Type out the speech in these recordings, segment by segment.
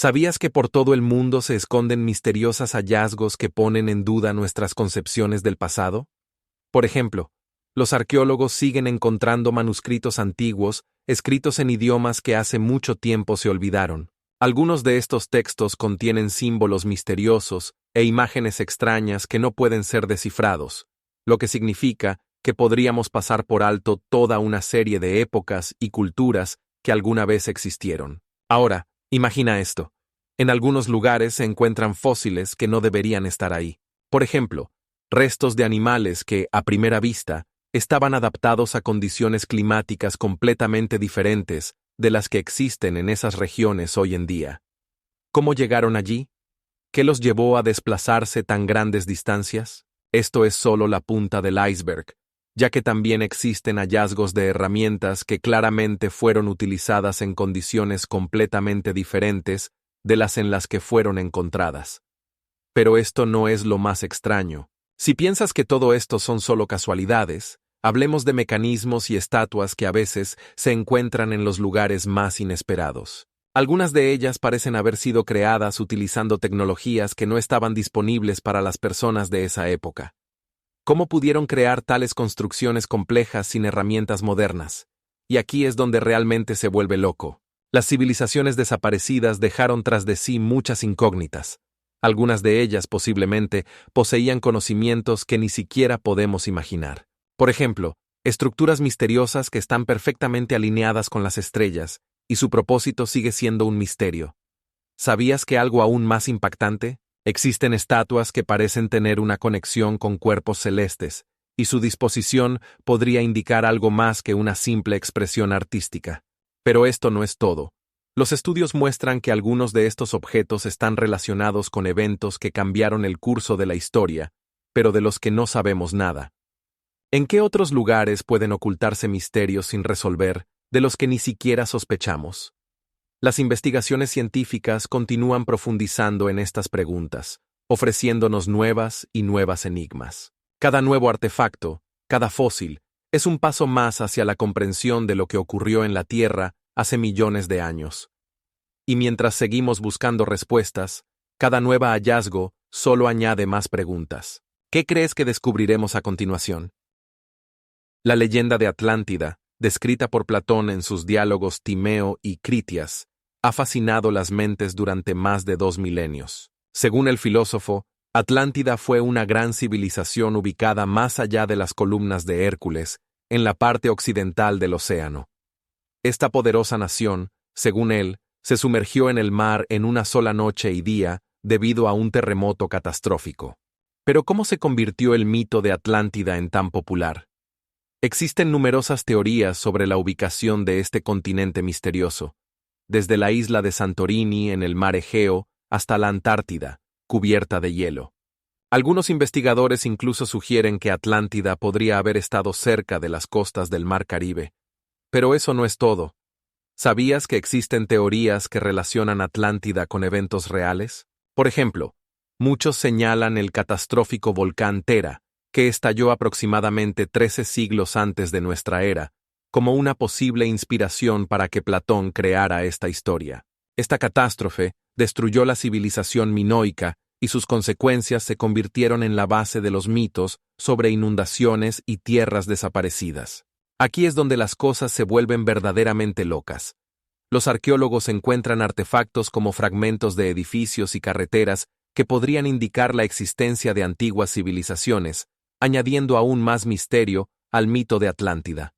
¿Sabías que por todo el mundo se esconden misteriosos hallazgos que ponen en duda nuestras concepciones del pasado? Por ejemplo, los arqueólogos siguen encontrando manuscritos antiguos, escritos en idiomas que hace mucho tiempo se olvidaron. Algunos de estos textos contienen símbolos misteriosos e imágenes extrañas que no pueden ser descifrados, lo que significa que podríamos pasar por alto toda una serie de épocas y culturas que alguna vez existieron. Ahora, imagina esto. En algunos lugares se encuentran fósiles que no deberían estar ahí. Por ejemplo, restos de animales que, a primera vista, estaban adaptados a condiciones climáticas completamente diferentes de las que existen en esas regiones hoy en día. ¿Cómo llegaron allí? ¿Qué los llevó a desplazarse tan grandes distancias? Esto es solo la punta del iceberg, ya que también existen hallazgos de herramientas que claramente fueron utilizadas en condiciones completamente diferentes de las en las que fueron encontradas. Pero esto no es lo más extraño. Si piensas que todo esto son solo casualidades, hablemos de mecanismos y estatuas que a veces se encuentran en los lugares más inesperados. Algunas de ellas parecen haber sido creadas utilizando tecnologías que no estaban disponibles para las personas de esa época. ¿Cómo pudieron crear tales construcciones complejas sin herramientas modernas? Y aquí es donde realmente se vuelve loco. Las civilizaciones desaparecidas dejaron tras de sí muchas incógnitas. Algunas de ellas, posiblemente, poseían conocimientos que ni siquiera podemos imaginar. Por ejemplo, estructuras misteriosas que están perfectamente alineadas con las estrellas, y su propósito sigue siendo un misterio. ¿Sabías que algo aún más impactante? Existen estatuas que parecen tener una conexión con cuerpos celestes, y su disposición podría indicar algo más que una simple expresión artística. Pero esto no es todo. Los estudios muestran que algunos de estos objetos están relacionados con eventos que cambiaron el curso de la historia, pero de los que no sabemos nada. ¿En qué otros lugares pueden ocultarse misterios sin resolver, de los que ni siquiera sospechamos? Las investigaciones científicas continúan profundizando en estas preguntas, ofreciéndonos nuevas y nuevas enigmas. Cada nuevo artefacto, cada fósil, es un paso más hacia la comprensión de lo que ocurrió en la Tierra hace millones de años. Y mientras seguimos buscando respuestas, cada nuevo hallazgo solo añade más preguntas. ¿Qué crees que descubriremos a continuación? La leyenda de Atlántida, descrita por Platón en sus diálogos Timeo y Critias, ha fascinado las mentes durante más de 2 milenios. Según el filósofo, Atlántida fue una gran civilización ubicada más allá de las columnas de Hércules, en la parte occidental del océano. Esta poderosa nación, según él, se sumergió en el mar en una sola noche y día debido a un terremoto catastrófico. Pero ¿cómo se convirtió el mito de Atlántida en tan popular? Existen numerosas teorías sobre la ubicación de este continente misterioso, desde la isla de Santorini en el mar Egeo hasta la Antártida, cubierta de hielo. Algunos investigadores incluso sugieren que Atlántida podría haber estado cerca de las costas del mar Caribe. Pero eso no es todo. ¿Sabías que existen teorías que relacionan Atlántida con eventos reales? Por ejemplo, muchos señalan el catastrófico volcán Tera, que estalló aproximadamente 13 siglos antes de nuestra era, como una posible inspiración para que Platón creara esta historia. Esta catástrofe destruyó la civilización minoica y sus consecuencias se convirtieron en la base de los mitos sobre inundaciones y tierras desaparecidas. Aquí es donde las cosas se vuelven verdaderamente locas. Los arqueólogos encuentran artefactos como fragmentos de edificios y carreteras que podrían indicar la existencia de antiguas civilizaciones, añadiendo aún más misterio al mito de Atlántida.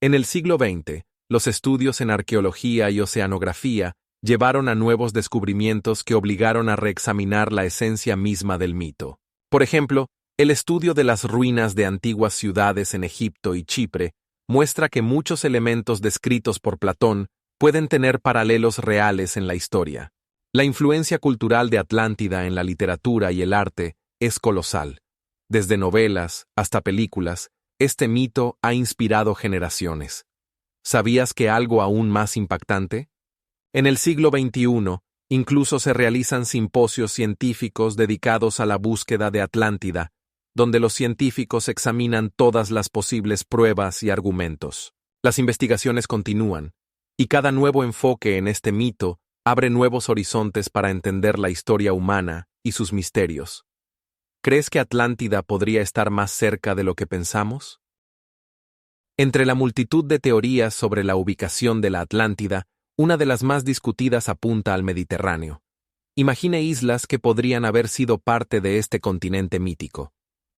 En el siglo XX, los estudios en arqueología y oceanografía llevaron a nuevos descubrimientos que obligaron a reexaminar la esencia misma del mito. Por ejemplo, el estudio de las ruinas de antiguas ciudades en Egipto y Chipre muestra que muchos elementos descritos por Platón pueden tener paralelos reales en la historia. La influencia cultural de Atlántida en la literatura y el arte es colosal. Desde novelas hasta películas, este mito ha inspirado generaciones. ¿Sabías que algo aún más impactante? En el siglo XXI, incluso se realizan simposios científicos dedicados a la búsqueda de Atlántida, donde los científicos examinan todas las posibles pruebas y argumentos. Las investigaciones continúan, y cada nuevo enfoque en este mito Abre nuevos horizontes para entender la historia humana y sus misterios. ¿Crees que Atlántida podría estar más cerca de lo que pensamos? Entre la multitud de teorías sobre la ubicación de la Atlántida, una de las más discutidas apunta al Mediterráneo. Imagine islas que podrían haber sido parte de este continente mítico.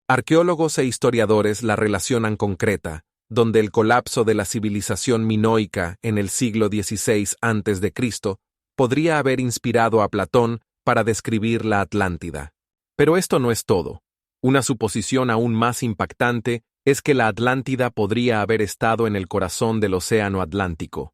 Arqueólogos e historiadores la relacionan con Creta, donde el colapso de la civilización minoica en el siglo XVI a.C. podría haber inspirado a Platón para describir la Atlántida. Pero esto no es todo. Una suposición aún más impactante es que la Atlántida podría haber estado en el corazón del Océano Atlántico.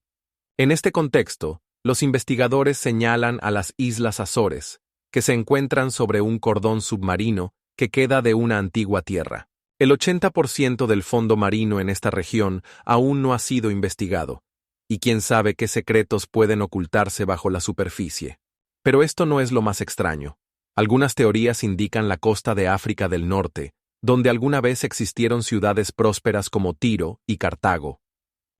En este contexto, los investigadores señalan a las Islas Azores, que se encuentran sobre un cordón submarino que queda de una antigua tierra. El 80% del fondo marino en esta región aún no ha sido investigado, y quién sabe qué secretos pueden ocultarse bajo la superficie. Pero esto no es lo más extraño. Algunas teorías indican la costa de África del Norte, donde alguna vez existieron ciudades prósperas como Tiro y Cartago.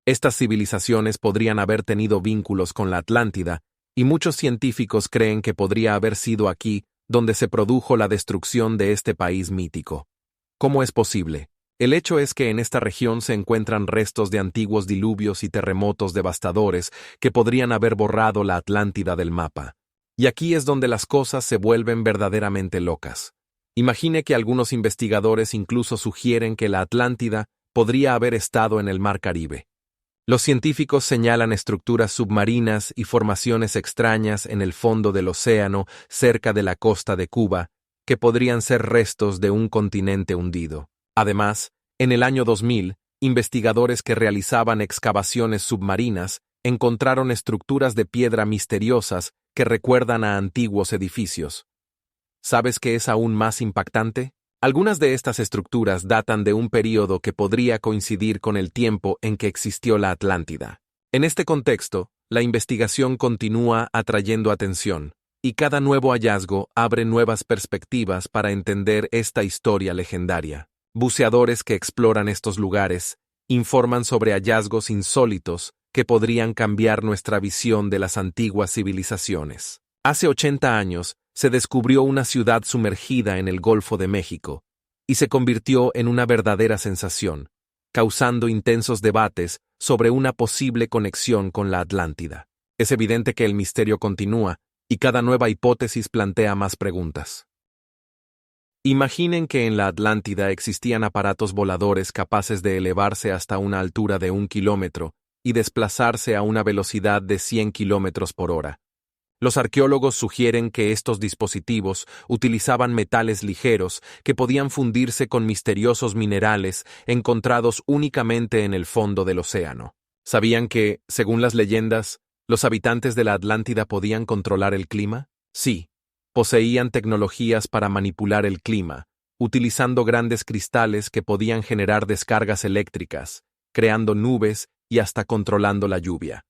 Estas civilizaciones podrían haber tenido vínculos con la Atlántida, y muchos científicos creen que podría haber sido aquí donde se produjo la destrucción de este país mítico. ¿Cómo es posible? El hecho es que en esta región se encuentran restos de antiguos diluvios y terremotos devastadores que podrían haber borrado la Atlántida del mapa. Y aquí es donde las cosas se vuelven verdaderamente locas. Imagine que algunos investigadores incluso sugieren que la Atlántida podría haber estado en el Mar Caribe. Los científicos señalan estructuras submarinas y formaciones extrañas en el fondo del océano cerca de la costa de Cuba, que podrían ser restos de un continente hundido. Además, en el año 2000, investigadores que realizaban excavaciones submarinas encontraron estructuras de piedra misteriosas que recuerdan a antiguos edificios. ¿Sabes qué es aún más impactante? Algunas de estas estructuras datan de un período que podría coincidir con el tiempo en que existió la Atlántida. En este contexto, la investigación continúa atrayendo atención, y cada nuevo hallazgo abre nuevas perspectivas para entender esta historia legendaria. Buceadores que exploran estos lugares informan sobre hallazgos insólitos que podrían cambiar nuestra visión de las antiguas civilizaciones. Hace 80 años, se descubrió una ciudad sumergida en el Golfo de México, y se convirtió en una verdadera sensación, causando intensos debates sobre una posible conexión con la Atlántida. Es evidente que el misterio continúa, y cada nueva hipótesis plantea más preguntas. Imaginen que en la Atlántida existían aparatos voladores capaces de elevarse hasta una altura de 1 kilómetro y desplazarse a una velocidad de 100 kilómetros por hora. Los arqueólogos sugieren que estos dispositivos utilizaban metales ligeros que podían fundirse con misteriosos minerales encontrados únicamente en el fondo del océano. ¿Sabían que, según las leyendas, los habitantes de la Atlántida podían controlar el clima? Sí, poseían tecnologías para manipular el clima, utilizando grandes cristales que podían generar descargas eléctricas, creando nubes y hasta controlando la lluvia.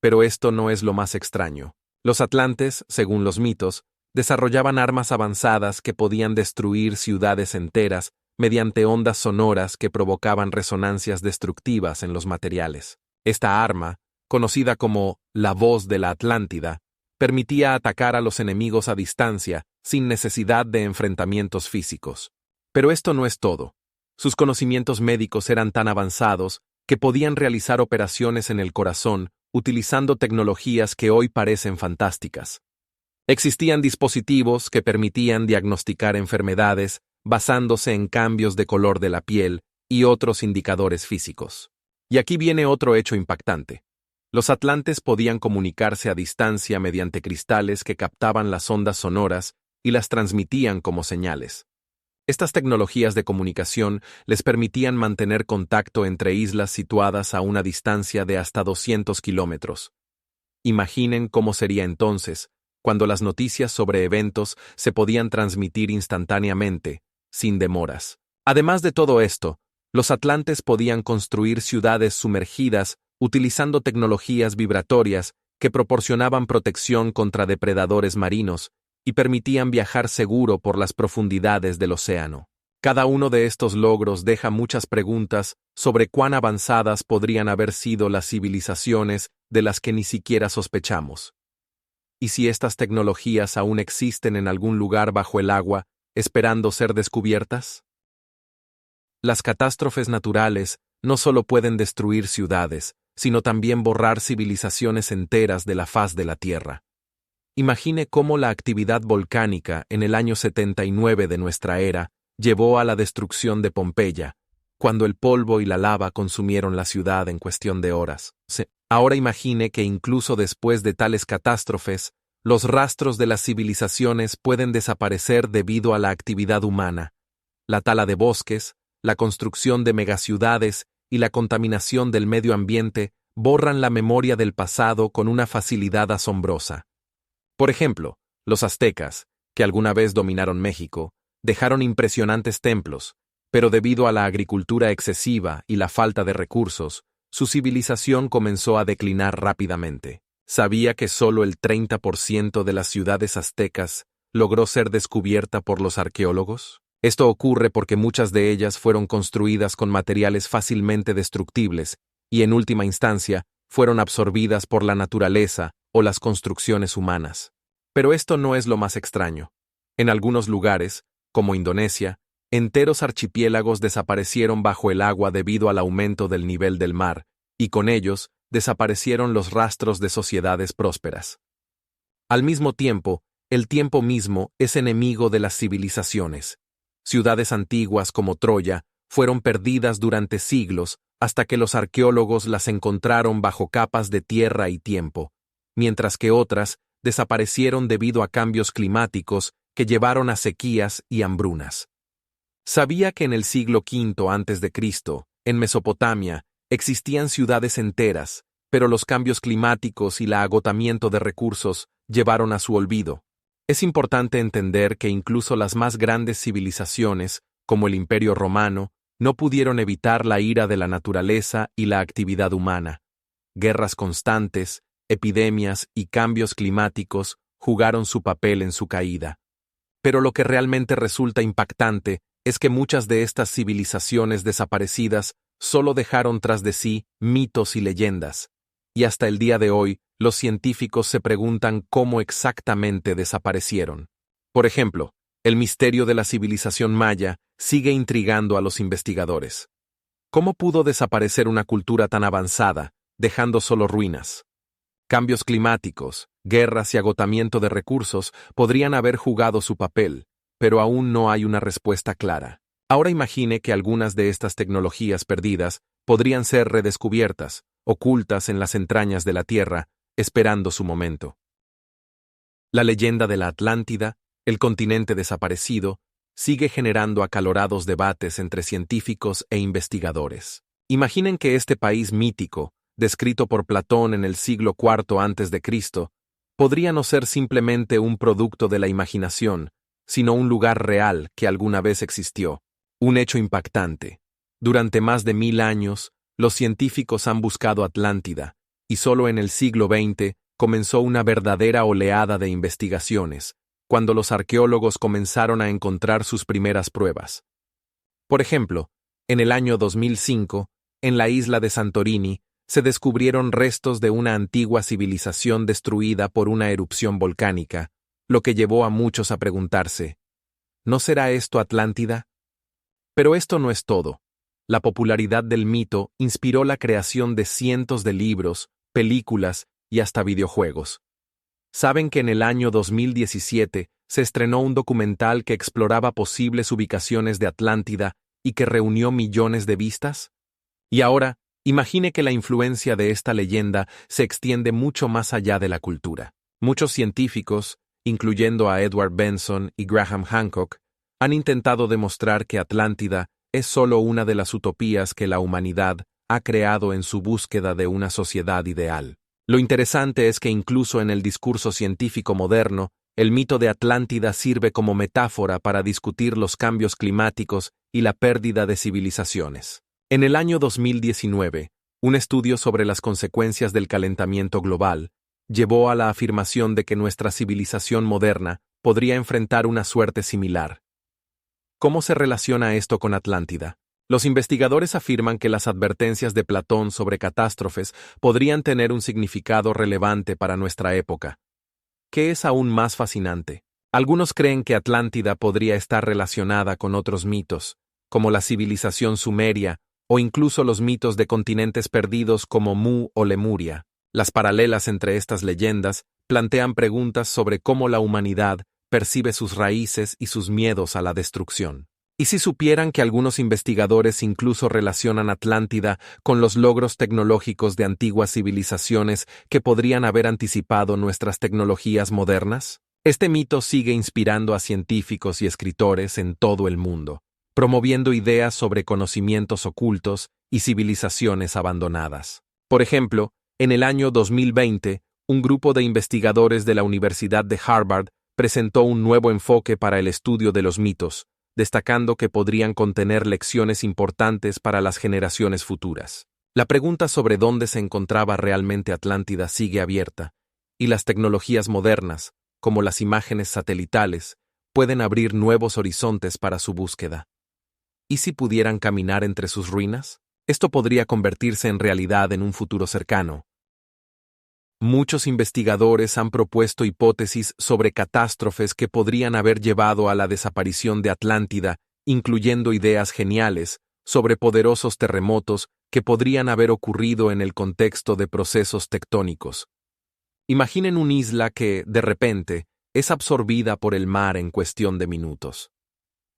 Pero esto no es lo más extraño. Los atlantes, según los mitos, desarrollaban armas avanzadas que podían destruir ciudades enteras mediante ondas sonoras que provocaban resonancias destructivas en los materiales. Esta arma, conocida como la voz de la Atlántida, permitía atacar a los enemigos a distancia sin necesidad de enfrentamientos físicos. Pero esto no es todo. Sus conocimientos médicos eran tan avanzados que podían realizar operaciones en el corazón utilizando tecnologías que hoy parecen fantásticas. Existían dispositivos que permitían diagnosticar enfermedades basándose en cambios de color de la piel y otros indicadores físicos. Y aquí viene otro hecho impactante. Los atlantes podían comunicarse a distancia mediante cristales que captaban las ondas sonoras y las transmitían como señales. Estas tecnologías de comunicación les permitían mantener contacto entre islas situadas a una distancia de hasta 200 kilómetros. Imaginen cómo sería entonces, cuando las noticias sobre eventos se podían transmitir instantáneamente, sin demoras. Además de todo esto, los atlantes podían construir ciudades sumergidas utilizando tecnologías vibratorias que proporcionaban protección contra depredadores marinos y permitían viajar seguro por las profundidades del océano. Cada uno de estos logros deja muchas preguntas sobre cuán avanzadas podrían haber sido las civilizaciones de las que ni siquiera sospechamos. ¿Y si estas tecnologías aún existen en algún lugar bajo el agua, esperando ser descubiertas? Las catástrofes naturales no solo pueden destruir ciudades, sino también borrar civilizaciones enteras de la faz de la Tierra. Imagine cómo la actividad volcánica en el año 79 de nuestra era llevó a la destrucción de Pompeya, cuando el polvo y la lava consumieron la ciudad en cuestión de horas. Ahora imagine que incluso después de tales catástrofes, los rastros de las civilizaciones pueden desaparecer debido a la actividad humana, la tala de bosques, la construcción de megaciudades y la contaminación del medio ambiente borran la memoria del pasado con una facilidad asombrosa. Por ejemplo, los aztecas, que alguna vez dominaron México, dejaron impresionantes templos, pero debido a la agricultura excesiva y la falta de recursos, su civilización comenzó a declinar rápidamente. ¿Sabía que solo el 30% de las ciudades aztecas logró ser descubierta por los arqueólogos? Esto ocurre porque muchas de ellas fueron construidas con materiales fácilmente destructibles y, en última instancia, fueron absorbidas por la naturaleza o las construcciones humanas. Pero esto no es lo más extraño. En algunos lugares, como Indonesia, enteros archipiélagos desaparecieron bajo el agua debido al aumento del nivel del mar, y con ellos desaparecieron los rastros de sociedades prósperas. Al mismo tiempo, el tiempo mismo es enemigo de las civilizaciones. Ciudades antiguas como Troya fueron perdidas durante siglos hasta que los arqueólogos las encontraron bajo capas de tierra y tiempo, mientras que otras desaparecieron debido a cambios climáticos que llevaron a sequías y hambrunas. ¿Sabía que en el siglo V a.C., en Mesopotamia, existían ciudades enteras, pero los cambios climáticos y el agotamiento de recursos llevaron a su olvido? Es importante entender que incluso las más grandes civilizaciones, como el Imperio Romano, no pudieron evitar la ira de la naturaleza y la actividad humana. Guerras constantes, epidemias y cambios climáticos jugaron su papel en su caída. Pero lo que realmente resulta impactante es que muchas de estas civilizaciones desaparecidas solo dejaron tras de sí mitos y leyendas, y hasta el día de hoy los científicos se preguntan cómo exactamente desaparecieron. Por ejemplo, el misterio de la civilización maya sigue intrigando a los investigadores. ¿Cómo pudo desaparecer una cultura tan avanzada, dejando solo ruinas? Cambios climáticos, guerras y agotamiento de recursos podrían haber jugado su papel, pero aún no hay una respuesta clara. Ahora imagine que algunas de estas tecnologías perdidas podrían ser redescubiertas, ocultas en las entrañas de la Tierra, esperando su momento. La leyenda de la Atlántida, el continente desaparecido, sigue generando acalorados debates entre científicos e investigadores. Imaginen que este país mítico, descrito por Platón en el siglo IV a.C., podría no ser simplemente un producto de la imaginación, sino un lugar real que alguna vez existió. Un hecho impactante. Durante más de 1000 años, los científicos han buscado Atlántida, y solo en el siglo XX comenzó una verdadera oleada de investigaciones, cuando los arqueólogos comenzaron a encontrar sus primeras pruebas. Por ejemplo, en el año 2005, en la isla de Santorini, se descubrieron restos de una antigua civilización destruida por una erupción volcánica, lo que llevó a muchos a preguntarse, ¿no será esto Atlántida? Pero esto no es todo. La popularidad del mito inspiró la creación de cientos de libros, películas y hasta videojuegos. ¿Saben que en el año 2017 se estrenó un documental que exploraba posibles ubicaciones de Atlántida y que reunió millones de vistas? Y ahora, imagine que la influencia de esta leyenda se extiende mucho más allá de la cultura. Muchos científicos, incluyendo a Edward Benson y Graham Hancock, han intentado demostrar que Atlántida es solo una de las utopías que la humanidad ha creado en su búsqueda de una sociedad ideal. Lo interesante es que incluso en el discurso científico moderno, el mito de Atlántida sirve como metáfora para discutir los cambios climáticos y la pérdida de civilizaciones. En el año 2019, un estudio sobre las consecuencias del calentamiento global llevó a la afirmación de que nuestra civilización moderna podría enfrentar una suerte similar. ¿Cómo se relaciona esto con Atlántida? Los investigadores afirman que las advertencias de Platón sobre catástrofes podrían tener un significado relevante para nuestra época. ¿Qué es aún más fascinante? Algunos creen que Atlántida podría estar relacionada con otros mitos, como la civilización sumeria, o incluso los mitos de continentes perdidos como Mu o Lemuria. Las paralelas entre estas leyendas plantean preguntas sobre cómo la humanidad percibe sus raíces y sus miedos a la destrucción. ¿Y si supieran que algunos investigadores incluso relacionan Atlántida con los logros tecnológicos de antiguas civilizaciones que podrían haber anticipado nuestras tecnologías modernas? Este mito sigue inspirando a científicos y escritores en todo el mundo, promoviendo ideas sobre conocimientos ocultos y civilizaciones abandonadas. Por ejemplo, en el año 2020, un grupo de investigadores de la Universidad de Harvard presentó un nuevo enfoque para el estudio de los mitos, destacando que podrían contener lecciones importantes para las generaciones futuras. La pregunta sobre dónde se encontraba realmente Atlántida sigue abierta, y las tecnologías modernas, como las imágenes satelitales, pueden abrir nuevos horizontes para su búsqueda. ¿Y si pudieran caminar entre sus ruinas? Esto podría convertirse en realidad en un futuro cercano. Muchos investigadores han propuesto hipótesis sobre catástrofes que podrían haber llevado a la desaparición de Atlántida, incluyendo ideas geniales sobre poderosos terremotos que podrían haber ocurrido en el contexto de procesos tectónicos. Imaginen una isla que, de repente, es absorbida por el mar en cuestión de minutos.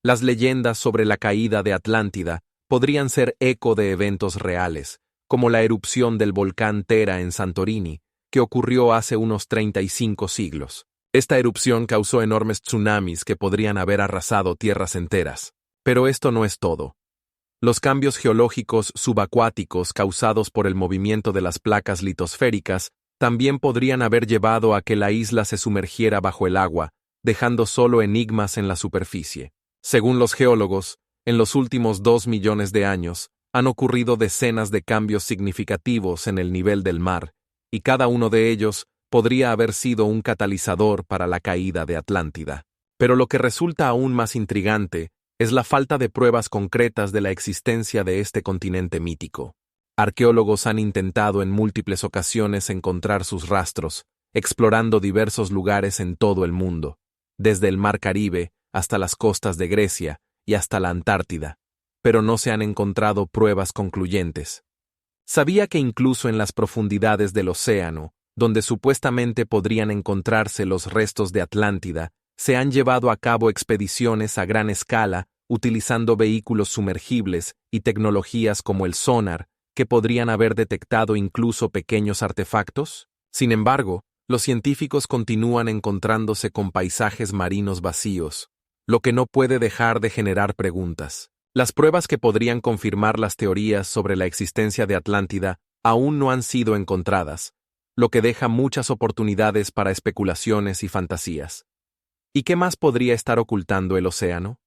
Las leyendas sobre la caída de Atlántida podrían ser eco de eventos reales, como la erupción del volcán Tera en Santorini, que ocurrió hace unos 35 siglos. Esta erupción causó enormes tsunamis que podrían haber arrasado tierras enteras. Pero esto no es todo. Los cambios geológicos subacuáticos causados por el movimiento de las placas litosféricas también podrían haber llevado a que la isla se sumergiera bajo el agua, dejando solo enigmas en la superficie. Según los geólogos, en los últimos 2 millones de años, han ocurrido decenas de cambios significativos en el nivel del mar, y cada uno de ellos podría haber sido un catalizador para la caída de Atlántida. Pero lo que resulta aún más intrigante es la falta de pruebas concretas de la existencia de este continente mítico. Arqueólogos han intentado en múltiples ocasiones encontrar sus rastros, explorando diversos lugares en todo el mundo, desde el Mar Caribe hasta las costas de Grecia y hasta la Antártida, pero no se han encontrado pruebas concluyentes. Sabía que incluso en las profundidades del océano, donde supuestamente podrían encontrarse los restos de Atlántida, se han llevado a cabo expediciones a gran escala utilizando vehículos sumergibles y tecnologías como el sonar, que podrían haber detectado incluso pequeños artefactos. Sin embargo, los científicos continúan encontrándose con paisajes marinos vacíos, lo que no puede dejar de generar preguntas. Las pruebas que podrían confirmar las teorías sobre la existencia de Atlántida aún no han sido encontradas, lo que deja muchas oportunidades para especulaciones y fantasías. ¿Y qué más podría estar ocultando el océano?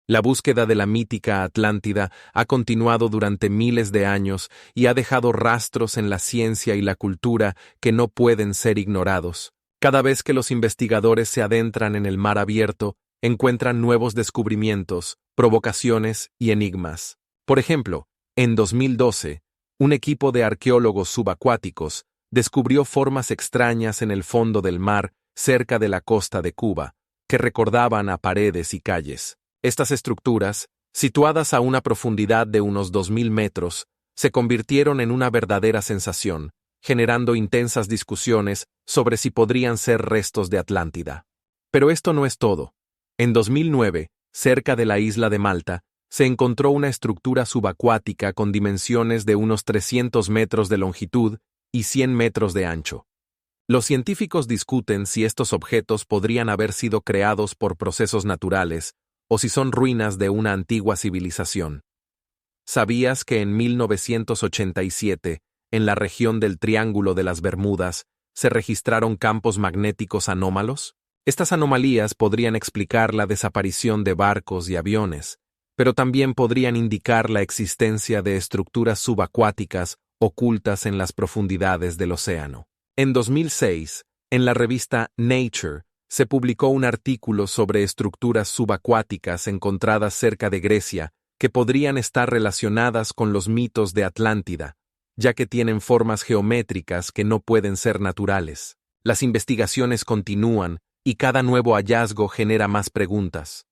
La búsqueda de la mítica Atlántida ha continuado durante miles de años y ha dejado rastros en la ciencia y la cultura que no pueden ser ignorados. Cada vez que los investigadores se adentran en el mar abierto, encuentran nuevos descubrimientos, provocaciones y enigmas. Por ejemplo, en 2012, un equipo de arqueólogos subacuáticos descubrió formas extrañas en el fondo del mar cerca de la costa de Cuba, que recordaban a paredes y calles. Estas estructuras, situadas a una profundidad de unos 2000 metros, se convirtieron en una verdadera sensación, generando intensas discusiones sobre si podrían ser restos de Atlántida. Pero esto no es todo. En 2009, cerca de la isla de Malta, se encontró una estructura subacuática con dimensiones de unos 300 metros de longitud y 100 metros de ancho. Los científicos discuten si estos objetos podrían haber sido creados por procesos naturales o si son ruinas de una antigua civilización. ¿Sabías que en 1987, en la región del Triángulo de las Bermudas, se registraron campos magnéticos anómalos? Estas anomalías podrían explicar la desaparición de barcos y aviones, pero también podrían indicar la existencia de estructuras subacuáticas ocultas en las profundidades del océano. En 2006, en la revista Nature, se publicó un artículo sobre estructuras subacuáticas encontradas cerca de Grecia que podrían estar relacionadas con los mitos de Atlántida, ya que tienen formas geométricas que no pueden ser naturales. Las investigaciones continúan y cada nuevo hallazgo genera más preguntas.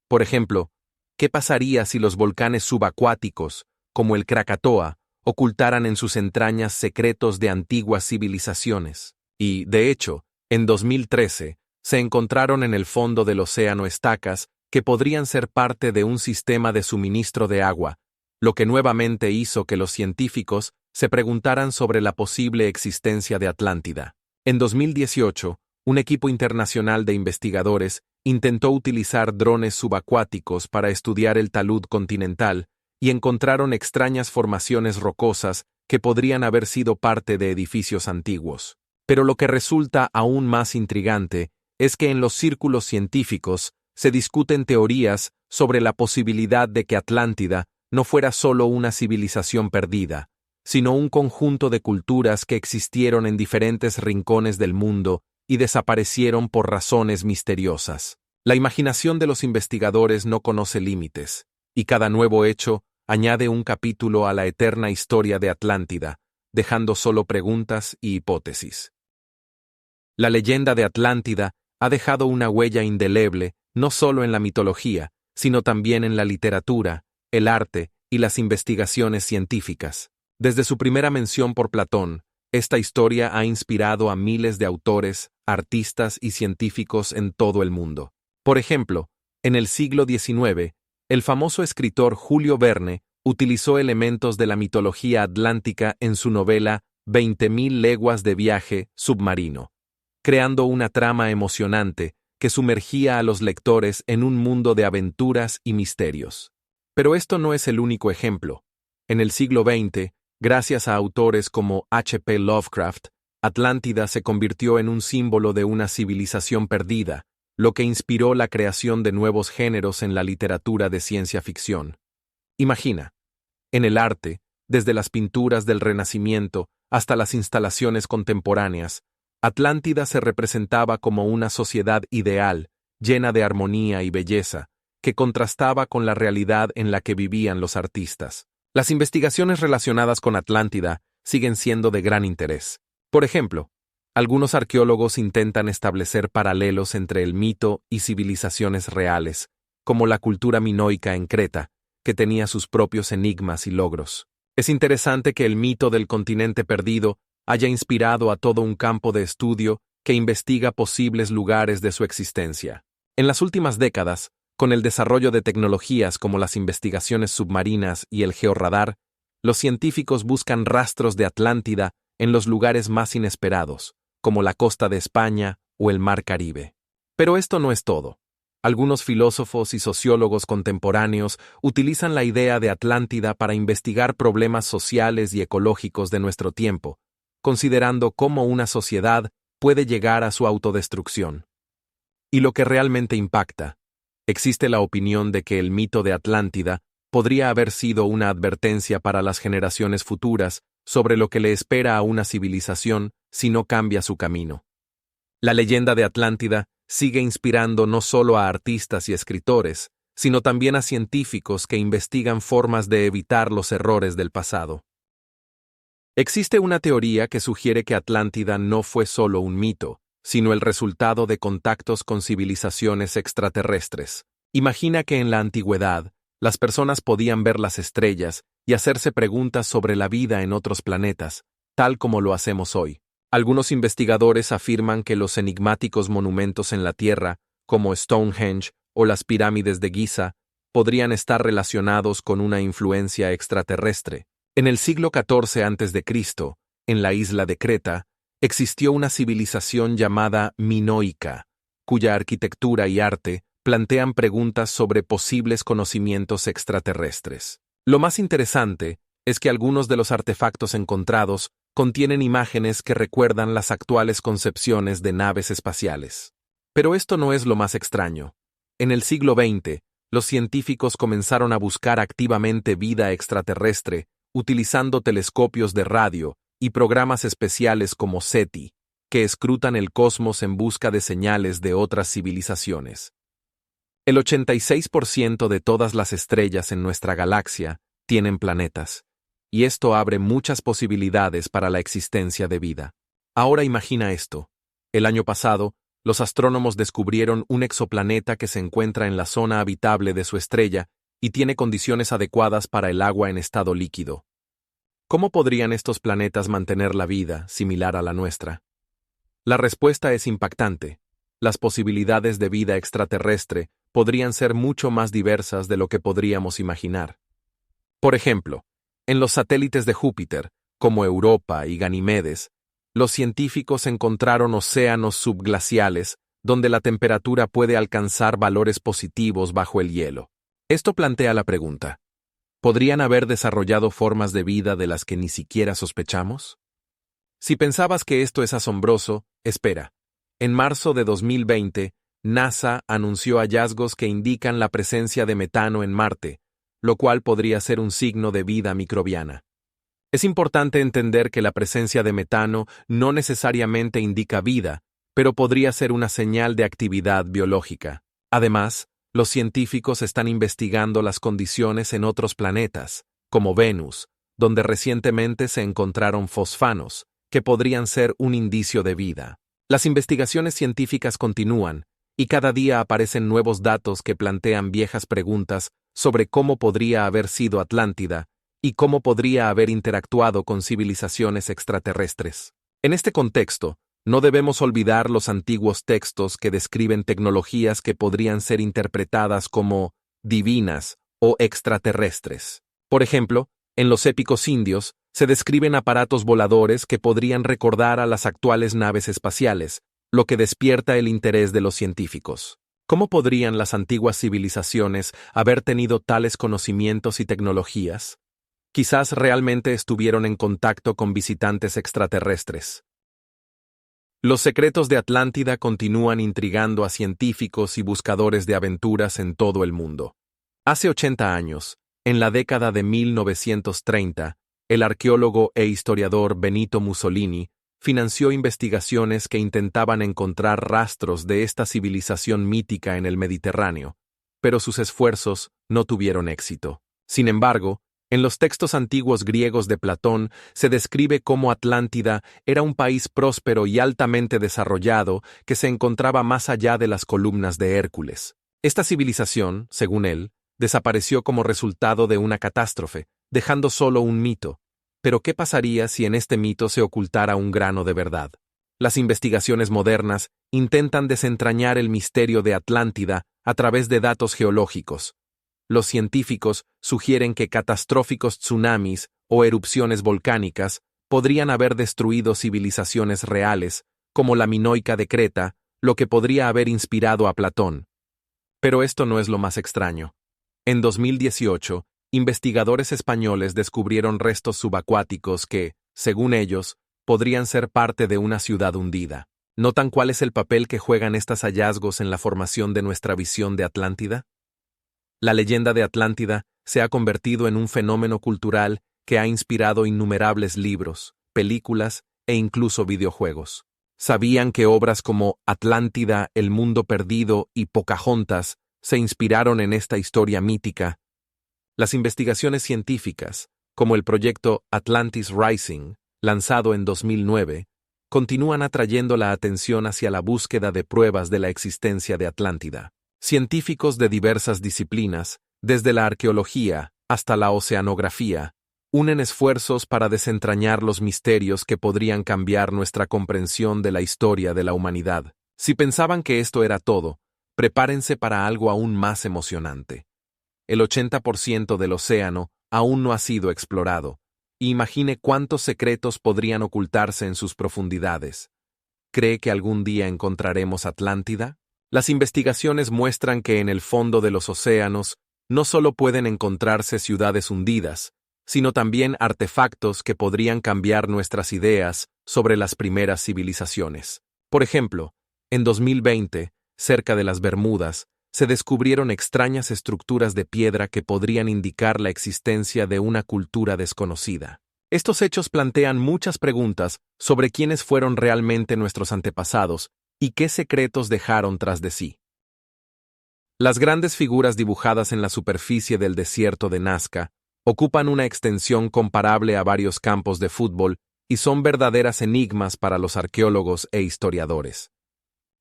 Por ejemplo, ¿qué pasaría si los volcanes subacuáticos, como el Krakatoa, ocultaran en sus entrañas secretos de antiguas civilizaciones? Y, de hecho, en 2013, se encontraron en el fondo del océano estacas que podrían ser parte de un sistema de suministro de agua, lo que nuevamente hizo que los científicos se preguntaran sobre la posible existencia de Atlántida. En 2018, un equipo internacional de investigadores intentó utilizar drones subacuáticos para estudiar el talud continental y encontraron extrañas formaciones rocosas que podrían haber sido parte de edificios antiguos. Pero lo que resulta aún más intrigante es que en los círculos científicos se discuten teorías sobre la posibilidad de que Atlántida no fuera solo una civilización perdida, sino un conjunto de culturas que existieron en diferentes rincones del mundo y desaparecieron por razones misteriosas. La imaginación de los investigadores no conoce límites, y cada nuevo hecho añade un capítulo a la eterna historia de Atlántida, dejando solo preguntas y hipótesis. La leyenda de Atlántida ha dejado una huella indeleble no solo en la mitología, sino también en la literatura, el arte y las investigaciones científicas. Desde su primera mención por Platón, esta historia ha inspirado a miles de autores, artistas y científicos en todo el mundo. Por ejemplo, en el siglo XIX, el famoso escritor Julio Verne utilizó elementos de la mitología atlántica en su novela 20.000 leguas de viaje submarino, creando una trama emocionante que sumergía a los lectores en un mundo de aventuras y misterios. Pero esto no es el único ejemplo. En el siglo XX, gracias a autores como H.P. Lovecraft, Atlántida se convirtió en un símbolo de una civilización perdida, lo que inspiró la creación de nuevos géneros en la literatura de ciencia ficción. Imagina, en el arte, desde las pinturas del Renacimiento hasta las instalaciones contemporáneas, Atlántida se representaba como una sociedad ideal, llena de armonía y belleza, que contrastaba con la realidad en la que vivían los artistas. Las investigaciones relacionadas con Atlántida siguen siendo de gran interés. Por ejemplo, algunos arqueólogos intentan establecer paralelos entre el mito y civilizaciones reales, como la cultura minoica en Creta, que tenía sus propios enigmas y logros. Es interesante que el mito del continente perdido haya inspirado a todo un campo de estudio que investiga posibles lugares de su existencia. En las últimas décadas, con el desarrollo de tecnologías como las investigaciones submarinas y el georradar, los científicos buscan rastros de Atlántida en los lugares más inesperados, como la costa de España o el Mar Caribe. Pero esto no es todo. Algunos filósofos y sociólogos contemporáneos utilizan la idea de Atlántida para investigar problemas sociales y ecológicos de nuestro tiempo, considerando cómo una sociedad puede llegar a su autodestrucción. Y lo que realmente impacta, existe la opinión de que el mito de Atlántida podría haber sido una advertencia para las generaciones futuras sobre lo que le espera a una civilización si no cambia su camino. La leyenda de Atlántida sigue inspirando no solo a artistas y escritores, sino también a científicos que investigan formas de evitar los errores del pasado. Existe una teoría que sugiere que Atlántida no fue solo un mito, sino el resultado de contactos con civilizaciones extraterrestres. Imagina que en la antigüedad, las personas podían ver las estrellas y hacerse preguntas sobre la vida en otros planetas, tal como lo hacemos hoy. Algunos investigadores afirman que los enigmáticos monumentos en la Tierra, como Stonehenge o las pirámides de Giza, podrían estar relacionados con una influencia extraterrestre. En el siglo XIV a.C., en la isla de Creta, existió una civilización llamada minoica, cuya arquitectura y arte plantean preguntas sobre posibles conocimientos extraterrestres. Lo más interesante es que algunos de los artefactos encontrados contienen imágenes que recuerdan las actuales concepciones de naves espaciales. Pero esto no es lo más extraño. En el siglo XX, los científicos comenzaron a buscar activamente vida extraterrestre utilizando telescopios de radio y programas especiales como SETI, que escrutan el cosmos en busca de señales de otras civilizaciones. El 86% de todas las estrellas en nuestra galaxia tienen planetas, y esto abre muchas posibilidades para la existencia de vida. Ahora imagina esto. El año pasado, los astrónomos descubrieron un exoplaneta que se encuentra en la zona habitable de su estrella y tiene condiciones adecuadas para el agua en estado líquido. ¿Cómo podrían estos planetas mantener la vida similar a la nuestra? La respuesta es impactante. Las posibilidades de vida extraterrestre podrían ser mucho más diversas de lo que podríamos imaginar. Por ejemplo, en los satélites de Júpiter, como Europa y Ganímedes, los científicos encontraron océanos subglaciales donde la temperatura puede alcanzar valores positivos bajo el hielo. Esto plantea la pregunta: ¿podrían haber desarrollado formas de vida de las que ni siquiera sospechamos? Si pensabas que esto es asombroso, espera. En marzo de 2020, NASA anunció hallazgos que indican la presencia de metano en Marte, lo cual podría ser un signo de vida microbiana. Es importante entender que la presencia de metano no necesariamente indica vida, pero podría ser una señal de actividad biológica. Además, los científicos están investigando las condiciones en otros planetas, como Venus, donde recientemente se encontraron fosfanos, que podrían ser un indicio de vida. Las investigaciones científicas continúan, y cada día aparecen nuevos datos que plantean viejas preguntas sobre cómo podría haber sido Atlántida y cómo podría haber interactuado con civilizaciones extraterrestres. En este contexto, no debemos olvidar los antiguos textos que describen tecnologías que podrían ser interpretadas como divinas o extraterrestres. Por ejemplo, en los épicos indios, se describen aparatos voladores que podrían recordar a las actuales naves espaciales, lo que despierta el interés de los científicos. ¿Cómo podrían las antiguas civilizaciones haber tenido tales conocimientos y tecnologías? Quizás realmente estuvieron en contacto con visitantes extraterrestres. Los secretos de Atlántida continúan intrigando a científicos y buscadores de aventuras en todo el mundo. Hace 80 años, en la década de 1930, el arqueólogo e historiador Benito Mussolini financió investigaciones que intentaban encontrar rastros de esta civilización mítica en el Mediterráneo, pero sus esfuerzos no tuvieron éxito. Sin embargo, en los textos antiguos griegos de Platón se describe cómo Atlántida era un país próspero y altamente desarrollado que se encontraba más allá de las columnas de Hércules. Esta civilización, según él, desapareció como resultado de una catástrofe, dejando solo un mito. Pero ¿qué pasaría si en este mito se ocultara un grano de verdad? Las investigaciones modernas intentan desentrañar el misterio de Atlántida a través de datos geológicos. Los científicos sugieren que catastróficos tsunamis o erupciones volcánicas podrían haber destruido civilizaciones reales, como la minoica de Creta, lo que podría haber inspirado a Platón. Pero esto no es lo más extraño. En 2018, investigadores españoles descubrieron restos subacuáticos que, según ellos, podrían ser parte de una ciudad hundida. ¿Notan cuál es el papel que juegan estos hallazgos en la formación de nuestra visión de Atlántida? La leyenda de Atlántida se ha convertido en un fenómeno cultural que ha inspirado innumerables libros, películas e incluso videojuegos. ¿Sabían que obras como Atlántida, El Mundo Perdido y Pocahontas se inspiraron en esta historia mítica? Las investigaciones científicas, como el proyecto Atlantis Rising, lanzado en 2009, continúan atrayendo la atención hacia la búsqueda de pruebas de la existencia de Atlántida. Científicos de diversas disciplinas, desde la arqueología hasta la oceanografía, unen esfuerzos para desentrañar los misterios que podrían cambiar nuestra comprensión de la historia de la humanidad. Si pensaban que esto era todo, prepárense para algo aún más emocionante. El 80% del océano aún no ha sido explorado, y imagine cuántos secretos podrían ocultarse en sus profundidades. ¿Cree que algún día encontraremos Atlántida? Las investigaciones muestran que en el fondo de los océanos no solo pueden encontrarse ciudades hundidas, sino también artefactos que podrían cambiar nuestras ideas sobre las primeras civilizaciones. Por ejemplo, en 2020, cerca de las Bermudas, se descubrieron extrañas estructuras de piedra que podrían indicar la existencia de una cultura desconocida. Estos hechos plantean muchas preguntas sobre quiénes fueron realmente nuestros antepasados y qué secretos dejaron tras de sí. Las grandes figuras dibujadas en la superficie del desierto de Nazca ocupan una extensión comparable a varios campos de fútbol y son verdaderas enigmas para los arqueólogos e historiadores.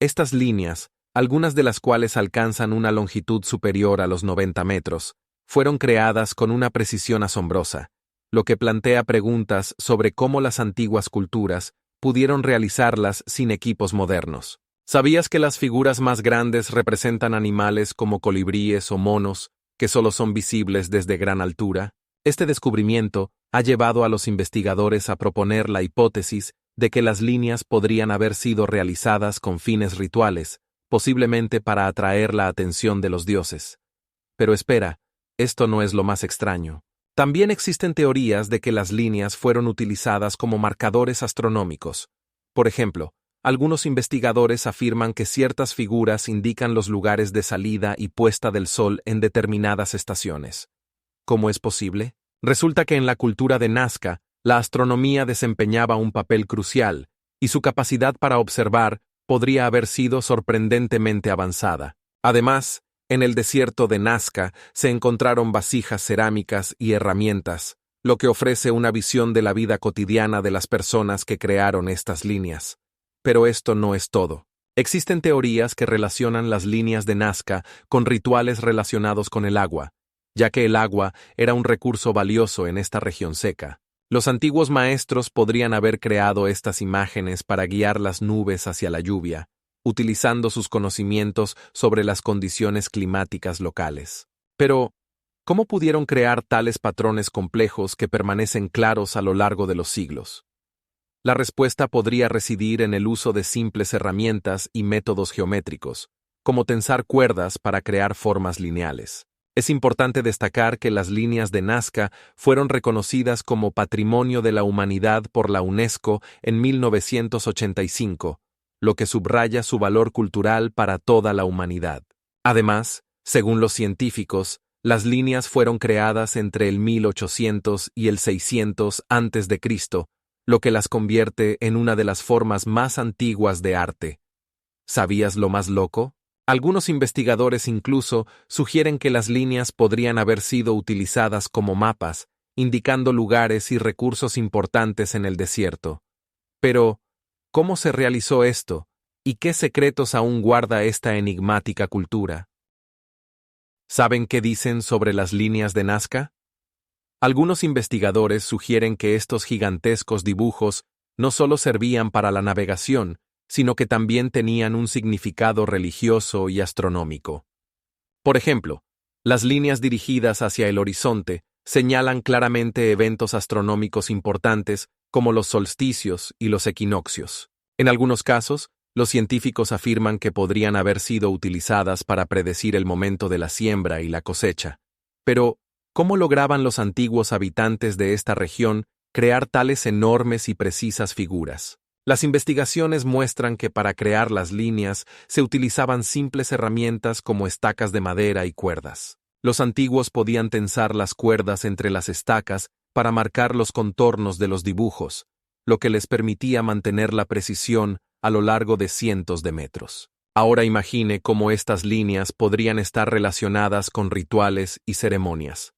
Estas líneas, algunas de las cuales alcanzan una longitud superior a los 90 metros, fueron creadas con una precisión asombrosa, lo que plantea preguntas sobre cómo las antiguas culturas pudieron realizarlas sin equipos modernos. ¿Sabías que las figuras más grandes representan animales como colibríes o monos, que solo son visibles desde gran altura? Este descubrimiento ha llevado a los investigadores a proponer la hipótesis de que las líneas podrían haber sido realizadas con fines rituales, posiblemente para atraer la atención de los dioses. Pero espera, esto no es lo más extraño. También existen teorías de que las líneas fueron utilizadas como marcadores astronómicos. Por ejemplo, algunos investigadores afirman que ciertas figuras indican los lugares de salida y puesta del sol en determinadas estaciones. ¿Cómo es posible? Resulta que en la cultura de Nazca, la astronomía desempeñaba un papel crucial, y su capacidad para observar podría haber sido sorprendentemente avanzada. Además, en el desierto de Nazca se encontraron vasijas cerámicas y herramientas, lo que ofrece una visión de la vida cotidiana de las personas que crearon estas líneas. Pero esto no es todo. Existen teorías que relacionan las líneas de Nazca con rituales relacionados con el agua, ya que el agua era un recurso valioso en esta región seca. Los antiguos maestros podrían haber creado estas imágenes para guiar las nubes hacia la lluvia, utilizando sus conocimientos sobre las condiciones climáticas locales. Pero, ¿cómo pudieron crear tales patrones complejos que permanecen claros a lo largo de los siglos? La respuesta podría residir en el uso de simples herramientas y métodos geométricos, como tensar cuerdas para crear formas lineales. Es importante destacar que las líneas de Nazca fueron reconocidas como Patrimonio de la Humanidad por la UNESCO en 1985, lo que subraya su valor cultural para toda la humanidad. Además, según los científicos, las líneas fueron creadas entre el 1800 y el 600 a.C., lo que las convierte en una de las formas más antiguas de arte. ¿Sabías lo más loco? Algunos investigadores incluso sugieren que las líneas podrían haber sido utilizadas como mapas, indicando lugares y recursos importantes en el desierto. Pero, ¿cómo se realizó esto? ¿Y qué secretos aún guarda esta enigmática cultura? ¿Saben qué dicen sobre las líneas de Nazca? Algunos investigadores sugieren que estos gigantescos dibujos no solo servían para la navegación, sino que también tenían un significado religioso y astronómico. Por ejemplo, las líneas dirigidas hacia el horizonte señalan claramente eventos astronómicos importantes como los solsticios y los equinoccios. En algunos casos, los científicos afirman que podrían haber sido utilizadas para predecir el momento de la siembra y la cosecha. Pero, ¿cómo lograban los antiguos habitantes de esta región crear tales enormes y precisas figuras? Las investigaciones muestran que para crear las líneas se utilizaban simples herramientas como estacas de madera y cuerdas. Los antiguos podían tensar las cuerdas entre las estacas para marcar los contornos de los dibujos, lo que les permitía mantener la precisión a lo largo de cientos de metros. Ahora imagine cómo estas líneas podrían estar relacionadas con rituales y ceremonias.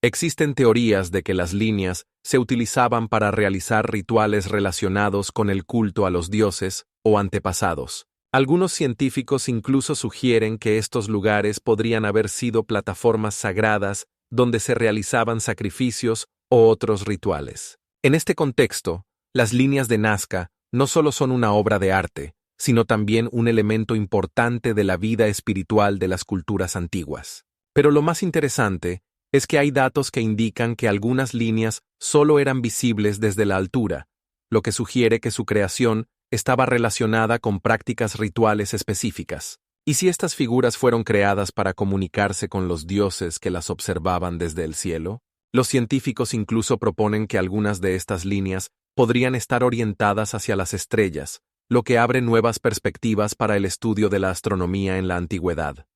Existen teorías de que las líneas se utilizaban para realizar rituales relacionados con el culto a los dioses o antepasados. Algunos científicos incluso sugieren que estos lugares podrían haber sido plataformas sagradas donde se realizaban sacrificios o otros rituales. En este contexto, las líneas de Nazca no solo son una obra de arte, sino también un elemento importante de la vida espiritual de las culturas antiguas. Pero lo más interesante es que hay datos que indican que algunas líneas solo eran visibles desde la altura, lo que sugiere que su creación estaba relacionada con prácticas rituales específicas. ¿Y si estas figuras fueron creadas para comunicarse con los dioses que las observaban desde el cielo? Los científicos incluso proponen que algunas de estas líneas podrían estar orientadas hacia las estrellas, lo que abre nuevas perspectivas para el estudio de la astronomía en la antigüedad.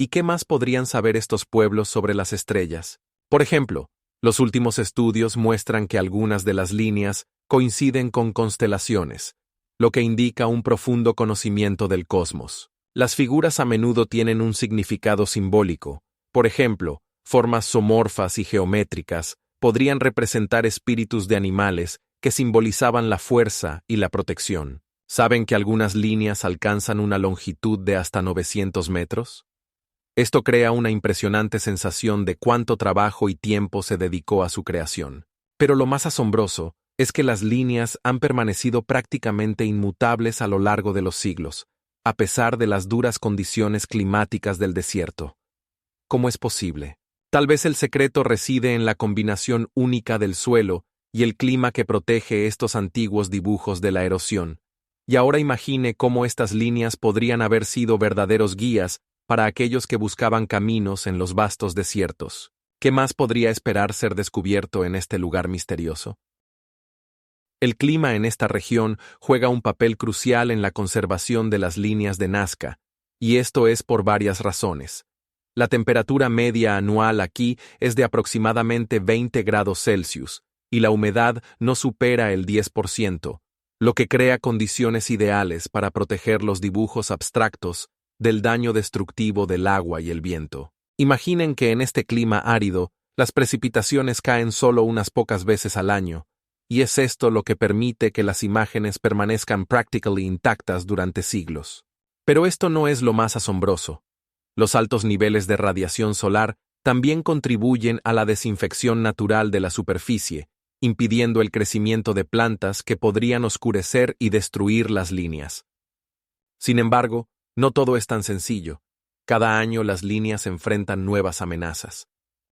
¿Y qué más podrían saber estos pueblos sobre las estrellas? Por ejemplo, los últimos estudios muestran que algunas de las líneas coinciden con constelaciones, lo que indica un profundo conocimiento del cosmos. Las figuras a menudo tienen un significado simbólico. Por ejemplo, formas zoomorfas y geométricas podrían representar espíritus de animales que simbolizaban la fuerza y la protección. ¿Saben que algunas líneas alcanzan una longitud de hasta 900 metros? Esto crea una impresionante sensación de cuánto trabajo y tiempo se dedicó a su creación. Pero lo más asombroso es que las líneas han permanecido prácticamente inmutables a lo largo de los siglos, a pesar de las duras condiciones climáticas del desierto. ¿Cómo es posible? Tal vez el secreto reside en la combinación única del suelo y el clima que protege estos antiguos dibujos de la erosión. Y ahora imagine cómo estas líneas podrían haber sido verdaderos guías para aquellos que buscaban caminos en los vastos desiertos. ¿Qué más podría esperar ser descubierto en este lugar misterioso? El clima en esta región juega un papel crucial en la conservación de las líneas de Nazca, y esto es por varias razones. La temperatura media anual aquí es de aproximadamente 20 grados Celsius, y la humedad no supera el 10%, lo que crea condiciones ideales para proteger los dibujos abstractos del daño destructivo del agua y el viento. Imaginen que en este clima árido, las precipitaciones caen solo unas pocas veces al año, y es esto lo que permite que las imágenes permanezcan prácticamente intactas durante siglos. Pero esto no es lo más asombroso. Los altos niveles de radiación solar también contribuyen a la desinfección natural de la superficie, impidiendo el crecimiento de plantas que podrían oscurecer y destruir las líneas. Sin embargo, no todo es tan sencillo. Cada año las líneas enfrentan nuevas amenazas.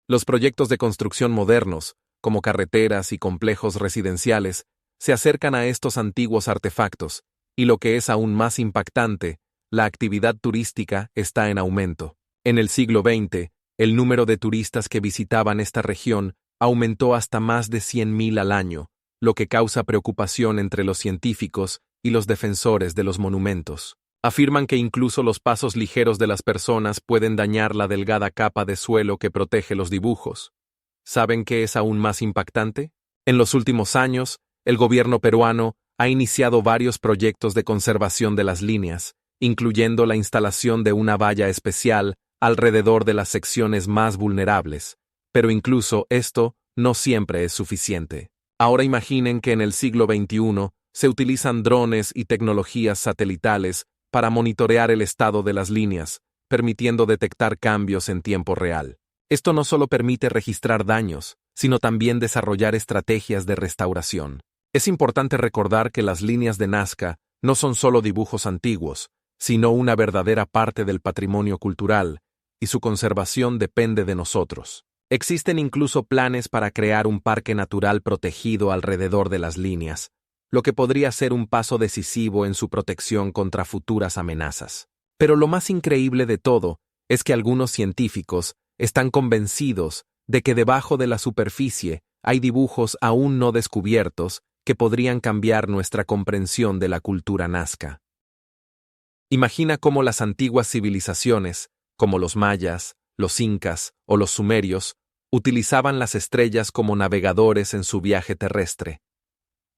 Los proyectos de construcción modernos, como carreteras y complejos residenciales, se acercan a estos antiguos artefactos, y lo que es aún más impactante, la actividad turística está en aumento. En el siglo XX, el número de turistas que visitaban esta región aumentó hasta más de 100.000 al año, lo que causa preocupación entre los científicos y los defensores de los monumentos. Afirman que incluso los pasos ligeros de las personas pueden dañar la delgada capa de suelo que protege los dibujos. ¿Saben qué es aún más impactante? En los últimos años, el gobierno peruano ha iniciado varios proyectos de conservación de las líneas, incluyendo la instalación de una valla especial alrededor de las secciones más vulnerables. Pero incluso esto no siempre es suficiente. Ahora imaginen que en el siglo XXI se utilizan drones y tecnologías satelitales para monitorear el estado de las líneas, permitiendo detectar cambios en tiempo real. Esto no solo permite registrar daños, sino también desarrollar estrategias de restauración. Es importante recordar que las líneas de Nazca no son solo dibujos antiguos, sino una verdadera parte del patrimonio cultural, y su conservación depende de nosotros. Existen incluso planes para crear un parque natural protegido alrededor de las líneas, lo que podría ser un paso decisivo en su protección contra futuras amenazas. Pero lo más increíble de todo es que algunos científicos están convencidos de que debajo de la superficie hay dibujos aún no descubiertos que podrían cambiar nuestra comprensión de la cultura nazca. Imagina cómo las antiguas civilizaciones, como los mayas, los incas o los sumerios, utilizaban las estrellas como navegadores en su viaje terrestre.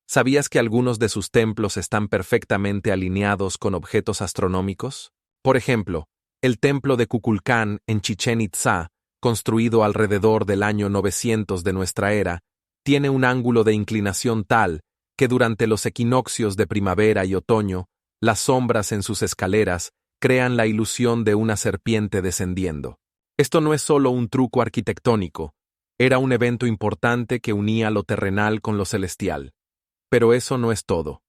¿Sabías que algunos de sus templos están perfectamente alineados con objetos astronómicos? Por ejemplo, el templo de Kukulcán en Chichén Itzá, construido alrededor del año 900 de nuestra era, tiene un ángulo de inclinación tal que durante los equinoccios de primavera y otoño, las sombras en sus escaleras crean la ilusión de una serpiente descendiendo. Esto no es solo un truco arquitectónico, era un evento importante que unía lo terrenal con lo celestial. Pero eso no es todo.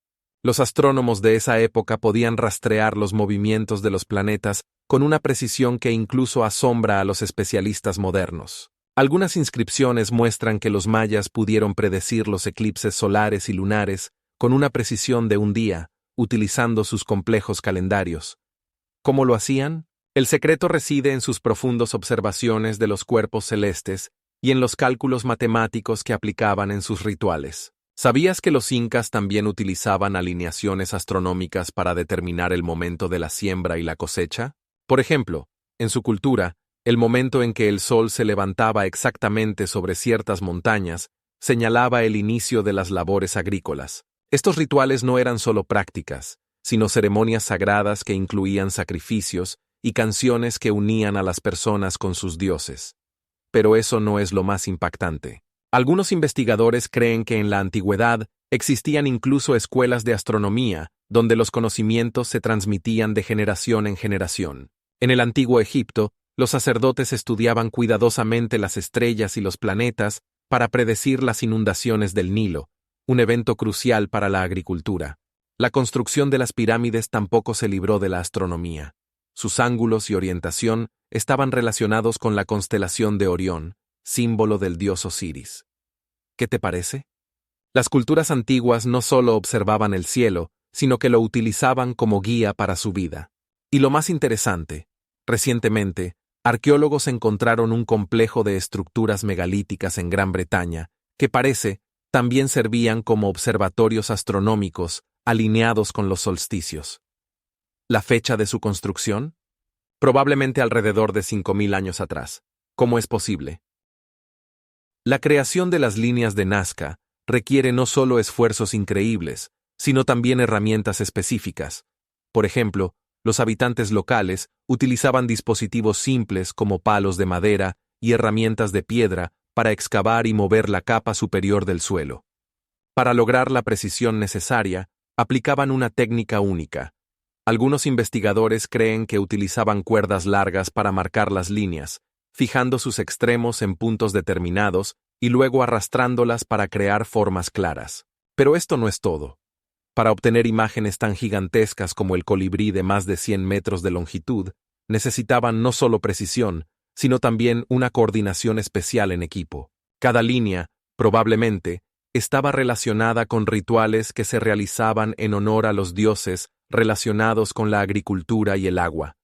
Los astrónomos de esa época podían rastrear los movimientos de los planetas con una precisión que incluso asombra a los especialistas modernos. Algunas inscripciones muestran que los mayas pudieron predecir los eclipses solares y lunares con una precisión de un día, utilizando sus complejos calendarios. ¿Cómo lo hacían? El secreto reside en sus profundas observaciones de los cuerpos celestes y en los cálculos matemáticos que aplicaban en sus rituales. ¿Sabías que los incas también utilizaban alineaciones astronómicas para determinar el momento de la siembra y la cosecha? Por ejemplo, en su cultura, el momento en que el sol se levantaba exactamente sobre ciertas montañas señalaba el inicio de las labores agrícolas. Estos rituales no eran solo prácticas, sino ceremonias sagradas que incluían sacrificios y canciones que unían a las personas con sus dioses. Pero eso no es lo más impactante. Algunos investigadores creen que en la antigüedad Existían incluso escuelas de astronomía, donde los conocimientos se transmitían de generación en generación. En el antiguo Egipto, los sacerdotes estudiaban cuidadosamente las estrellas y los planetas para predecir las inundaciones del Nilo, un evento crucial para la agricultura. La construcción de las pirámides tampoco se libró de la astronomía. Sus ángulos y orientación estaban relacionados con la constelación de Orión, símbolo del dios Osiris. ¿Qué te parece? Las culturas antiguas no solo observaban el cielo, sino que lo utilizaban como guía para su vida. Y lo más interesante, recientemente, arqueólogos encontraron un complejo de estructuras megalíticas en Gran Bretaña, que parece, también servían como observatorios astronómicos alineados con los solsticios. ¿La fecha de su construcción? Probablemente alrededor de 5000 años atrás. ¿Cómo es posible? La creación de las líneas de Nazca requiere no solo esfuerzos increíbles, sino también herramientas específicas. Por ejemplo, los habitantes locales utilizaban dispositivos simples como palos de madera y herramientas de piedra para excavar y mover la capa superior del suelo. Para lograr la precisión necesaria, aplicaban una técnica única. Algunos investigadores creen que utilizaban cuerdas largas para marcar las líneas, fijando sus extremos en puntos determinados y luego arrastrándolas para crear formas claras. Pero esto no es todo. Para obtener imágenes tan gigantescas como el colibrí de más de 100 metros de longitud, necesitaban no solo precisión, sino también una coordinación especial en equipo. Cada línea, probablemente, estaba relacionada con rituales que se realizaban en honor a los dioses relacionados con la agricultura y el agua.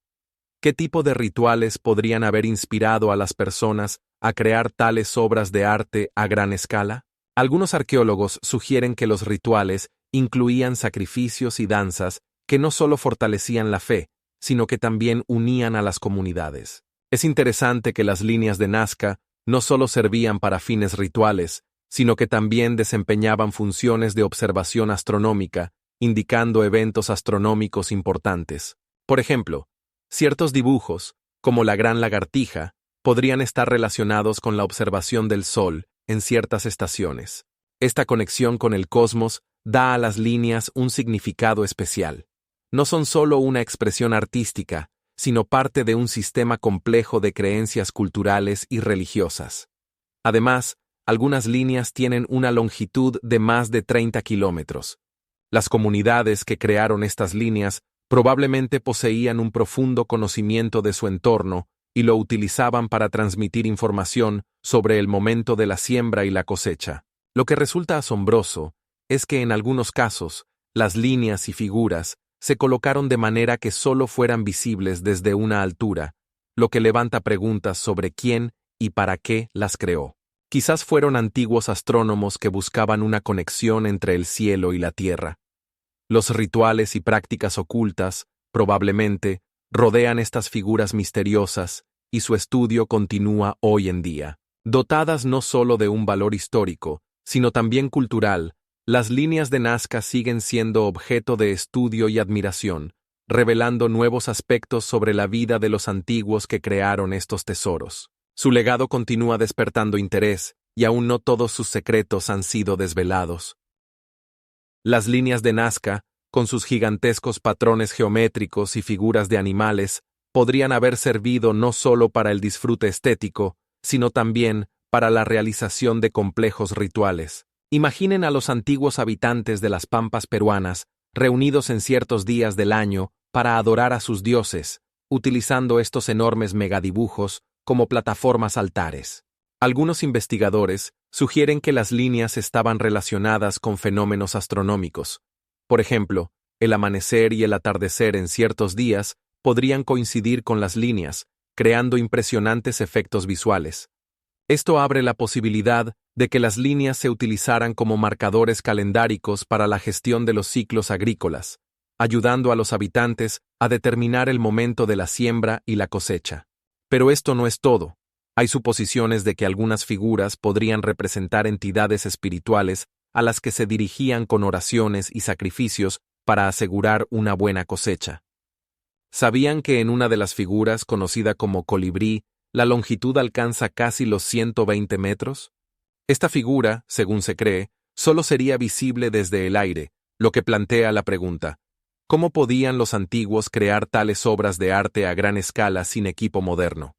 ¿Qué tipo de rituales podrían haber inspirado a las personas a crear tales obras de arte a gran escala? Algunos arqueólogos sugieren que los rituales incluían sacrificios y danzas que no solo fortalecían la fe, sino que también unían a las comunidades. Es interesante que las líneas de Nazca no solo servían para fines rituales, sino que también desempeñaban funciones de observación astronómica, indicando eventos astronómicos importantes. Por ejemplo, ciertos dibujos, como la Gran Lagartija, podrían estar relacionados con la observación del Sol en ciertas estaciones. Esta conexión con el cosmos da a las líneas un significado especial. No son solo una expresión artística, sino parte de un sistema complejo de creencias culturales y religiosas. Además, algunas líneas tienen una longitud de más de 30 kilómetros. Las comunidades que crearon estas líneas probablemente poseían un profundo conocimiento de su entorno y lo utilizaban para transmitir información sobre el momento de la siembra y la cosecha. Lo que resulta asombroso es que en algunos casos, las líneas y figuras se colocaron de manera que solo fueran visibles desde una altura, lo que levanta preguntas sobre quién y para qué las creó. Quizás fueron antiguos astrónomos que buscaban una conexión entre el cielo y la tierra. Los rituales y prácticas ocultas, probablemente, rodean estas figuras misteriosas, y su estudio continúa hoy en día. Dotadas no solo de un valor histórico, sino también cultural, las líneas de Nazca siguen siendo objeto de estudio y admiración, revelando nuevos aspectos sobre la vida de los antiguos que crearon estos tesoros. Su legado continúa despertando interés, y aún no todos sus secretos han sido desvelados. Las líneas de Nazca, con sus gigantescos patrones geométricos y figuras de animales, podrían haber servido no solo para el disfrute estético, sino también para la realización de complejos rituales. Imaginen a los antiguos habitantes de las pampas peruanas, reunidos en ciertos días del año para adorar a sus dioses, utilizando estos enormes megadibujos como plataformas altares. Algunos investigadores sugieren que las líneas estaban relacionadas con fenómenos astronómicos. Por ejemplo, el amanecer y el atardecer en ciertos días podrían coincidir con las líneas, creando impresionantes efectos visuales. Esto abre la posibilidad de que las líneas se utilizaran como marcadores calendáricos para la gestión de los ciclos agrícolas, ayudando a los habitantes a determinar el momento de la siembra y la cosecha. Pero esto no es todo. Hay suposiciones de que algunas figuras podrían representar entidades espirituales a las que se dirigían con oraciones y sacrificios para asegurar una buena cosecha. ¿Sabían que en una de las figuras, conocida como colibrí, la longitud alcanza casi los 120 metros? Esta figura, según se cree, solo sería visible desde el aire, lo que plantea la pregunta: ¿cómo podían los antiguos crear tales obras de arte a gran escala sin equipo moderno?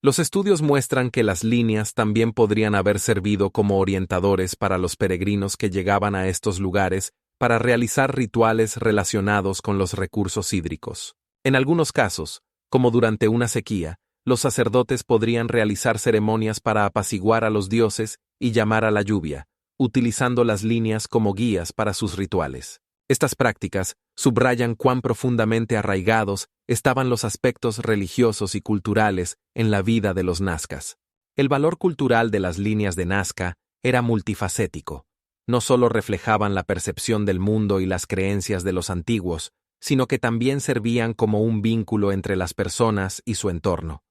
Los estudios muestran que las líneas también podrían haber servido como orientadores para los peregrinos que llegaban a estos lugares para realizar rituales relacionados con los recursos hídricos. En algunos casos, como durante una sequía, los sacerdotes podrían realizar ceremonias para apaciguar a los dioses y llamar a la lluvia, utilizando las líneas como guías para sus rituales. Estas prácticas subrayan cuán profundamente arraigados estaban los aspectos religiosos y culturales en la vida de los nazcas. El valor cultural de las líneas de Nazca era multifacético. No solo reflejaban la percepción del mundo y las creencias de los antiguos, sino que también servían como un vínculo entre las personas y su entorno.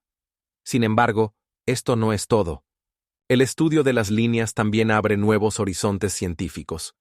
Sin embargo, esto no es todo. El estudio de las líneas también abre nuevos horizontes científicos.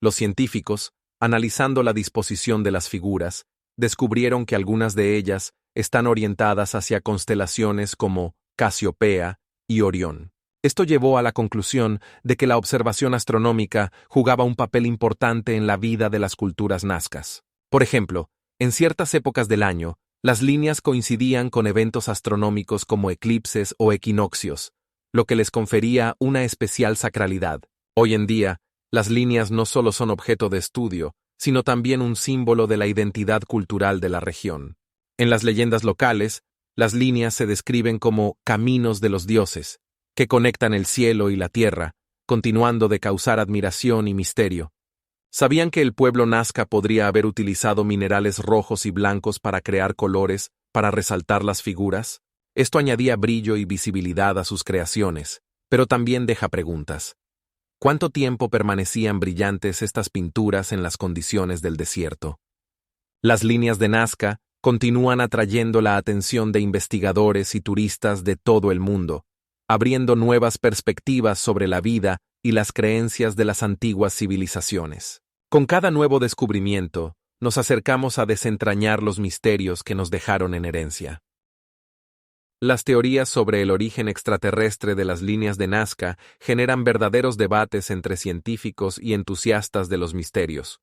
Los científicos, analizando la disposición de las figuras, descubrieron que algunas de ellas están orientadas hacia constelaciones como Casiopea y Orión. Esto llevó a la conclusión de que la observación astronómica jugaba un papel importante en la vida de las culturas nazcas. Por ejemplo, en ciertas épocas del año, las líneas coincidían con eventos astronómicos como eclipses o equinoccios, lo que les confería una especial sacralidad. Hoy en día, las líneas no solo son objeto de estudio, sino también un símbolo de la identidad cultural de la región. En las leyendas locales, las líneas se describen como caminos de los dioses, que conectan el cielo y la tierra, continuando de causar admiración y misterio. ¿Sabían que el pueblo nazca podría haber utilizado minerales rojos y blancos para crear colores, para resaltar las figuras? Esto añadía brillo y visibilidad a sus creaciones, pero también deja preguntas. ¿Cuánto tiempo permanecían brillantes estas pinturas en las condiciones del desierto? Las líneas de Nazca continúan atrayendo la atención de investigadores y turistas de todo el mundo, abriendo nuevas perspectivas sobre la vida y las creencias de las antiguas civilizaciones. Con cada nuevo descubrimiento, nos acercamos a desentrañar los misterios que nos dejaron en herencia. Las teorías sobre el origen extraterrestre de las líneas de Nazca generan verdaderos debates entre científicos y entusiastas de los misterios.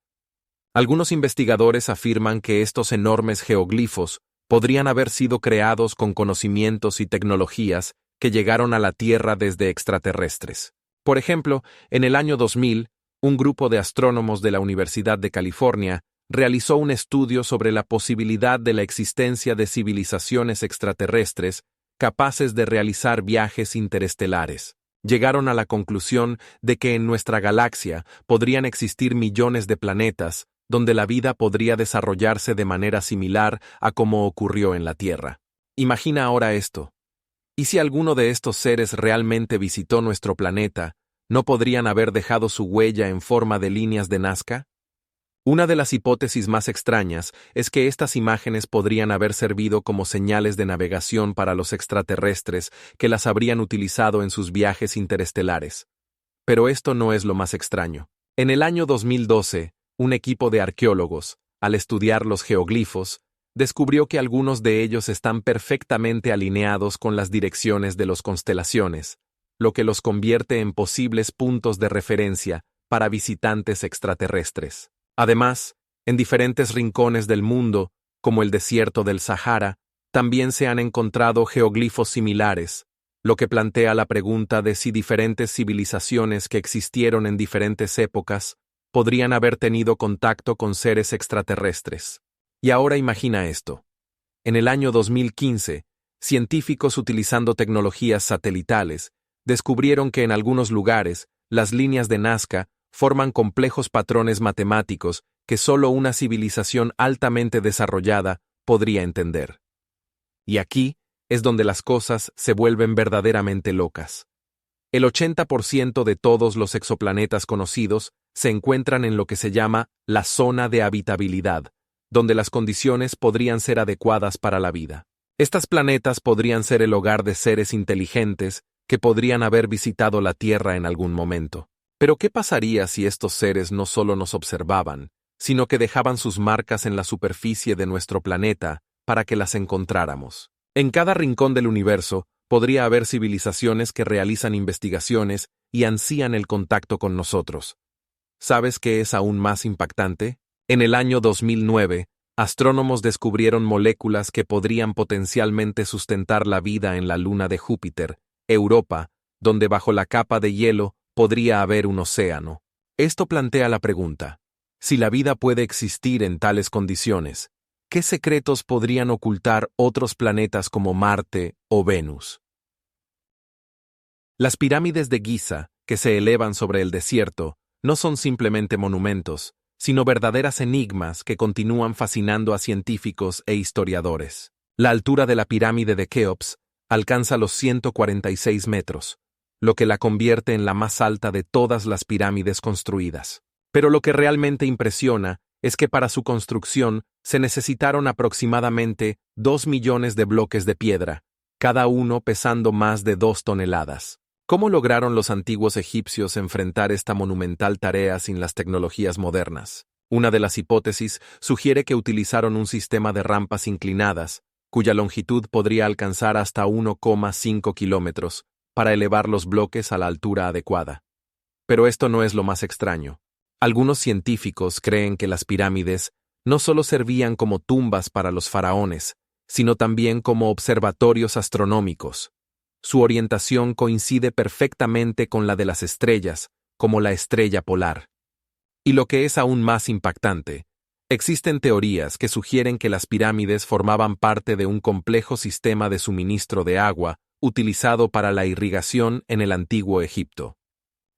Algunos investigadores afirman que estos enormes geoglifos podrían haber sido creados con conocimientos y tecnologías que llegaron a la Tierra desde extraterrestres. Por ejemplo, en el año 2000, un grupo de astrónomos de la Universidad de California realizó un estudio sobre la posibilidad de la existencia de civilizaciones extraterrestres capaces de realizar viajes interestelares. Llegaron a la conclusión de que en nuestra galaxia podrían existir millones de planetas donde la vida podría desarrollarse de manera similar a como ocurrió en la Tierra. Imagina ahora esto. ¿Y si alguno de estos seres realmente visitó nuestro planeta, no podrían haber dejado su huella en forma de líneas de Nazca? Una de las hipótesis más extrañas es que estas imágenes podrían haber servido como señales de navegación para los extraterrestres que las habrían utilizado en sus viajes interestelares. Pero esto no es lo más extraño. En el año 2012, un equipo de arqueólogos, al estudiar los geoglifos, descubrió que algunos de ellos están perfectamente alineados con las direcciones de las constelaciones, lo que los convierte en posibles puntos de referencia para visitantes extraterrestres. Además, en diferentes rincones del mundo, como el desierto del Sahara, también se han encontrado geoglifos similares, lo que plantea la pregunta de si diferentes civilizaciones que existieron en diferentes épocas podrían haber tenido contacto con seres extraterrestres. Y ahora imagina esto. En el año 2015, científicos utilizando tecnologías satelitales descubrieron que en algunos lugares las líneas de Nazca forman complejos patrones matemáticos que solo una civilización altamente desarrollada podría entender. Y aquí es donde las cosas se vuelven verdaderamente locas. El 80% de todos los exoplanetas conocidos se encuentran en lo que se llama la zona de habitabilidad, donde las condiciones podrían ser adecuadas para la vida. Estas planetas podrían ser el hogar de seres inteligentes que podrían haber visitado la Tierra en algún momento. Pero ¿qué pasaría si estos seres no solo nos observaban, sino que dejaban sus marcas en la superficie de nuestro planeta para que las encontráramos? En cada rincón del universo podría haber civilizaciones que realizan investigaciones y ansían el contacto con nosotros. ¿Sabes qué es aún más impactante? En el año 2009, astrónomos descubrieron moléculas que podrían potencialmente sustentar la vida en la luna de Júpiter, Europa, donde bajo la capa de hielo podría haber un océano. Esto plantea la pregunta: si la vida puede existir en tales condiciones, ¿qué secretos podrían ocultar otros planetas como Marte o Venus? Las pirámides de Giza, que se elevan sobre el desierto, no son simplemente monumentos, sino verdaderas enigmas que continúan fascinando a científicos e historiadores. La altura de la pirámide de Keops alcanza los 146 metros, lo que la convierte en la más alta de todas las pirámides construidas. Pero lo que realmente impresiona es que para su construcción se necesitaron aproximadamente 2 millones de bloques de piedra, cada uno pesando más de 2 toneladas. ¿Cómo lograron los antiguos egipcios enfrentar esta monumental tarea sin las tecnologías modernas? Una de las hipótesis sugiere que utilizaron un sistema de rampas inclinadas, cuya longitud podría alcanzar hasta 1,5 kilómetros, para elevar los bloques a la altura adecuada. Pero esto no es lo más extraño. Algunos científicos creen que las pirámides no solo servían como tumbas para los faraones, sino también como observatorios astronómicos. Su orientación coincide perfectamente con la de las estrellas, como la estrella polar. Y lo que es aún más impactante, existen teorías que sugieren que las pirámides formaban parte de un complejo sistema de suministro de agua utilizado para la irrigación en el antiguo Egipto.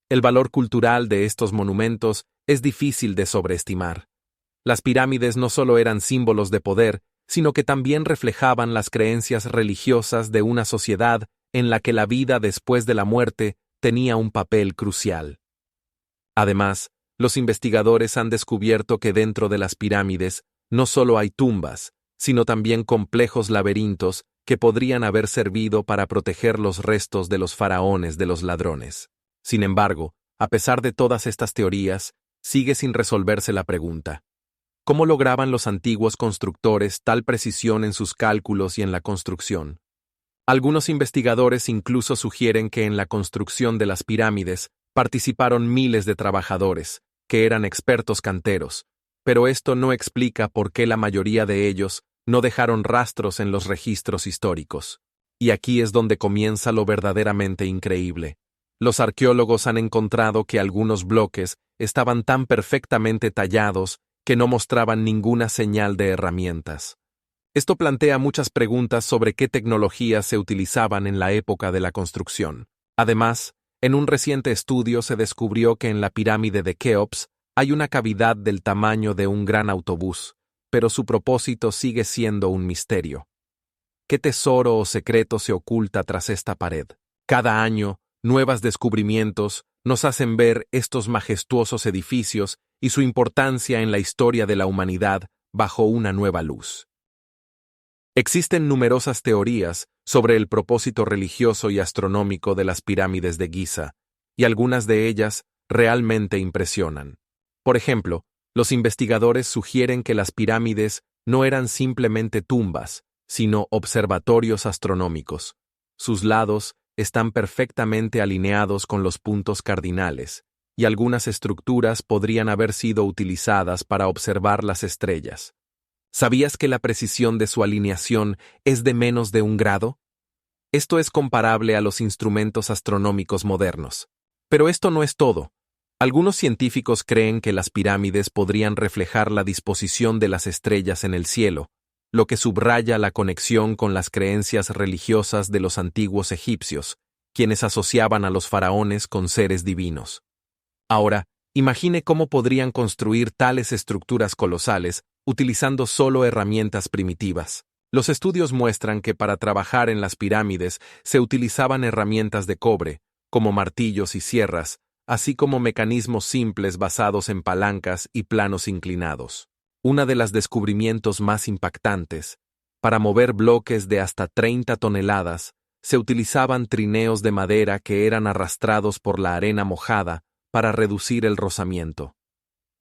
El valor cultural de estos monumentos es difícil de sobreestimar. Las pirámides no solo eran símbolos de poder, sino que también reflejaban las creencias religiosas de una sociedad en la que la vida después de la muerte tenía un papel crucial. Además, los investigadores han descubierto que dentro de las pirámides no solo hay tumbas, sino también complejos laberintos que podrían haber servido para proteger los restos de los faraones de los ladrones. Sin embargo, a pesar de todas estas teorías, sigue sin resolverse la pregunta: ¿cómo lograban los antiguos constructores tal precisión en sus cálculos y en la construcción? Algunos investigadores incluso sugieren que en la construcción de las pirámides participaron miles de trabajadores, que eran expertos canteros, pero esto no explica por qué la mayoría de ellos no dejaron rastros en los registros históricos. Y aquí es donde comienza lo verdaderamente increíble. Los arqueólogos han encontrado que algunos bloques estaban tan perfectamente tallados que no mostraban ninguna señal de herramientas. Esto plantea muchas preguntas sobre qué tecnologías se utilizaban en la época de la construcción. Además, en un reciente estudio se descubrió que en la pirámide de Keops hay una cavidad del tamaño de un gran autobús, pero su propósito sigue siendo un misterio. ¿Qué tesoro o secreto se oculta tras esta pared? Cada año, nuevos descubrimientos nos hacen ver estos majestuosos edificios y su importancia en la historia de la humanidad bajo una nueva luz. Existen numerosas teorías sobre el propósito religioso y astronómico de las pirámides de Giza, y algunas de ellas realmente impresionan. Por ejemplo, los investigadores sugieren que las pirámides no eran simplemente tumbas, sino observatorios astronómicos. Sus lados están perfectamente alineados con los puntos cardinales, y algunas estructuras podrían haber sido utilizadas para observar las estrellas. ¿Sabías que la precisión de su alineación es de menos de 1 grado? Esto es comparable a los instrumentos astronómicos modernos. Pero esto no es todo. Algunos científicos creen que las pirámides podrían reflejar la disposición de las estrellas en el cielo, lo que subraya la conexión con las creencias religiosas de los antiguos egipcios, quienes asociaban a los faraones con seres divinos. Ahora, imagine cómo podrían construir tales estructuras colosales utilizando solo herramientas primitivas. Los estudios muestran que para trabajar en las pirámides se utilizaban herramientas de cobre, como martillos y sierras, así como mecanismos simples basados en palancas y planos inclinados. Uno de los descubrimientos más impactantes: para mover bloques de hasta 30 toneladas, se utilizaban trineos de madera que eran arrastrados por la arena mojada para reducir el rozamiento.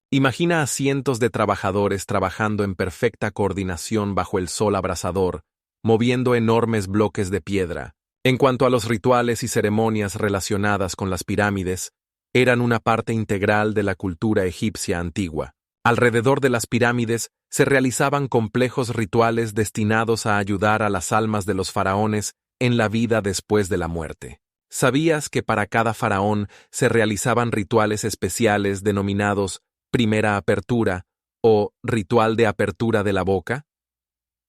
Imagina a cientos de trabajadores trabajando en perfecta coordinación bajo el sol abrasador, moviendo enormes bloques de piedra, En cuanto a los rituales y ceremonias relacionadas con las pirámides, eran una parte integral de la cultura egipcia antigua. Alrededor de las pirámides se realizaban complejos rituales destinados a ayudar a las almas de los faraones en la vida después de la muerte. ¿Sabías que para cada faraón se realizaban rituales especiales denominados primera apertura o ritual de apertura de la boca?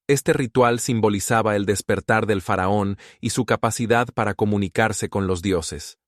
Este ritual simbolizaba el despertar del faraón y su capacidad para comunicarse con los dioses.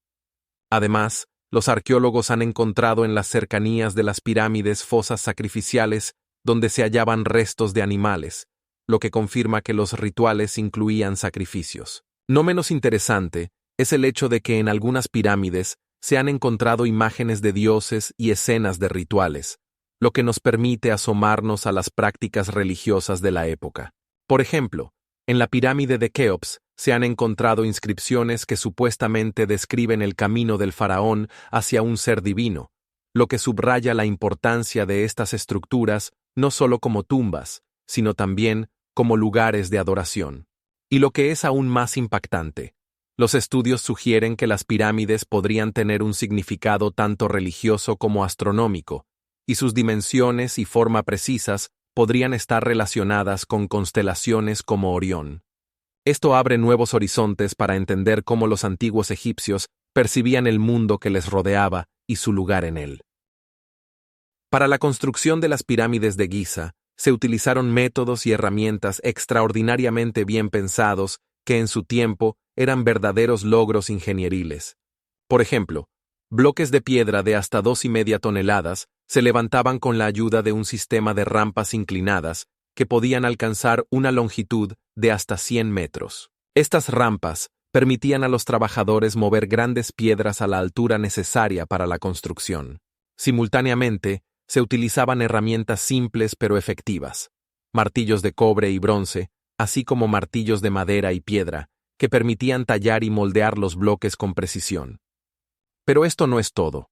Además, los arqueólogos han encontrado en las cercanías de las pirámides fosas sacrificiales donde se hallaban restos de animales, lo que confirma que los rituales incluían sacrificios. No menos interesante es el hecho de que en algunas pirámides se han encontrado imágenes de dioses y escenas de rituales, lo que nos permite asomarnos a las prácticas religiosas de la época. Por ejemplo, en la pirámide de Keops se han encontrado inscripciones que supuestamente describen el camino del faraón hacia un ser divino, lo que subraya la importancia de estas estructuras no solo como tumbas, sino también como lugares de adoración. Y lo que es aún más impactante, los estudios sugieren que las pirámides podrían tener un significado tanto religioso como astronómico, y sus dimensiones y forma precisas podrían estar relacionadas con constelaciones como Orión. Esto abre nuevos horizontes para entender cómo los antiguos egipcios percibían el mundo que les rodeaba y su lugar en él. Para la construcción de las pirámides de Giza, se utilizaron métodos y herramientas extraordinariamente bien pensados que en su tiempo eran verdaderos logros ingenieriles. Por ejemplo, bloques de piedra de hasta 2,5 toneladas se levantaban con la ayuda de un sistema de rampas inclinadas que podían alcanzar una longitud de hasta 100 metros. Estas rampas permitían a los trabajadores mover grandes piedras a la altura necesaria para la construcción. Simultáneamente, se utilizaban herramientas simples pero efectivas, martillos de cobre y bronce, así como martillos de madera y piedra, que permitían tallar y moldear los bloques con precisión. Pero esto no es todo.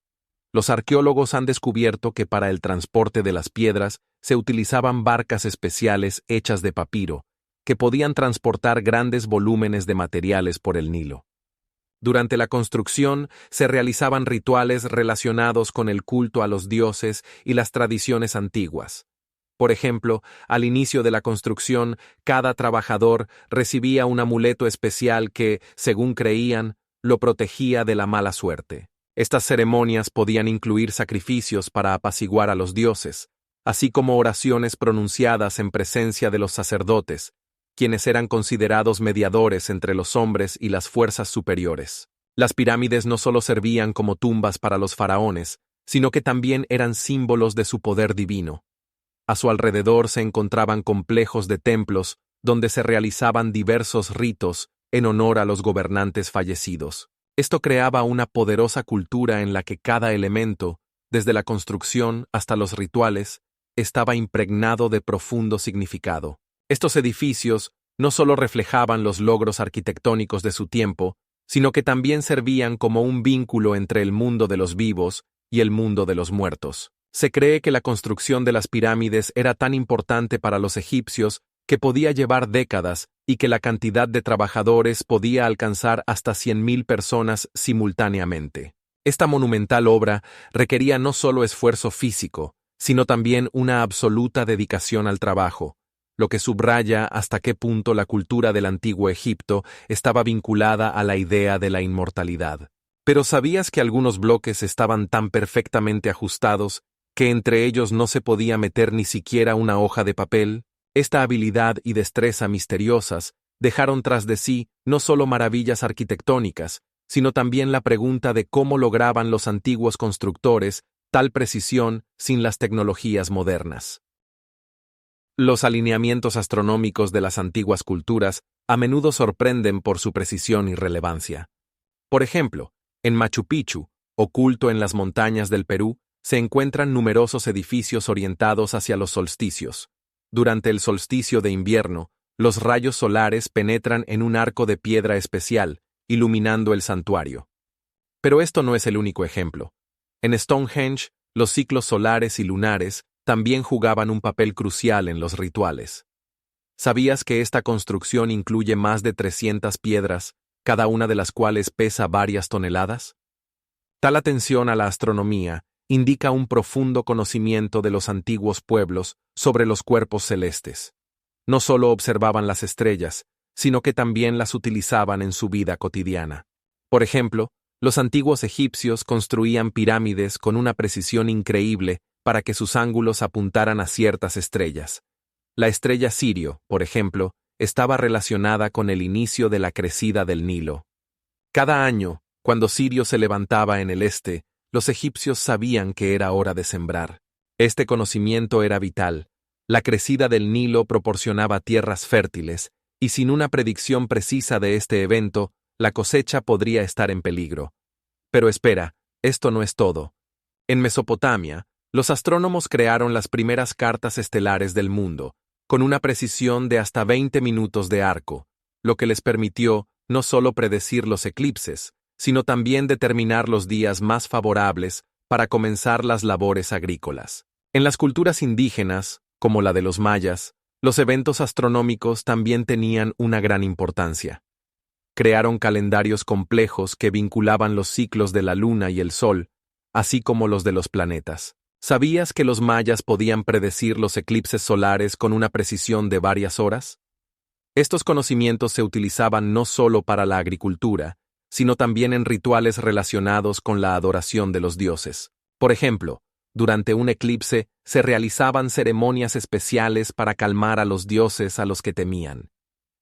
Los arqueólogos han descubierto que para el transporte de las piedras se utilizaban barcas especiales hechas de papiro, que podían transportar grandes volúmenes de materiales por el Nilo. Durante la construcción se realizaban rituales relacionados con el culto a los dioses y las tradiciones antiguas. Por ejemplo, al inicio de la construcción, cada trabajador recibía un amuleto especial que, según creían, lo protegía de la mala suerte. Estas ceremonias podían incluir sacrificios para apaciguar a los dioses, así como oraciones pronunciadas en presencia de los sacerdotes, quienes eran considerados mediadores entre los hombres y las fuerzas superiores. Las pirámides no solo servían como tumbas para los faraones, sino que también eran símbolos de su poder divino. A su alrededor se encontraban complejos de templos donde se realizaban diversos ritos en honor a los gobernantes fallecidos. Esto creaba una poderosa cultura en la que cada elemento, desde la construcción hasta los rituales, estaba impregnado de profundo significado. Estos edificios no solo reflejaban los logros arquitectónicos de su tiempo, sino que también servían como un vínculo entre el mundo de los vivos y el mundo de los muertos. Se cree que la construcción de las pirámides era tan importante para los egipcios que podía llevar décadas y que la cantidad de trabajadores podía alcanzar hasta 100,000 personas simultáneamente. Esta monumental obra requería no solo esfuerzo físico, sino también una absoluta dedicación al trabajo, lo que subraya hasta qué punto la cultura del antiguo Egipto estaba vinculada a la idea de la inmortalidad. Pero ¿sabías que algunos bloques estaban tan perfectamente ajustados que entre ellos no se podía meter ni siquiera una hoja de papel? Esta habilidad y destreza misteriosas dejaron tras de sí no solo maravillas arquitectónicas, sino también la pregunta de cómo lograban los antiguos constructores tal precisión sin las tecnologías modernas. Los alineamientos astronómicos de las antiguas culturas a menudo sorprenden por su precisión y relevancia. Por ejemplo, en Machu Picchu, oculto en las montañas del Perú, se encuentran numerosos edificios orientados hacia los solsticios. Durante el solsticio de invierno, los rayos solares penetran en un arco de piedra especial, iluminando el santuario. Pero esto no es el único ejemplo. En Stonehenge, los ciclos solares y lunares también jugaban un papel crucial en los rituales. ¿Sabías que esta construcción incluye más de 300 piedras, cada una de las cuales pesa varias toneladas? Tal atención a la astronomía indica un profundo conocimiento de los antiguos pueblos sobre los cuerpos celestes. No solo observaban las estrellas, sino que también las utilizaban en su vida cotidiana. Por ejemplo, los antiguos egipcios construían pirámides con una precisión increíble para que sus ángulos apuntaran a ciertas estrellas. La estrella Sirio, por ejemplo, estaba relacionada con el inicio de la crecida del Nilo. Cada año, cuando Sirio se levantaba en el este, los egipcios sabían que era hora de sembrar. Este conocimiento era vital. La crecida del Nilo proporcionaba tierras fértiles, y sin una predicción precisa de este evento, la cosecha podría estar en peligro. Pero espera, esto no es todo. En Mesopotamia, los astrónomos crearon las primeras cartas estelares del mundo, con una precisión de hasta 20 minutos de arco, lo que les permitió no solo predecir los eclipses, sino también determinar los días más favorables para comenzar las labores agrícolas. En las culturas indígenas, como la de los mayas, los eventos astronómicos también tenían una gran importancia. Crearon calendarios complejos que vinculaban los ciclos de la luna y el sol, así como los de los planetas. ¿Sabías que los mayas podían predecir los eclipses solares con una precisión de varias horas? Estos conocimientos se utilizaban no solo para la agricultura, sino también en rituales relacionados con la adoración de los dioses. Por ejemplo, durante un eclipse se realizaban ceremonias especiales para calmar a los dioses a los que temían.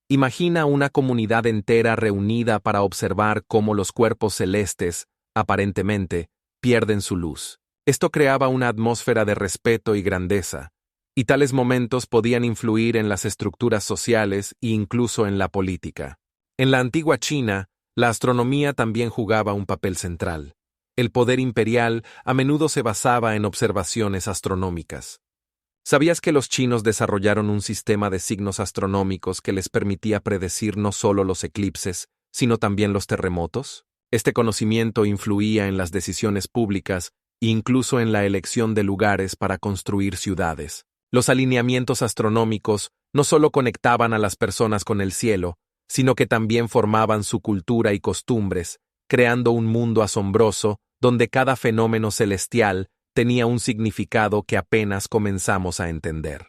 Imagina una comunidad entera reunida para observar cómo los cuerpos celestes, aparentemente, pierden su luz. Esto creaba una atmósfera de respeto y grandeza, y tales momentos podían influir en las estructuras sociales e incluso en la política. En la antigua China, la astronomía también jugaba un papel central. El poder imperial a menudo se basaba en observaciones astronómicas. ¿Sabías que los chinos desarrollaron un sistema de signos astronómicos que les permitía predecir no solo los eclipses, sino también los terremotos? Este conocimiento influía en las decisiones públicas e incluso en la elección de lugares para construir ciudades. Los alineamientos astronómicos no solo conectaban a las personas con el cielo, sino que también formaban su cultura y costumbres, creando un mundo asombroso donde cada fenómeno celestial tenía un significado que apenas comenzamos a entender.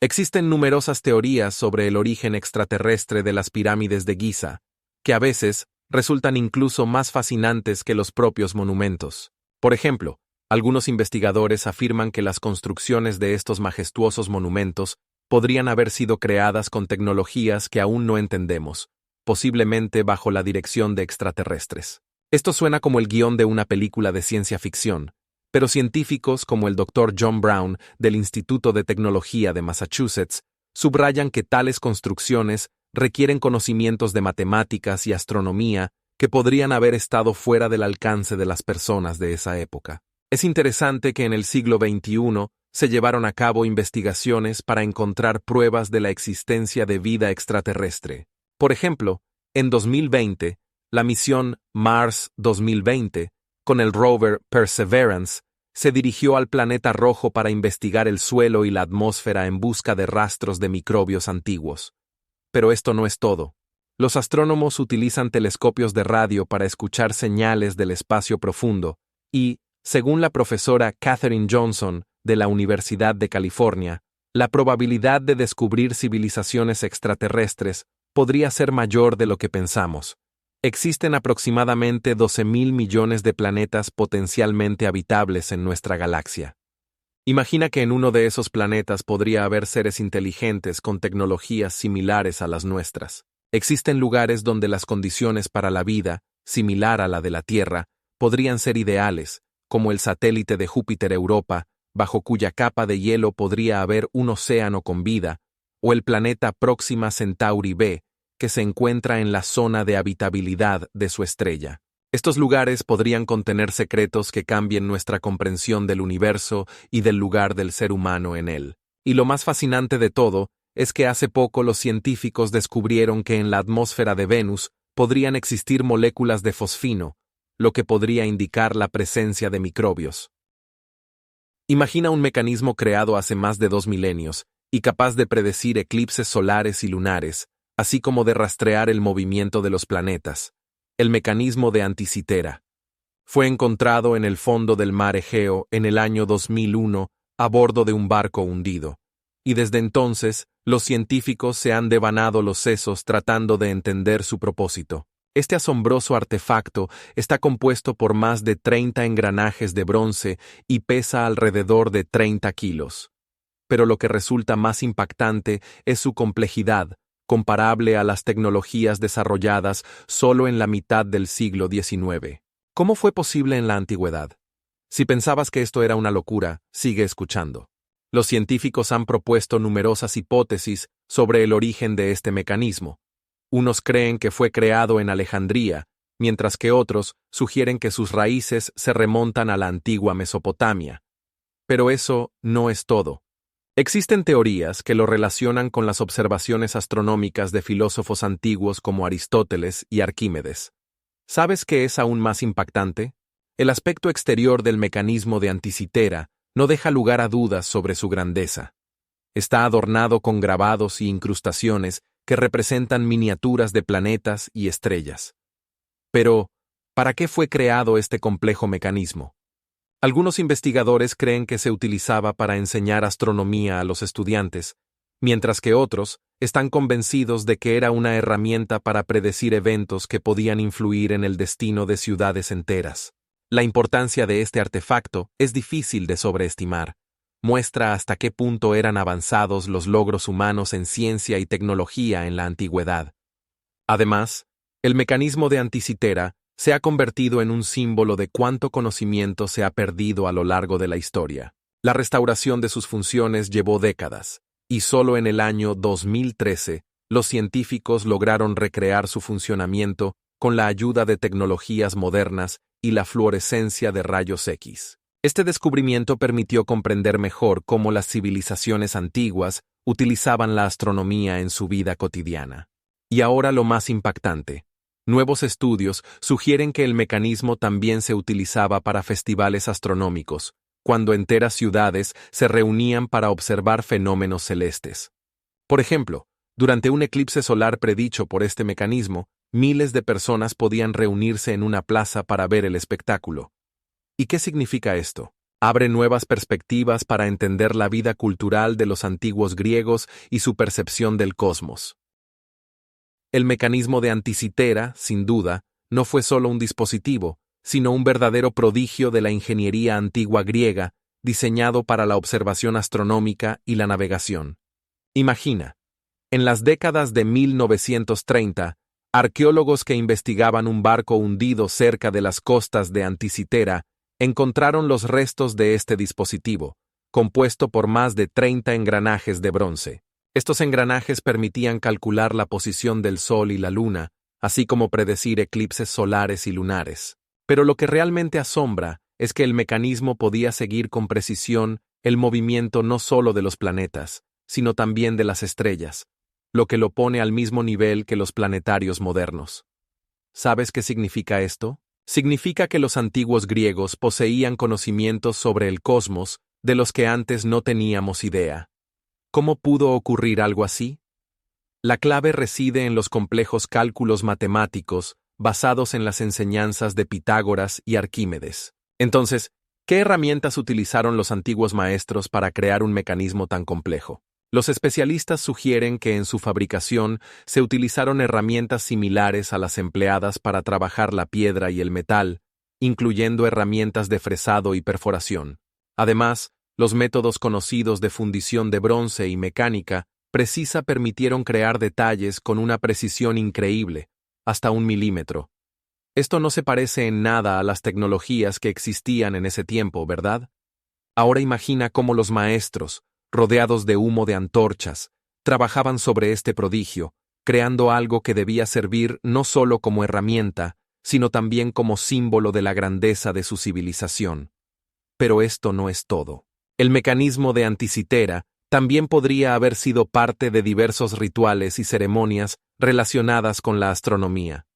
Existen numerosas teorías sobre el origen extraterrestre de las pirámides de Giza, que a veces resultan incluso más fascinantes que los propios monumentos. Por ejemplo, algunos investigadores afirman que las construcciones de estos majestuosos monumentos podrían haber sido creadas con tecnologías que aún no entendemos, posiblemente bajo la dirección de extraterrestres. Esto suena como el guión de una película de ciencia ficción, pero científicos como el Dr. John Brown del Instituto de Tecnología de Massachusetts subrayan que tales construcciones requieren conocimientos de matemáticas y astronomía que podrían haber estado fuera del alcance de las personas de esa época. Es interesante que en el siglo XXI se llevaron a cabo investigaciones para encontrar pruebas de la existencia de vida extraterrestre. Por ejemplo, en 2020, la misión Mars 2020, con el rover Perseverance, se dirigió al planeta rojo para investigar el suelo y la atmósfera en busca de rastros de microbios antiguos. Pero esto no es todo. Los astrónomos utilizan telescopios de radio para escuchar señales del espacio profundo y, según la profesora Katherine Johnson de la Universidad de California, la probabilidad de descubrir civilizaciones extraterrestres podría ser mayor de lo que pensamos. Existen aproximadamente 12.000 millones de planetas potencialmente habitables en nuestra galaxia. Imagina que en uno de esos planetas podría haber seres inteligentes con tecnologías similares a las nuestras. Existen lugares donde las condiciones para la vida, similar a la de la Tierra, podrían ser ideales, como el satélite de Júpiter Europa, bajo cuya capa de hielo podría haber un océano con vida, o el planeta Próxima Centauri b, que se encuentra en la zona de habitabilidad de su estrella. Estos lugares podrían contener secretos que cambien nuestra comprensión del universo y del lugar del ser humano en él. Y lo más fascinante de todo es que hace poco los científicos descubrieron que en la atmósfera de Venus podrían existir moléculas de fosfino, lo que podría indicar la presencia de microbios. Imagina un mecanismo creado hace más de 2 milenios y capaz de predecir eclipses solares y lunares, así como de rastrear el movimiento de los planetas. El mecanismo de Anticitera fue encontrado en el fondo del mar Egeo en el año 2001 a bordo de un barco hundido, y desde entonces los científicos se han devanado los sesos tratando de entender su propósito. Este asombroso artefacto está compuesto por más de 30 engranajes de bronce y pesa alrededor de 30 kilos. Pero lo que resulta más impactante es su complejidad, comparable a las tecnologías desarrolladas solo en la mitad del siglo XIX. ¿Cómo fue posible en la antigüedad? Si pensabas que esto era una locura, sigue escuchando. Los científicos han propuesto numerosas hipótesis sobre el origen de este mecanismo. Unos creen que fue creado en Alejandría, mientras que otros sugieren que sus raíces se remontan a la antigua Mesopotamia. Pero eso no es todo. Existen teorías que lo relacionan con las observaciones astronómicas de filósofos antiguos como Aristóteles y Arquímedes. ¿Sabes qué es aún más impactante? El aspecto exterior del mecanismo de Anticitera no deja lugar a dudas sobre su grandeza. Está adornado con grabados y incrustaciones que representan miniaturas de planetas y estrellas. Pero, ¿para qué fue creado este complejo mecanismo? Algunos investigadores creen que se utilizaba para enseñar astronomía a los estudiantes, mientras que otros están convencidos de que era una herramienta para predecir eventos que podían influir en el destino de ciudades enteras. La importancia de este artefacto es difícil de sobreestimar. Muestra hasta qué punto eran avanzados los logros humanos en ciencia y tecnología en la antigüedad. Además, el mecanismo de Anticitera se ha convertido en un símbolo de cuánto conocimiento se ha perdido a lo largo de la historia. La restauración de sus funciones llevó décadas, y solo en el año 2013 los científicos lograron recrear su funcionamiento con la ayuda de tecnologías modernas y la fluorescencia de rayos X. Este descubrimiento permitió comprender mejor cómo las civilizaciones antiguas utilizaban la astronomía en su vida cotidiana. Y ahora lo más impactante. Nuevos estudios sugieren que el mecanismo también se utilizaba para festivales astronómicos, cuando enteras ciudades se reunían para observar fenómenos celestes. Por ejemplo, durante un eclipse solar predicho por este mecanismo, miles de personas podían reunirse en una plaza para ver el espectáculo. ¿Y qué significa esto? Abre nuevas perspectivas para entender la vida cultural de los antiguos griegos y su percepción del cosmos. El mecanismo de Anticitera, sin duda, no fue solo un dispositivo, sino un verdadero prodigio de la ingeniería antigua griega, diseñado para la observación astronómica y la navegación. Imagina, en las décadas de 1930, arqueólogos que investigaban un barco hundido cerca de las costas de Anticitera encontraron los restos de este dispositivo, compuesto por más de 30 engranajes de bronce. Estos engranajes permitían calcular la posición del Sol y la Luna, así como predecir eclipses solares y lunares. Pero lo que realmente asombra es que el mecanismo podía seguir con precisión el movimiento no solo de los planetas, sino también de las estrellas, lo que lo pone al mismo nivel que los planetarios modernos. ¿Sabes qué significa esto? Significa que los antiguos griegos poseían conocimientos sobre el cosmos de los que antes no teníamos idea. ¿Cómo pudo ocurrir algo así? La clave reside en los complejos cálculos matemáticos basados en las enseñanzas de Pitágoras y Arquímedes. Entonces, ¿qué herramientas utilizaron los antiguos maestros para crear un mecanismo tan complejo? Los especialistas sugieren que en su fabricación se utilizaron herramientas similares a las empleadas para trabajar la piedra y el metal, incluyendo herramientas de fresado y perforación. Además, los métodos conocidos de fundición de bronce y mecánica precisa permitieron crear detalles con una precisión increíble, hasta 1 milímetro. Esto no se parece en nada a las tecnologías que existían en ese tiempo, ¿verdad? Ahora imagina cómo los maestros, rodeados de humo de antorchas, trabajaban sobre este prodigio, creando algo que debía servir no solo como herramienta, sino también como símbolo de la grandeza de su civilización. Pero esto no es todo. El mecanismo de Anticitera también podría haber sido parte de diversos rituales y ceremonias relacionadas con la astronomía.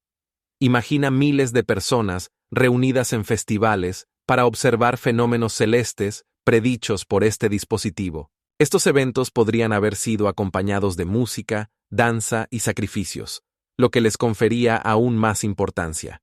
Imagina miles de personas reunidas en festivales para observar fenómenos celestes predichos por este dispositivo. Estos eventos podrían haber sido acompañados de música, danza y sacrificios, lo que les confería aún más importancia.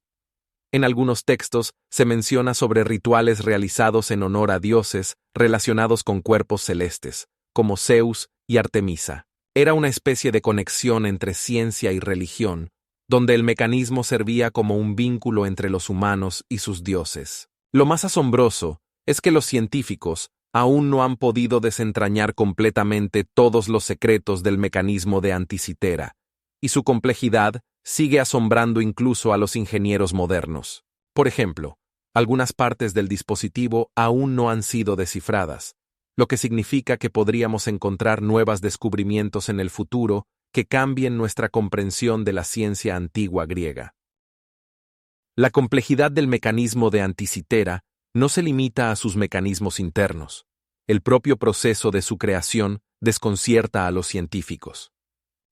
En algunos textos se menciona sobre rituales realizados en honor a dioses relacionados con cuerpos celestes, como Zeus y Artemisa. Era una especie de conexión entre ciencia y religión, donde el mecanismo servía como un vínculo entre los humanos y sus dioses. Lo más asombroso es que los científicos aún no han podido desentrañar completamente todos los secretos del mecanismo de Anticitera, y su complejidad sigue asombrando incluso a los ingenieros modernos. Por ejemplo, algunas partes del dispositivo aún no han sido descifradas, lo que significa que podríamos encontrar nuevos descubrimientos en el futuro que cambien nuestra comprensión de la ciencia antigua griega. La complejidad del mecanismo de Anticitera no se limita a sus mecanismos internos. El propio proceso de su creación desconcierta a los científicos.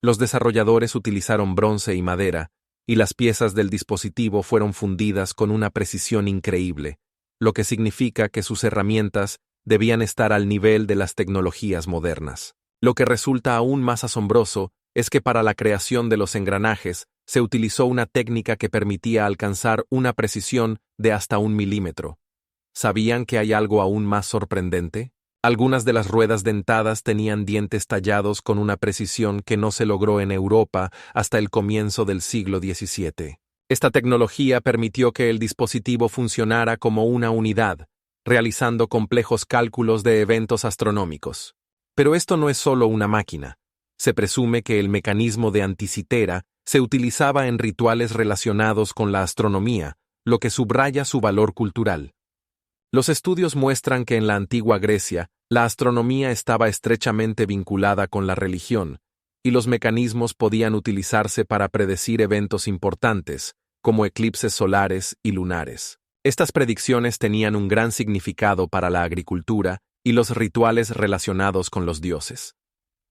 Los desarrolladores utilizaron bronce y madera, y las piezas del dispositivo fueron fundidas con una precisión increíble, lo que significa que sus herramientas debían estar al nivel de las tecnologías modernas. Lo que resulta aún más asombroso es que para la creación de los engranajes se utilizó una técnica que permitía alcanzar una precisión de hasta 1 milímetro. ¿Sabían que hay algo aún más sorprendente? Algunas de las ruedas dentadas tenían dientes tallados con una precisión que no se logró en Europa hasta el comienzo del siglo XVII. Esta tecnología permitió que el dispositivo funcionara como una unidad, realizando complejos cálculos de eventos astronómicos. Pero esto no es solo una máquina. Se presume que el mecanismo de Anticitera se utilizaba en rituales relacionados con la astronomía, lo que subraya su valor cultural. Los estudios muestran que en la antigua Grecia, la astronomía estaba estrechamente vinculada con la religión, y los mecanismos podían utilizarse para predecir eventos importantes, como eclipses solares y lunares. Estas predicciones tenían un gran significado para la agricultura y los rituales relacionados con los dioses.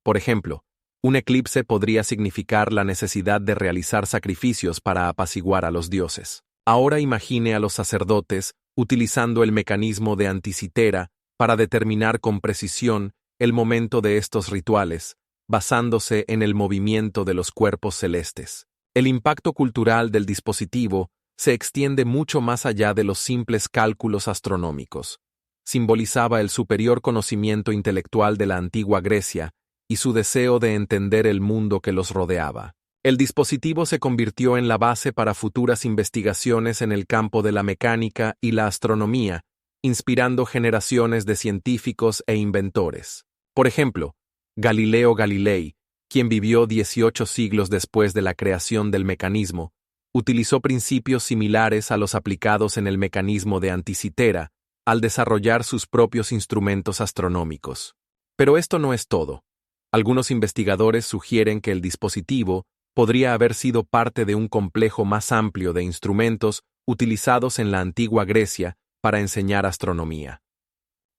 Por ejemplo, un eclipse podría significar la necesidad de realizar sacrificios para apaciguar a los dioses. Ahora imagine a los sacerdotes utilizando el mecanismo de Anticitera para determinar con precisión el momento de estos rituales, basándose en el movimiento de los cuerpos celestes. El impacto cultural del dispositivo se extiende mucho más allá de los simples cálculos astronómicos. Simbolizaba el superior conocimiento intelectual de la antigua Grecia y su deseo de entender el mundo que los rodeaba. El dispositivo se convirtió en la base para futuras investigaciones en el campo de la mecánica y la astronomía, inspirando generaciones de científicos e inventores. Por ejemplo, Galileo Galilei, quien vivió 18 siglos después de la creación del mecanismo, utilizó principios similares a los aplicados en el mecanismo de Anticitera al desarrollar sus propios instrumentos astronómicos. Pero esto no es todo. Algunos investigadores sugieren que el dispositivo podría haber sido parte de un complejo más amplio de instrumentos utilizados en la antigua Grecia para enseñar astronomía.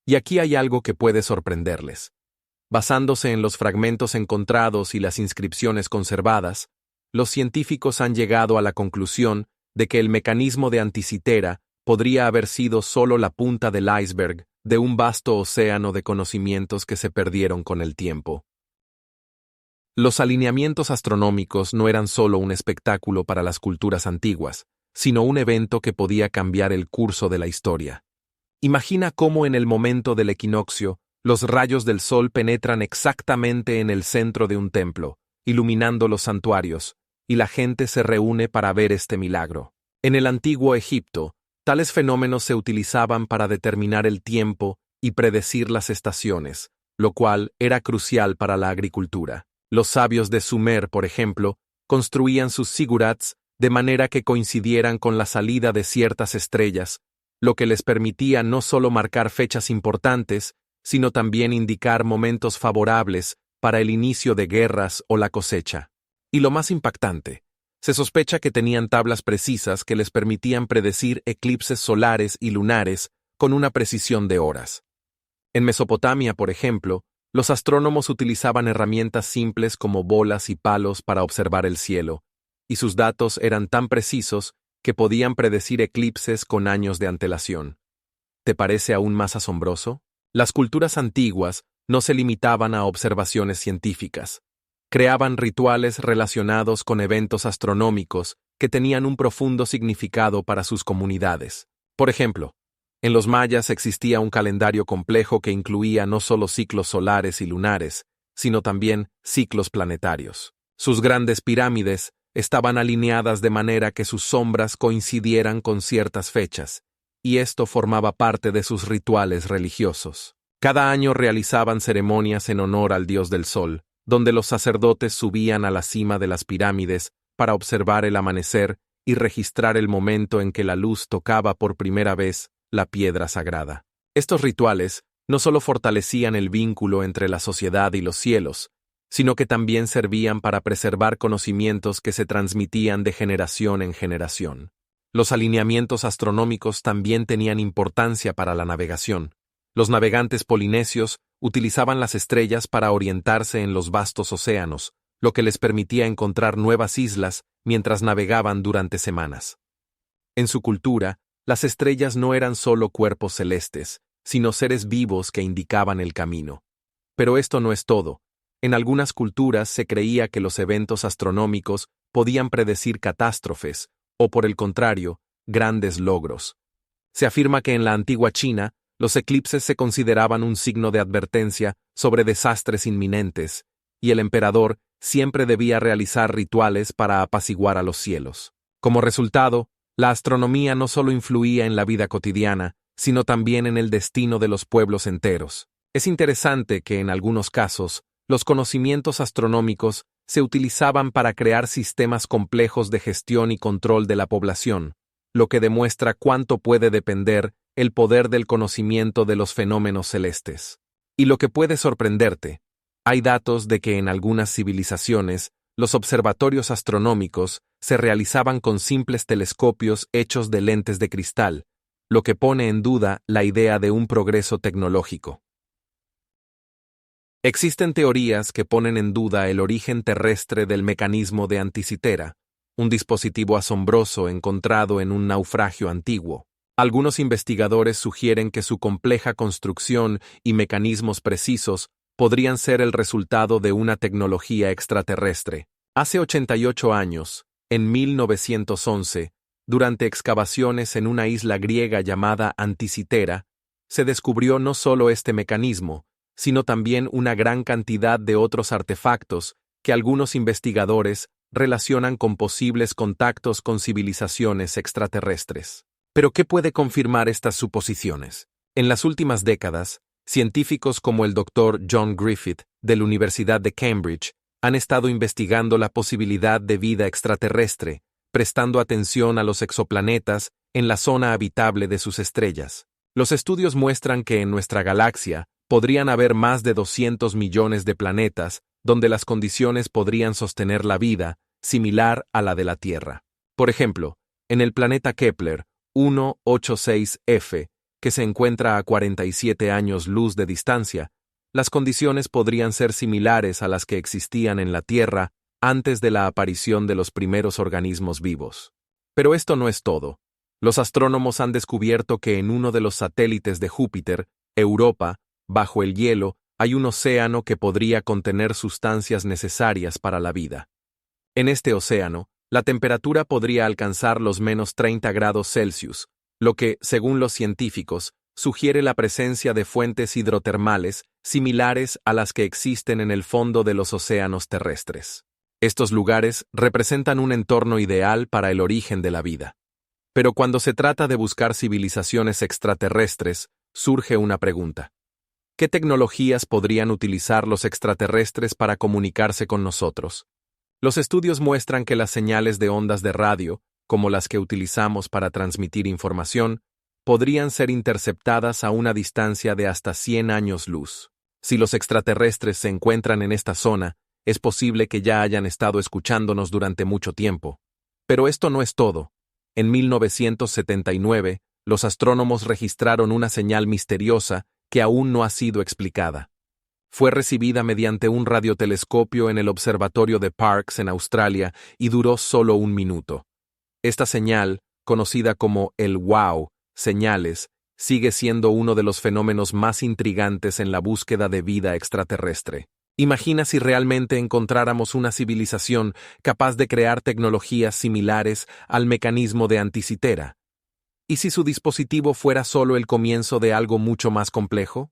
Y aquí hay algo que puede sorprenderles. Basándose en los fragmentos encontrados y las inscripciones conservadas, los científicos han llegado a la conclusión de que el mecanismo de Anticitera podría haber sido solo la punta del iceberg de un vasto océano de conocimientos que se perdieron con el tiempo. Los alineamientos astronómicos no eran solo un espectáculo para las culturas antiguas, sino un evento que podía cambiar el curso de la historia. Imagina cómo en el momento del equinoccio, los rayos del sol penetran exactamente en el centro de un templo, iluminando los santuarios, y la gente se reúne para ver este milagro. En el antiguo Egipto, tales fenómenos se utilizaban para determinar el tiempo y predecir las estaciones, lo cual era crucial para la agricultura. Los sabios de Sumer, por ejemplo, construían sus zigurats de manera que coincidieran con la salida de ciertas estrellas, lo que les permitía no solo marcar fechas importantes, sino también indicar momentos favorables para el inicio de guerras o la cosecha. Y lo más impactante, se sospecha que tenían tablas precisas que les permitían predecir eclipses solares y lunares con una precisión de horas. En Mesopotamia, por ejemplo, los astrónomos utilizaban herramientas simples como bolas y palos para observar el cielo, y sus datos eran tan precisos que podían predecir eclipses con años de antelación. ¿Te parece aún más asombroso? Las culturas antiguas no se limitaban a observaciones científicas. Creaban rituales relacionados con eventos astronómicos que tenían un profundo significado para sus comunidades. Por ejemplo, en los mayas existía un calendario complejo que incluía no solo ciclos solares y lunares, sino también ciclos planetarios. Sus grandes pirámides estaban alineadas de manera que sus sombras coincidieran con ciertas fechas, y esto formaba parte de sus rituales religiosos. Cada año realizaban ceremonias en honor al dios del sol, donde los sacerdotes subían a la cima de las pirámides para observar el amanecer y registrar el momento en que la luz tocaba por primera vez la piedra sagrada. Estos rituales no solo fortalecían el vínculo entre la sociedad y los cielos, sino que también servían para preservar conocimientos que se transmitían de generación en generación. Los alineamientos astronómicos también tenían importancia para la navegación. Los navegantes polinesios utilizaban las estrellas para orientarse en los vastos océanos, lo que les permitía encontrar nuevas islas mientras navegaban durante semanas. En su cultura, las estrellas no eran solo cuerpos celestes, sino seres vivos que indicaban el camino. Pero esto no es todo. En algunas culturas se creía que los eventos astronómicos podían predecir catástrofes, o por el contrario, grandes logros. Se afirma que en la antigua China, los eclipses se consideraban un signo de advertencia sobre desastres inminentes, y el emperador siempre debía realizar rituales para apaciguar a los cielos. Como resultado, la astronomía no solo influía en la vida cotidiana, sino también en el destino de los pueblos enteros. Es interesante que en algunos casos, los conocimientos astronómicos se utilizaban para crear sistemas complejos de gestión y control de la población, lo que demuestra cuánto puede depender el poder del conocimiento de los fenómenos celestes. Y lo que puede sorprenderte, hay datos de que en algunas civilizaciones, los observatorios astronómicos se realizaban con simples telescopios hechos de lentes de cristal, lo que pone en duda la idea de un progreso tecnológico. Existen teorías que ponen en duda el origen terrestre del mecanismo de Anticitera, un dispositivo asombroso encontrado en un naufragio antiguo. Algunos investigadores sugieren que su compleja construcción y mecanismos precisos podrían ser el resultado de una tecnología extraterrestre. Hace 88 años, en 1911, durante excavaciones en una isla griega llamada Anticitera, se descubrió no solo este mecanismo, sino también una gran cantidad de otros artefactos que algunos investigadores relacionan con posibles contactos con civilizaciones extraterrestres. ¿Pero qué puede confirmar estas suposiciones? En las últimas décadas, científicos como el Dr. John Griffith, de la Universidad de Cambridge, han estado investigando la posibilidad de vida extraterrestre, prestando atención a los exoplanetas en la zona habitable de sus estrellas. Los estudios muestran que en nuestra galaxia podrían haber más de 200 millones de planetas donde las condiciones podrían sostener la vida, similar a la de la Tierra. Por ejemplo, en el planeta Kepler 186f, que se encuentra a 47 años luz de distancia, las condiciones podrían ser similares a las que existían en la Tierra antes de la aparición de los primeros organismos vivos. Pero esto no es todo. Los astrónomos han descubierto que en uno de los satélites de Júpiter, Europa, bajo el hielo, hay un océano que podría contener sustancias necesarias para la vida. En este océano, la temperatura podría alcanzar los menos 30 grados Celsius, lo que, según los científicos, sugiere la presencia de fuentes hidrotermales similares a las que existen en el fondo de los océanos terrestres. Estos lugares representan un entorno ideal para el origen de la vida. Pero cuando se trata de buscar civilizaciones extraterrestres, surge una pregunta. ¿Qué tecnologías podrían utilizar los extraterrestres para comunicarse con nosotros? Los estudios muestran que las señales de ondas de radio, como las que utilizamos para transmitir información, podrían ser interceptadas a una distancia de hasta 100 años luz. Si los extraterrestres se encuentran en esta zona, es posible que ya hayan estado escuchándonos durante mucho tiempo. Pero esto no es todo. En 1979, los astrónomos registraron una señal misteriosa que aún no ha sido explicada. Fue recibida mediante un radiotelescopio en el observatorio de Parkes en Australia y duró solo 1 minuto. Esta señal, conocida como el WOW, señales, sigue siendo uno de los fenómenos más intrigantes en la búsqueda de vida extraterrestre. Imagina si realmente encontráramos una civilización capaz de crear tecnologías similares al mecanismo de Anticitera. ¿Y si su dispositivo fuera solo el comienzo de algo mucho más complejo?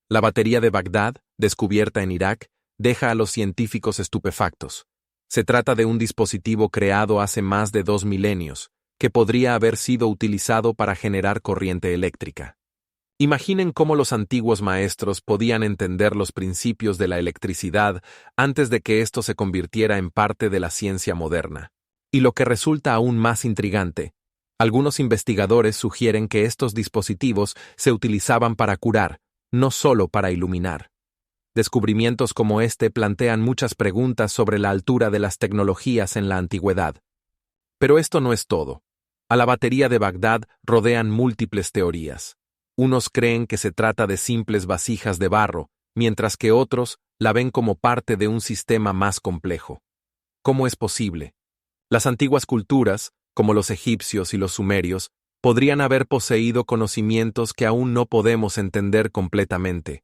La batería de Bagdad, descubierta en Irak, deja a los científicos estupefactos. Se trata de un dispositivo creado hace más de 2 milenios, que podría haber sido utilizado para generar corriente eléctrica. Imaginen cómo los antiguos maestros podían entender los principios de la electricidad antes de que esto se convirtiera en parte de la ciencia moderna. Y lo que resulta aún más intrigante, algunos investigadores sugieren que estos dispositivos se utilizaban para curar, no solo para iluminar. Descubrimientos como este plantean muchas preguntas sobre la altura de las tecnologías en la antigüedad. Pero esto no es todo. A la batería de Bagdad rodean múltiples teorías. Unos creen que se trata de simples vasijas de barro, mientras que otros la ven como parte de un sistema más complejo. ¿Cómo es posible? Las antiguas culturas, como los egipcios y los sumerios, podrían haber poseído conocimientos que aún no podemos entender completamente.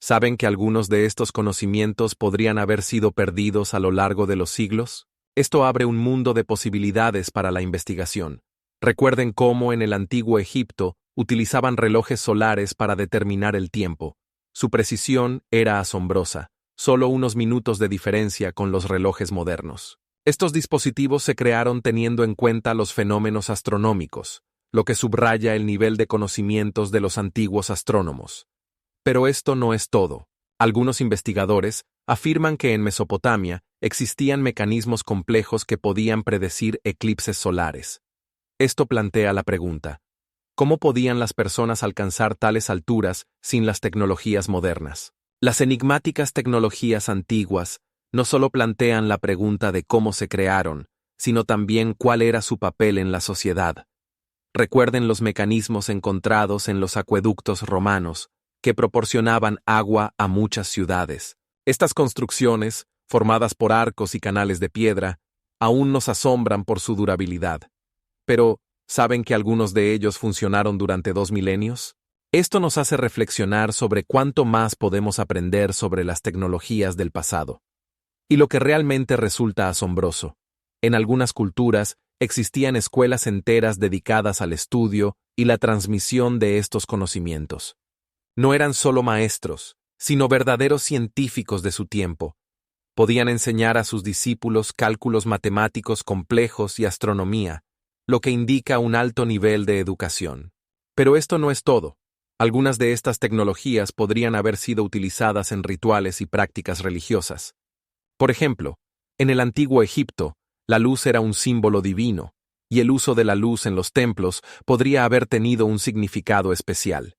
¿Saben que algunos de estos conocimientos podrían haber sido perdidos a lo largo de los siglos? Esto abre un mundo de posibilidades para la investigación. Recuerden cómo en el antiguo Egipto utilizaban relojes solares para determinar el tiempo. Su precisión era asombrosa, solo unos minutos de diferencia con los relojes modernos. Estos dispositivos se crearon teniendo en cuenta los fenómenos astronómicos, lo que subraya el nivel de conocimientos de los antiguos astrónomos. Pero esto no es todo. Algunos investigadores afirman que en Mesopotamia existían mecanismos complejos que podían predecir eclipses solares. Esto plantea la pregunta: ¿cómo podían las personas alcanzar tales alturas sin las tecnologías modernas? Las enigmáticas tecnologías antiguas no solo plantean la pregunta de cómo se crearon, sino también cuál era su papel en la sociedad. Recuerden los mecanismos encontrados en los acueductos romanos, que proporcionaban agua a muchas ciudades. Estas construcciones, formadas por arcos y canales de piedra, aún nos asombran por su durabilidad. Pero, ¿saben que algunos de ellos funcionaron durante 2 milenios? Esto nos hace reflexionar sobre cuánto más podemos aprender sobre las tecnologías del pasado. Y lo que realmente resulta asombroso: en algunas culturas existían escuelas enteras dedicadas al estudio y la transmisión de estos conocimientos. No eran solo maestros, sino verdaderos científicos de su tiempo. Podían enseñar a sus discípulos cálculos matemáticos complejos y astronomía, lo que indica un alto nivel de educación. Pero esto no es todo. Algunas de estas tecnologías podrían haber sido utilizadas en rituales y prácticas religiosas. Por ejemplo, en el antiguo Egipto, la luz era un símbolo divino, y el uso de la luz en los templos podría haber tenido un significado especial.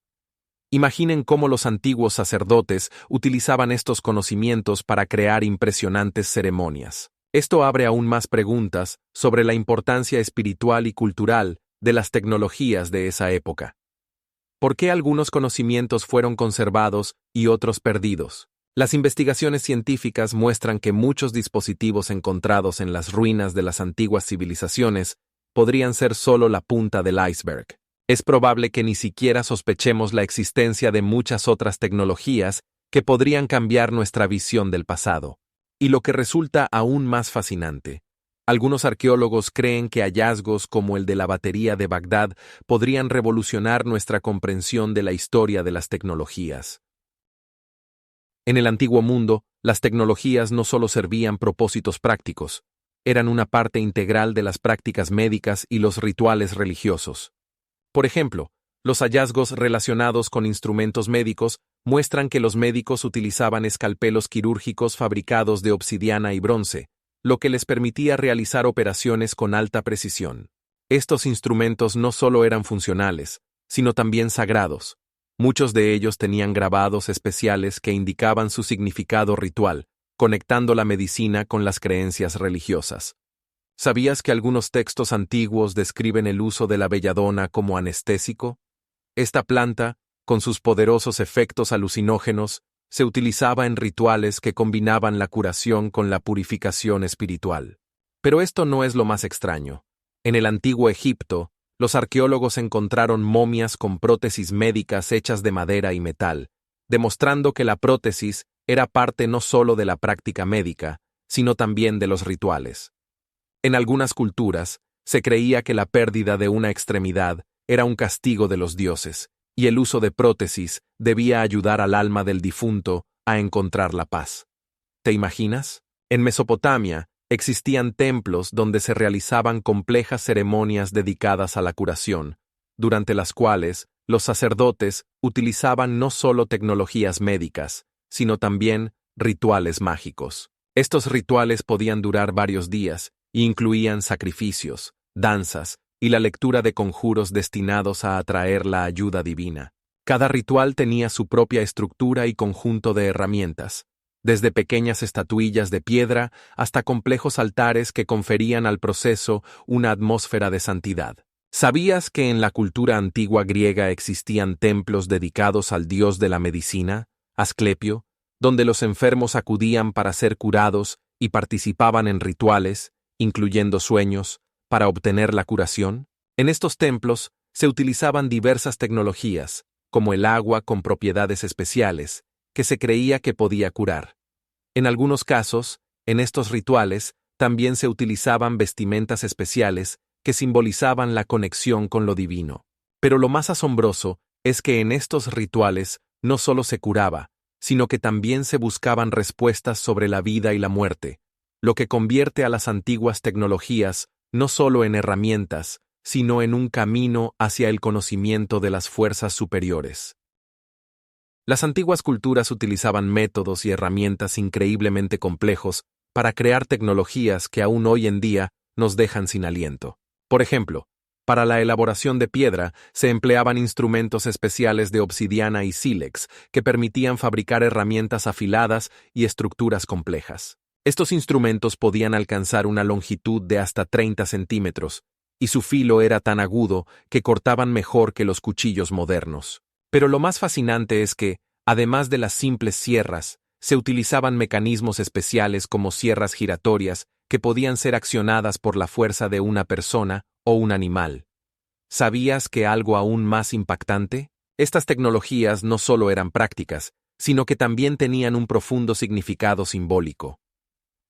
Imaginen cómo los antiguos sacerdotes utilizaban estos conocimientos para crear impresionantes ceremonias. Esto abre aún más preguntas sobre la importancia espiritual y cultural de las tecnologías de esa época. ¿Por qué algunos conocimientos fueron conservados y otros perdidos? Las investigaciones científicas muestran que muchos dispositivos encontrados en las ruinas de las antiguas civilizaciones podrían ser solo la punta del iceberg. Es probable que ni siquiera sospechemos la existencia de muchas otras tecnologías que podrían cambiar nuestra visión del pasado. Y lo que resulta aún más fascinante: algunos arqueólogos creen que hallazgos como el de la batería de Bagdad podrían revolucionar nuestra comprensión de la historia de las tecnologías. En el antiguo mundo, las tecnologías no solo servían propósitos prácticos, eran una parte integral de las prácticas médicas y los rituales religiosos. Por ejemplo, los hallazgos relacionados con instrumentos médicos muestran que los médicos utilizaban escalpelos quirúrgicos fabricados de obsidiana y bronce, lo que les permitía realizar operaciones con alta precisión. Estos instrumentos no solo eran funcionales, sino también sagrados. Muchos de ellos tenían grabados especiales que indicaban su significado ritual, conectando la medicina con las creencias religiosas. ¿Sabías que algunos textos antiguos describen el uso de la belladona como anestésico? Esta planta, con sus poderosos efectos alucinógenos, se utilizaba en rituales que combinaban la curación con la purificación espiritual. Pero esto no es lo más extraño. En el antiguo Egipto, los arqueólogos encontraron momias con prótesis médicas hechas de madera y metal, demostrando que la prótesis era parte no solo de la práctica médica, sino también de los rituales. En algunas culturas, se creía que la pérdida de una extremidad era un castigo de los dioses, y el uso de prótesis debía ayudar al alma del difunto a encontrar la paz. ¿Te imaginas? En Mesopotamia existían templos donde se realizaban complejas ceremonias dedicadas a la curación, durante las cuales los sacerdotes utilizaban no solo tecnologías médicas, sino también rituales mágicos. Estos rituales podían durar varios días e incluían sacrificios, danzas y la lectura de conjuros destinados a atraer la ayuda divina. Cada ritual tenía su propia estructura y conjunto de herramientas, desde pequeñas estatuillas de piedra hasta complejos altares que conferían al proceso una atmósfera de santidad. ¿Sabías que en la cultura antigua griega existían templos dedicados al dios de la medicina, Asclepio, donde los enfermos acudían para ser curados y participaban en rituales, incluyendo sueños, para obtener la curación? En estos templos se utilizaban diversas tecnologías, como el agua con propiedades especiales, que se creía que podía curar. En algunos casos, en estos rituales, también se utilizaban vestimentas especiales que simbolizaban la conexión con lo divino. Pero lo más asombroso es que en estos rituales no solo se curaba, sino que también se buscaban respuestas sobre la vida y la muerte, lo que convierte a las antiguas tecnologías no solo en herramientas, sino en un camino hacia el conocimiento de las fuerzas superiores. Las antiguas culturas utilizaban métodos y herramientas increíblemente complejos para crear tecnologías que aún hoy en día nos dejan sin aliento. Por ejemplo, para la elaboración de piedra se empleaban instrumentos especiales de obsidiana y sílex que permitían fabricar herramientas afiladas y estructuras complejas. Estos instrumentos podían alcanzar una longitud de hasta 30 centímetros, y su filo era tan agudo que cortaban mejor que los cuchillos modernos. Pero lo más fascinante es que, además de las simples sierras, se utilizaban mecanismos especiales como sierras giratorias que podían ser accionadas por la fuerza de una persona o un animal. ¿Sabías que algo aún más impactante? Estas tecnologías no solo eran prácticas, sino que también tenían un profundo significado simbólico.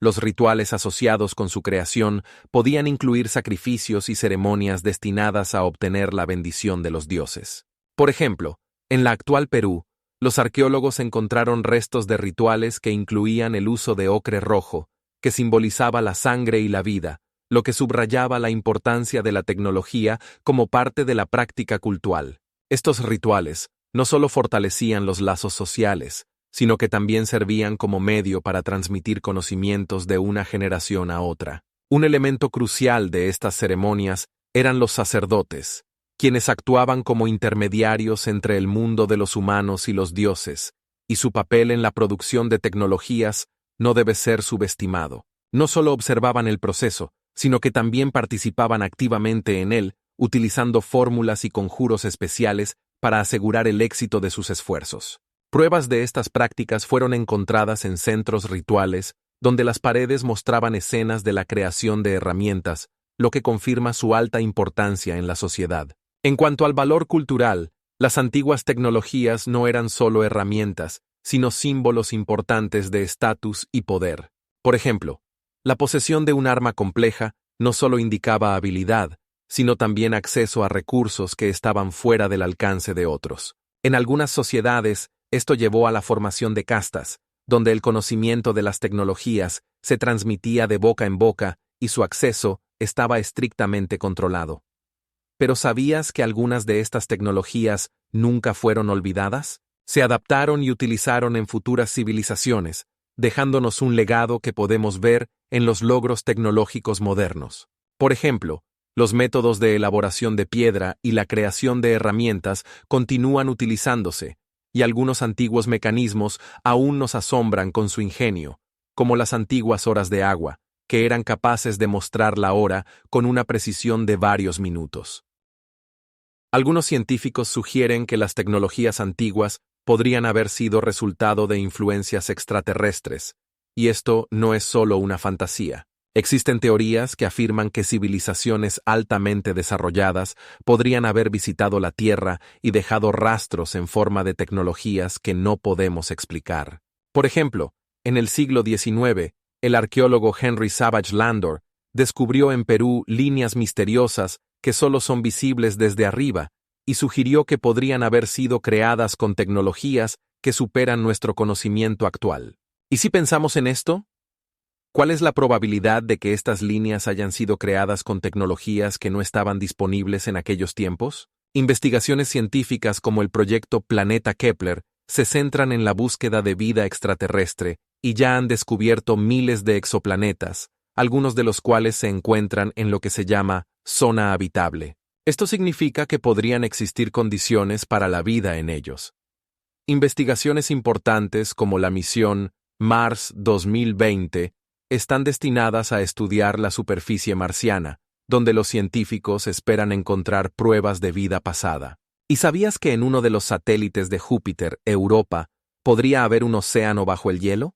Los rituales asociados con su creación podían incluir sacrificios y ceremonias destinadas a obtener la bendición de los dioses. Por ejemplo, en la actual Perú, los arqueólogos encontraron restos de rituales que incluían el uso de ocre rojo, que simbolizaba la sangre y la vida, lo que subrayaba la importancia de la tecnología como parte de la práctica cultural. Estos rituales no solo fortalecían los lazos sociales, sino que también servían como medio para transmitir conocimientos de una generación a otra. Un elemento crucial de estas ceremonias eran los sacerdotes, quienes actuaban como intermediarios entre el mundo de los humanos y los dioses, y su papel en la producción de tecnologías no debe ser subestimado. No solo observaban el proceso, sino que también participaban activamente en él, utilizando fórmulas y conjuros especiales para asegurar el éxito de sus esfuerzos. Pruebas de estas prácticas fueron encontradas en centros rituales, donde las paredes mostraban escenas de la creación de herramientas, lo que confirma su alta importancia en la sociedad. En cuanto al valor cultural, las antiguas tecnologías no eran solo herramientas, sino símbolos importantes de estatus y poder. Por ejemplo, la posesión de un arma compleja no solo indicaba habilidad, sino también acceso a recursos que estaban fuera del alcance de otros. En algunas sociedades, esto llevó a la formación de castas, donde el conocimiento de las tecnologías se transmitía de boca en boca y su acceso estaba estrictamente controlado. ¿Pero sabías que algunas de estas tecnologías nunca fueron olvidadas? Se adaptaron y utilizaron en futuras civilizaciones, dejándonos un legado que podemos ver en los logros tecnológicos modernos. Por ejemplo, los métodos de elaboración de piedra y la creación de herramientas continúan utilizándose, y algunos antiguos mecanismos aún nos asombran con su ingenio, como las antiguas horas de agua, que eran capaces de mostrar la hora con una precisión de varios minutos. Algunos científicos sugieren que las tecnologías antiguas podrían haber sido resultado de influencias extraterrestres, y esto no es solo una fantasía. Existen teorías que afirman que civilizaciones altamente desarrolladas podrían haber visitado la Tierra y dejado rastros en forma de tecnologías que no podemos explicar. Por ejemplo, en el siglo XIX, el arqueólogo Henry Savage Landor descubrió en Perú líneas misteriosas que solo son visibles desde arriba y sugirió que podrían haber sido creadas con tecnologías que superan nuestro conocimiento actual. ¿Y si pensamos en esto? ¿Cuál es la probabilidad de que estas líneas hayan sido creadas con tecnologías que no estaban disponibles en aquellos tiempos? Investigaciones científicas como el proyecto Planeta Kepler se centran en la búsqueda de vida extraterrestre y ya han descubierto miles de exoplanetas, algunos de los cuales se encuentran en lo que se llama zona habitable. Esto significa que podrían existir condiciones para la vida en ellos. Investigaciones importantes como la misión Mars 2020 están destinadas a estudiar la superficie marciana, donde los científicos esperan encontrar pruebas de vida pasada. ¿Y sabías que en uno de los satélites de Júpiter, Europa, podría haber un océano bajo el hielo?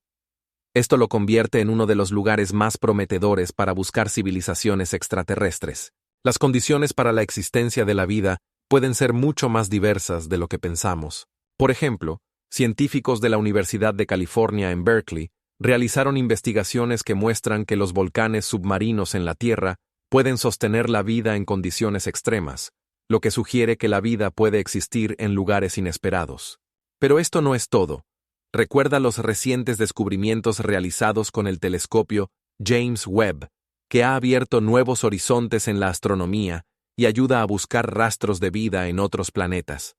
Esto lo convierte en uno de los lugares más prometedores para buscar civilizaciones extraterrestres. Las condiciones para la existencia de la vida pueden ser mucho más diversas de lo que pensamos. Por ejemplo, científicos de la Universidad de California en Berkeley realizaron investigaciones que muestran que los volcanes submarinos en la Tierra pueden sostener la vida en condiciones extremas, lo que sugiere que la vida puede existir en lugares inesperados. Pero esto no es todo. Recuerda los recientes descubrimientos realizados con el telescopio James Webb, que ha abierto nuevos horizontes en la astronomía y ayuda a buscar rastros de vida en otros planetas.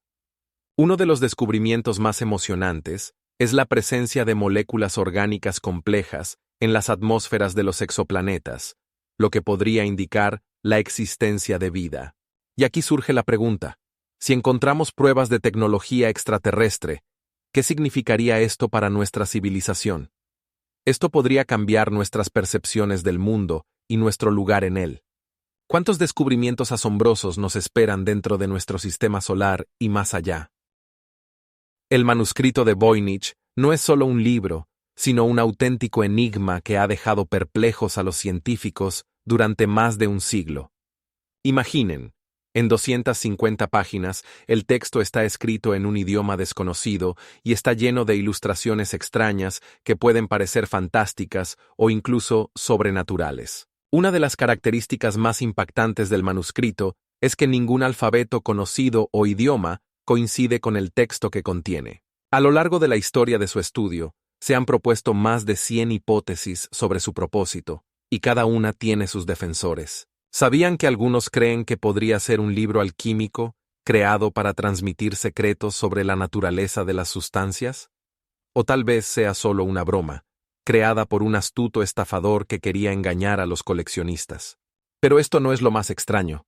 Uno de los descubrimientos más emocionantes es la presencia de moléculas orgánicas complejas en las atmósferas de los exoplanetas, lo que podría indicar la existencia de vida. Y aquí surge la pregunta: si encontramos pruebas de tecnología extraterrestre, ¿qué significaría esto para nuestra civilización? Esto podría cambiar nuestras percepciones del mundo y nuestro lugar en él. ¿Cuántos descubrimientos asombrosos nos esperan dentro de nuestro sistema solar y más allá? El manuscrito de Voynich no es solo un libro, sino un auténtico enigma que ha dejado perplejos a los científicos durante más de un siglo. Imaginen, en 250 páginas, el texto está escrito en un idioma desconocido y está lleno de ilustraciones extrañas que pueden parecer fantásticas o incluso sobrenaturales. Una de las características más impactantes del manuscrito es que ningún alfabeto conocido o idioma coincide con el texto que contiene. A lo largo de la historia de su estudio, se han propuesto más de 100 hipótesis sobre su propósito, y cada una tiene sus defensores. ¿Sabían que algunos creen que podría ser un libro alquímico, creado para transmitir secretos sobre la naturaleza de las sustancias? O tal vez sea solo una broma, creada por un astuto estafador que quería engañar a los coleccionistas. Pero esto no es lo más extraño.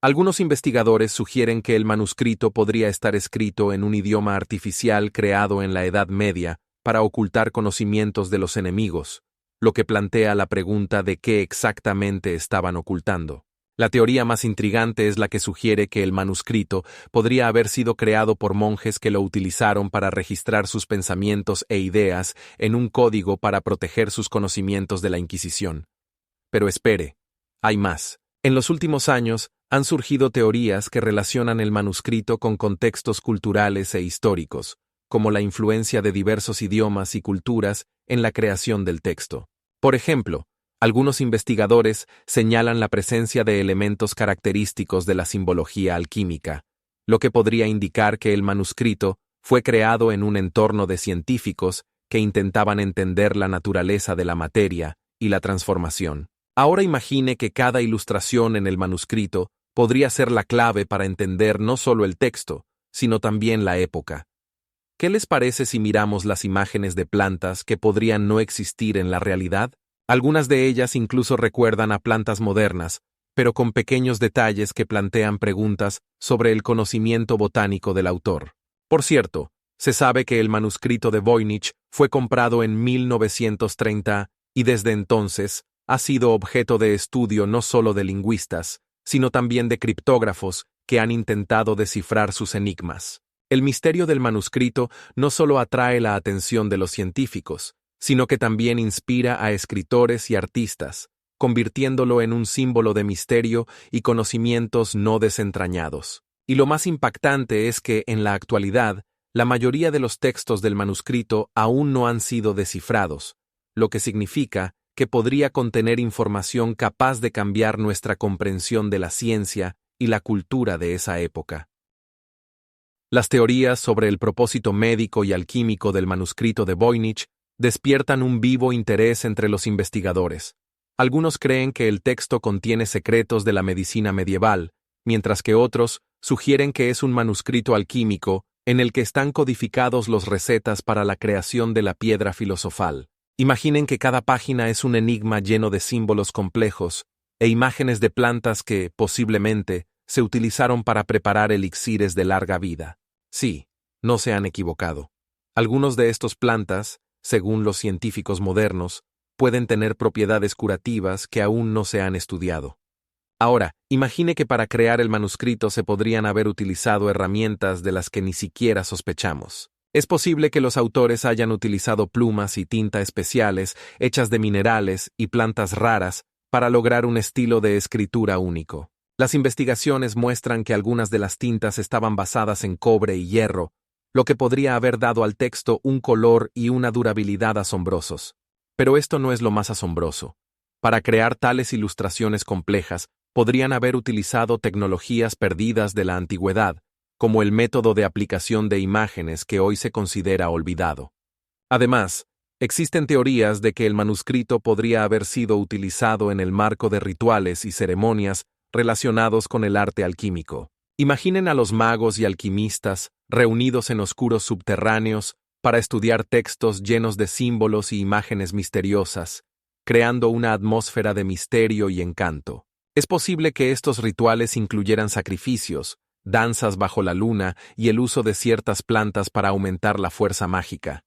Algunos investigadores sugieren que el manuscrito podría estar escrito en un idioma artificial creado en la Edad Media para ocultar conocimientos de los enemigos, lo que plantea la pregunta de qué exactamente estaban ocultando. La teoría más intrigante es la que sugiere que el manuscrito podría haber sido creado por monjes que lo utilizaron para registrar sus pensamientos e ideas en un código para proteger sus conocimientos de la Inquisición. Pero espere, hay más. En los últimos años, han surgido teorías que relacionan el manuscrito con contextos culturales e históricos, como la influencia de diversos idiomas y culturas en la creación del texto. Por ejemplo, algunos investigadores señalan la presencia de elementos característicos de la simbología alquímica, lo que podría indicar que el manuscrito fue creado en un entorno de científicos que intentaban entender la naturaleza de la materia y la transformación. Ahora imagine que cada ilustración en el manuscrito podría ser la clave para entender no solo el texto, sino también la época. ¿Qué les parece si miramos las imágenes de plantas que podrían no existir en la realidad? Algunas de ellas incluso recuerdan a plantas modernas, pero con pequeños detalles que plantean preguntas sobre el conocimiento botánico del autor. Por cierto, se sabe que el manuscrito de Voynich fue comprado en 1930 y desde entonces ha sido objeto de estudio no solo de lingüistas, sino también de criptógrafos que han intentado descifrar sus enigmas. El misterio del manuscrito no solo atrae la atención de los científicos, sino que también inspira a escritores y artistas, convirtiéndolo en un símbolo de misterio y conocimientos no desentrañados. Y lo más impactante es que, en la actualidad, la mayoría de los textos del manuscrito aún no han sido descifrados, lo que significa que podría contener información capaz de cambiar nuestra comprensión de la ciencia y la cultura de esa época. Las teorías sobre el propósito médico y alquímico del manuscrito de Voynich despiertan un vivo interés entre los investigadores. Algunos creen que el texto contiene secretos de la medicina medieval, mientras que otros sugieren que es un manuscrito alquímico en el que están codificados las recetas para la creación de la piedra filosofal. Imaginen que cada página es un enigma lleno de símbolos complejos e imágenes de plantas que, posiblemente, se utilizaron para preparar elixires de larga vida. Sí, no se han equivocado. Algunos de estos plantas, según los científicos modernos, pueden tener propiedades curativas que aún no se han estudiado. Ahora, imagine que para crear el manuscrito se podrían haber utilizado herramientas de las que ni siquiera sospechamos. Es posible que los autores hayan utilizado plumas y tinta especiales hechas de minerales y plantas raras para lograr un estilo de escritura único. Las investigaciones muestran que algunas de las tintas estaban basadas en cobre y hierro, lo que podría haber dado al texto un color y una durabilidad asombrosos. Pero esto no es lo más asombroso. Para crear tales ilustraciones complejas, podrían haber utilizado tecnologías perdidas de la antigüedad, como el método de aplicación de imágenes que hoy se considera olvidado. Además, existen teorías de que el manuscrito podría haber sido utilizado en el marco de rituales y ceremonias relacionados con el arte alquímico. Imaginen a los magos y alquimistas reunidos en oscuros subterráneos para estudiar textos llenos de símbolos y imágenes misteriosas, creando una atmósfera de misterio y encanto. Es posible que estos rituales incluyeran sacrificios, danzas bajo la luna y el uso de ciertas plantas para aumentar la fuerza mágica.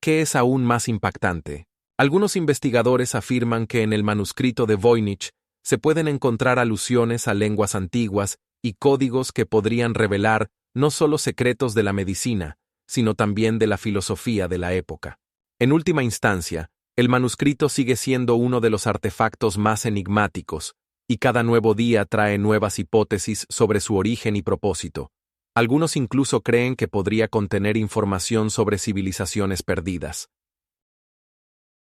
¿Qué es aún más impactante? Algunos investigadores afirman que en el manuscrito de Voynich se pueden encontrar alusiones a lenguas antiguas y códigos que podrían revelar no solo secretos de la medicina, sino también de la filosofía de la época. En última instancia, el manuscrito sigue siendo uno de los artefactos más enigmáticos, y cada nuevo día trae nuevas hipótesis sobre su origen y propósito. Algunos incluso creen que podría contener información sobre civilizaciones perdidas.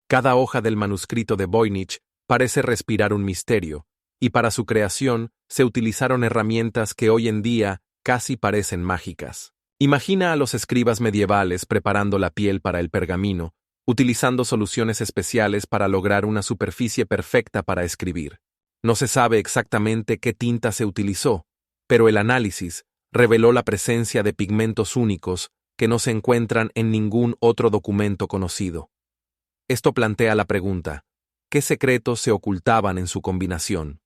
Cada hoja del manuscrito de Voynich parece respirar un misterio, y para su creación se utilizaron herramientas que hoy en día casi parecen mágicas. Imagina a los escribas medievales preparando la piel para el pergamino, utilizando soluciones especiales para lograr una superficie perfecta para escribir. No se sabe exactamente qué tinta se utilizó, pero el análisis reveló la presencia de pigmentos únicos que no se encuentran en ningún otro documento conocido. Esto plantea la pregunta: ¿qué secretos se ocultaban en su combinación?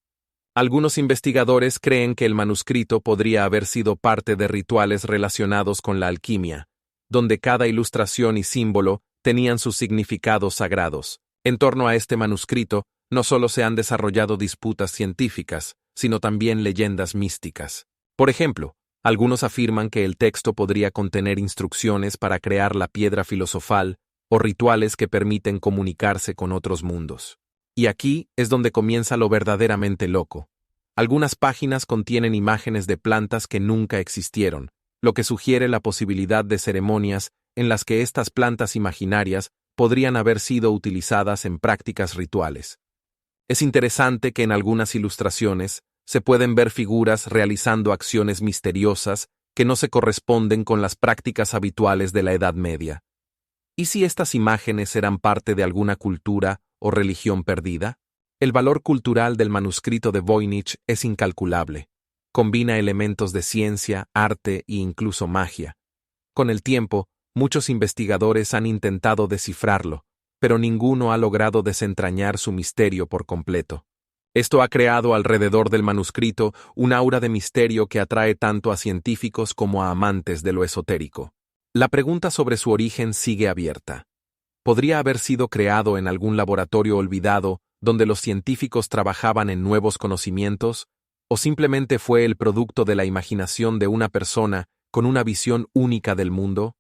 Algunos investigadores creen que el manuscrito podría haber sido parte de rituales relacionados con la alquimia, donde cada ilustración y símbolo tenían sus significados sagrados. En torno a este manuscrito, no solo se han desarrollado disputas científicas, sino también leyendas místicas. Por ejemplo, algunos afirman que el texto podría contener instrucciones para crear la piedra filosofal o rituales que permiten comunicarse con otros mundos. Y aquí es donde comienza lo verdaderamente loco. Algunas páginas contienen imágenes de plantas que nunca existieron, lo que sugiere la posibilidad de ceremonias en las que estas plantas imaginarias podrían haber sido utilizadas en prácticas rituales. Es interesante que en algunas ilustraciones se pueden ver figuras realizando acciones misteriosas que no se corresponden con las prácticas habituales de la Edad Media. ¿Y si estas imágenes eran parte de alguna cultura o religión perdida? El valor cultural del manuscrito de Voynich es incalculable. Combina elementos de ciencia, arte e incluso magia. Con el tiempo, muchos investigadores han intentado descifrarlo, pero ninguno ha logrado desentrañar su misterio por completo. Esto ha creado alrededor del manuscrito un aura de misterio que atrae tanto a científicos como a amantes de lo esotérico. La pregunta sobre su origen sigue abierta. ¿Podría haber sido creado en algún laboratorio olvidado donde los científicos trabajaban en nuevos conocimientos, o simplemente fue el producto de la imaginación de una persona con una visión única del mundo?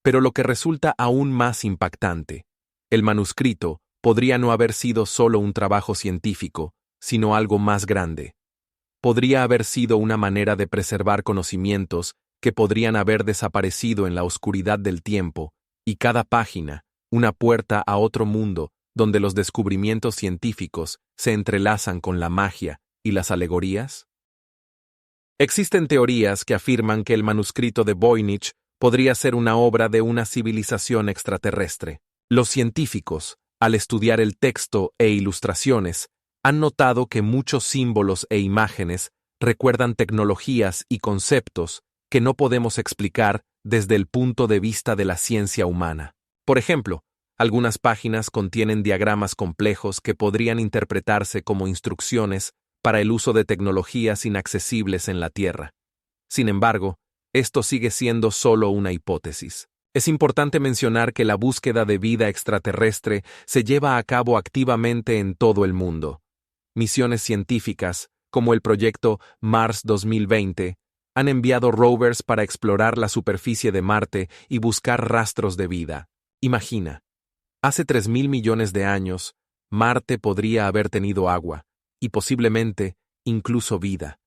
Pero lo que resulta aún más impactante: el manuscrito podría no haber sido solo un trabajo científico, sino algo más grande. Podría haber sido una manera de preservar conocimientos que podrían haber desaparecido en la oscuridad del tiempo, y cada página, una puerta a otro mundo donde los descubrimientos científicos se entrelazan con la magia y las alegorías. Existen teorías que afirman que el manuscrito de Voynich podría ser una obra de una civilización extraterrestre. Los científicos, al estudiar el texto e ilustraciones, han notado que muchos símbolos e imágenes recuerdan tecnologías y conceptos que no podemos explicar desde el punto de vista de la ciencia humana. Por ejemplo, algunas páginas contienen diagramas complejos que podrían interpretarse como instrucciones para el uso de tecnologías inaccesibles en la Tierra. Sin embargo, esto sigue siendo solo una hipótesis. Es importante mencionar que la búsqueda de vida extraterrestre se lleva a cabo activamente en todo el mundo. Misiones científicas, como el proyecto Mars 2020, han enviado rovers para explorar la superficie de Marte y buscar rastros de vida. Imagina, hace 3.000 millones de años, Marte podría haber tenido agua, y posiblemente incluso vida.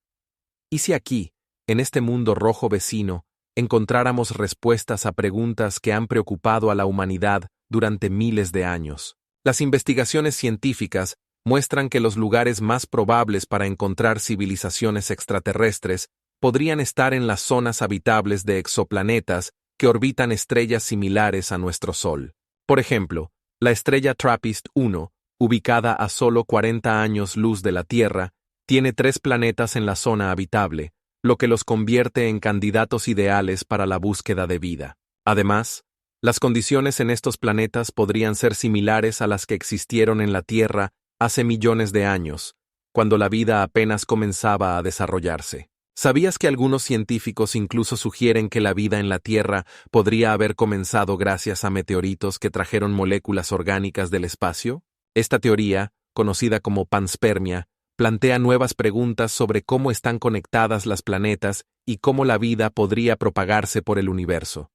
¿Y si aquí, en este mundo rojo vecino, encontráramos respuestas a preguntas que han preocupado a la humanidad durante miles de años? Las investigaciones científicas muestran que los lugares más probables para encontrar civilizaciones extraterrestres podrían estar en las zonas habitables de exoplanetas que orbitan estrellas similares a nuestro Sol. Por ejemplo, la estrella TRAPPIST-1, ubicada a solo 40 años luz de la Tierra, tiene 3 planetas en la zona habitable, lo que los convierte en candidatos ideales para la búsqueda de vida. Además, las condiciones en estos planetas podrían ser similares a las que existieron en la Tierra hace millones de años, cuando la vida apenas comenzaba a desarrollarse. ¿Sabías que algunos científicos incluso sugieren que la vida en la Tierra podría haber comenzado gracias a meteoritos que trajeron moléculas orgánicas del espacio? Esta teoría, conocida como panspermia, plantea nuevas preguntas sobre cómo están conectadas las planetas y cómo la vida podría propagarse por el universo.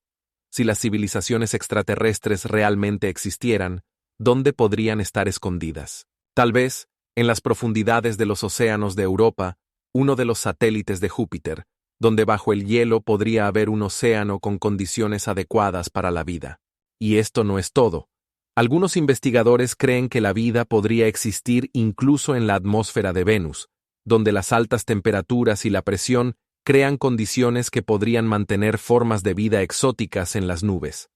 Si las civilizaciones extraterrestres realmente existieran, ¿dónde podrían estar escondidas? Tal vez, en las profundidades de los océanos de Europa, uno de los satélites de Júpiter, donde bajo el hielo podría haber un océano con condiciones adecuadas para la vida. Y esto no es todo. Algunos investigadores creen que la vida podría existir incluso en la atmósfera de Venus, donde las altas temperaturas y la presión crean condiciones que podrían mantener formas de vida exóticas en las nubes.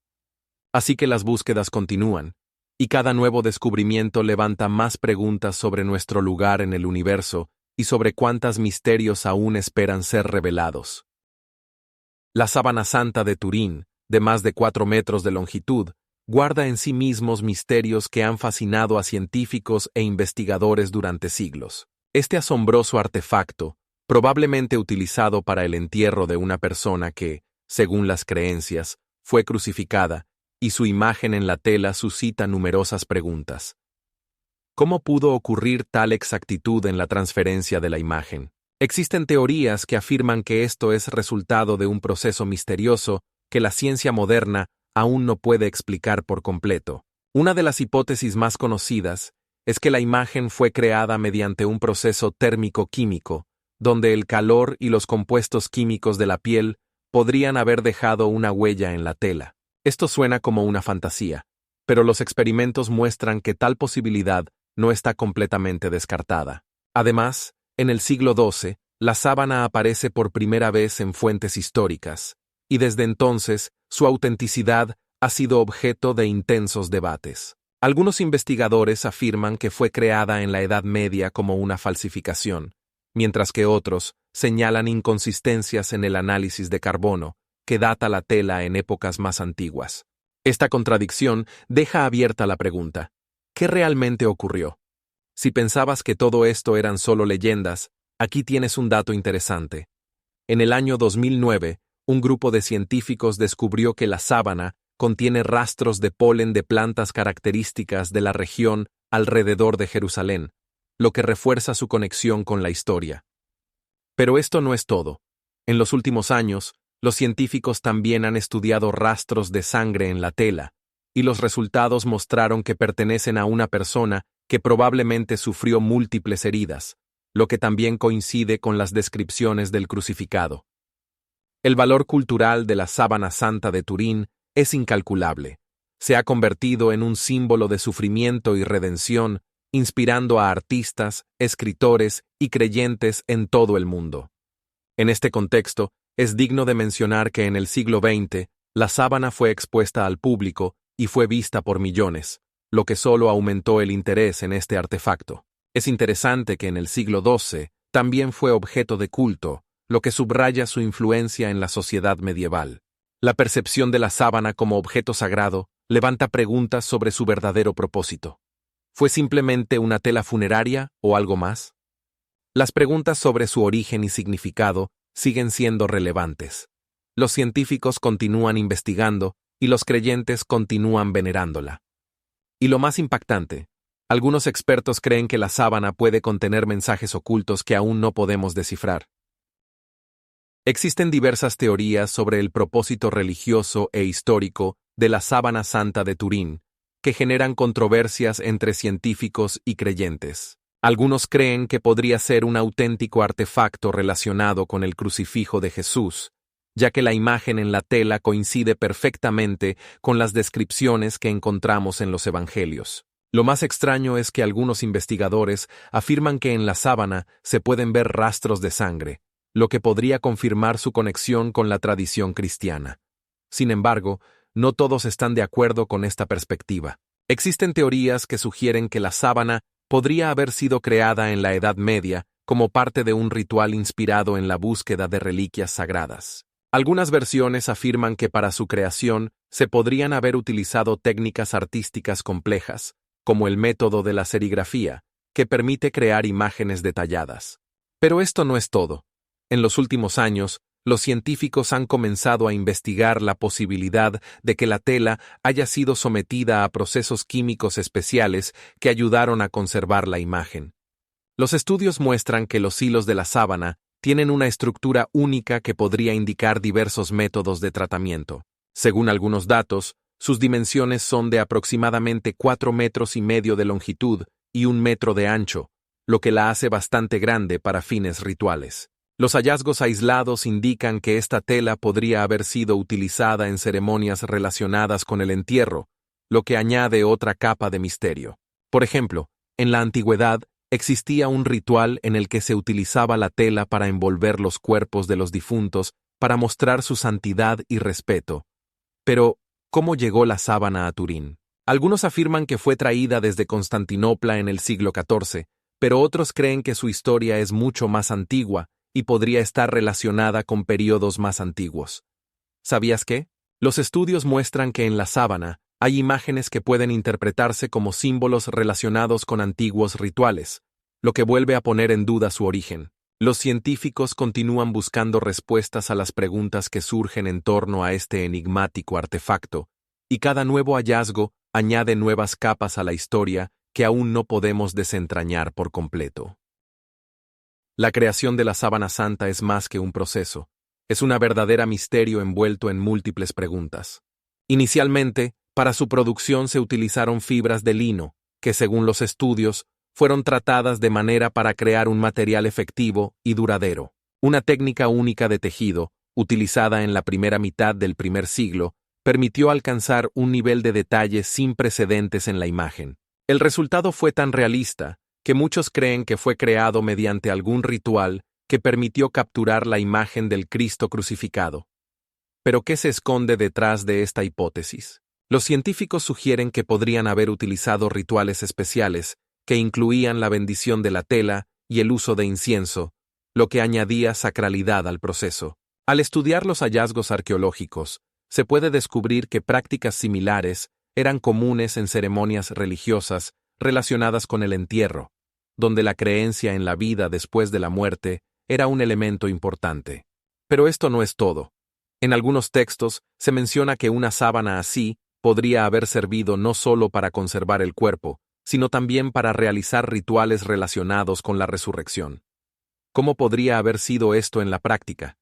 Así que las búsquedas continúan, y cada nuevo descubrimiento levanta más preguntas sobre nuestro lugar en el universo y sobre cuántos misterios aún esperan ser revelados. La sábana santa de Turín, de más de 4 metros de longitud, guarda en sí mismos misterios que han fascinado a científicos e investigadores durante siglos. Este asombroso artefacto, probablemente utilizado para el entierro de una persona que, según las creencias, fue crucificada, y su imagen en la tela suscita numerosas preguntas. ¿Cómo pudo ocurrir tal exactitud en la transferencia de la imagen? Existen teorías que afirman que esto es resultado de un proceso misterioso que la ciencia moderna aún no puede explicar por completo. Una de las hipótesis más conocidas es que la imagen fue creada mediante un proceso térmico-químico, donde el calor y los compuestos químicos de la piel podrían haber dejado una huella en la tela. Esto suena como una fantasía, pero los experimentos muestran que tal posibilidad no está completamente descartada. Además, en el siglo XII, la sábana aparece por primera vez en fuentes históricas, y desde entonces su autenticidad ha sido objeto de intensos debates. Algunos investigadores afirman que fue creada en la Edad Media como una falsificación, mientras que otros señalan inconsistencias en el análisis de carbono, que data la tela en épocas más antiguas. Esta contradicción deja abierta la pregunta: ¿qué realmente ocurrió? Si pensabas que todo esto eran solo leyendas, aquí tienes un dato interesante. En el año 2009, un grupo de científicos descubrió que la sábana contiene rastros de polen de plantas características de la región alrededor de Jerusalén, lo que refuerza su conexión con la historia. Pero esto no es todo. En los últimos años, los científicos también han estudiado rastros de sangre en la tela, y los resultados mostraron que pertenecen a una persona que probablemente sufrió múltiples heridas, lo que también coincide con las descripciones del crucificado. El valor cultural de la sábana santa de Turín es incalculable. Se ha convertido en un símbolo de sufrimiento y redención, inspirando a artistas, escritores y creyentes en todo el mundo. En este contexto, es digno de mencionar que en el siglo XX, la sábana fue expuesta al público y fue vista por millones, lo que solo aumentó el interés en este artefacto. Es interesante que en el siglo XII también fue objeto de culto, lo que subraya su influencia en la sociedad medieval. La percepción de la sábana como objeto sagrado levanta preguntas sobre su verdadero propósito. ¿Fue simplemente una tela funeraria o algo más? Las preguntas sobre su origen y significado siguen siendo relevantes. Los científicos continúan investigando y los creyentes continúan venerándola. Y lo más impactante, algunos expertos creen que la sábana puede contener mensajes ocultos que aún no podemos descifrar. Existen diversas teorías sobre el propósito religioso e histórico de la sábana santa de Turín, que generan controversias entre científicos y creyentes. Algunos creen que podría ser un auténtico artefacto relacionado con el crucifijo de Jesús, ya que la imagen en la tela coincide perfectamente con las descripciones que encontramos en los evangelios. Lo más extraño es que algunos investigadores afirman que en la sábana se pueden ver rastros de sangre, lo que podría confirmar su conexión con la tradición cristiana. Sin embargo, no todos están de acuerdo con esta perspectiva. Existen teorías que sugieren que la sábana podría haber sido creada en la Edad Media como parte de un ritual inspirado en la búsqueda de reliquias sagradas. Algunas versiones afirman que para su creación se podrían haber utilizado técnicas artísticas complejas, como el método de la serigrafía, que permite crear imágenes detalladas. Pero esto no es todo. En los últimos años, los científicos han comenzado a investigar la posibilidad de que la tela haya sido sometida a procesos químicos especiales que ayudaron a conservar la imagen. Los estudios muestran que los hilos de la sábana tienen una estructura única que podría indicar diversos métodos de tratamiento. Según algunos datos, sus dimensiones son de aproximadamente 4,5 metros de longitud y 1 metro de ancho, lo que la hace bastante grande para fines rituales. Los hallazgos aislados indican que esta tela podría haber sido utilizada en ceremonias relacionadas con el entierro, lo que añade otra capa de misterio. Por ejemplo, en la antigüedad existía un ritual en el que se utilizaba la tela para envolver los cuerpos de los difuntos para mostrar su santidad y respeto. Pero, ¿cómo llegó la sábana a Turín? Algunos afirman que fue traída desde Constantinopla en el siglo XIV, pero otros creen que su historia es mucho más antigua y podría estar relacionada con periodos más antiguos. ¿Sabías qué? Los estudios muestran que en la sábana hay imágenes que pueden interpretarse como símbolos relacionados con antiguos rituales, lo que vuelve a poner en duda su origen. Los científicos continúan buscando respuestas a las preguntas que surgen en torno a este enigmático artefacto, y cada nuevo hallazgo añade nuevas capas a la historia que aún no podemos desentrañar por completo. La creación de la sábana santa es más que un proceso, es una verdadera misterio envuelto en múltiples preguntas. Inicialmente, para su producción se utilizaron fibras de lino, que según los estudios, fueron tratadas de manera para crear un material efectivo y duradero. Una técnica única de tejido, utilizada en la primera mitad del primer siglo, permitió alcanzar un nivel de detalle sin precedentes en la imagen. El resultado fue tan realista que muchos creen que fue creado mediante algún ritual que permitió capturar la imagen del Cristo crucificado. ¿Pero qué se esconde detrás de esta hipótesis? Los científicos sugieren que podrían haber utilizado rituales especiales que incluían la bendición de la tela y el uso de incienso, lo que añadía sacralidad al proceso. Al estudiar los hallazgos arqueológicos, se puede descubrir que prácticas similares eran comunes en ceremonias religiosas relacionadas con el entierro, donde la creencia en la vida después de la muerte era un elemento importante. Pero esto no es todo. En algunos textos se menciona que una sábana así podría haber servido no solo para conservar el cuerpo, sino también para realizar rituales relacionados con la resurrección. ¿Cómo podría haber sido esto en la práctica?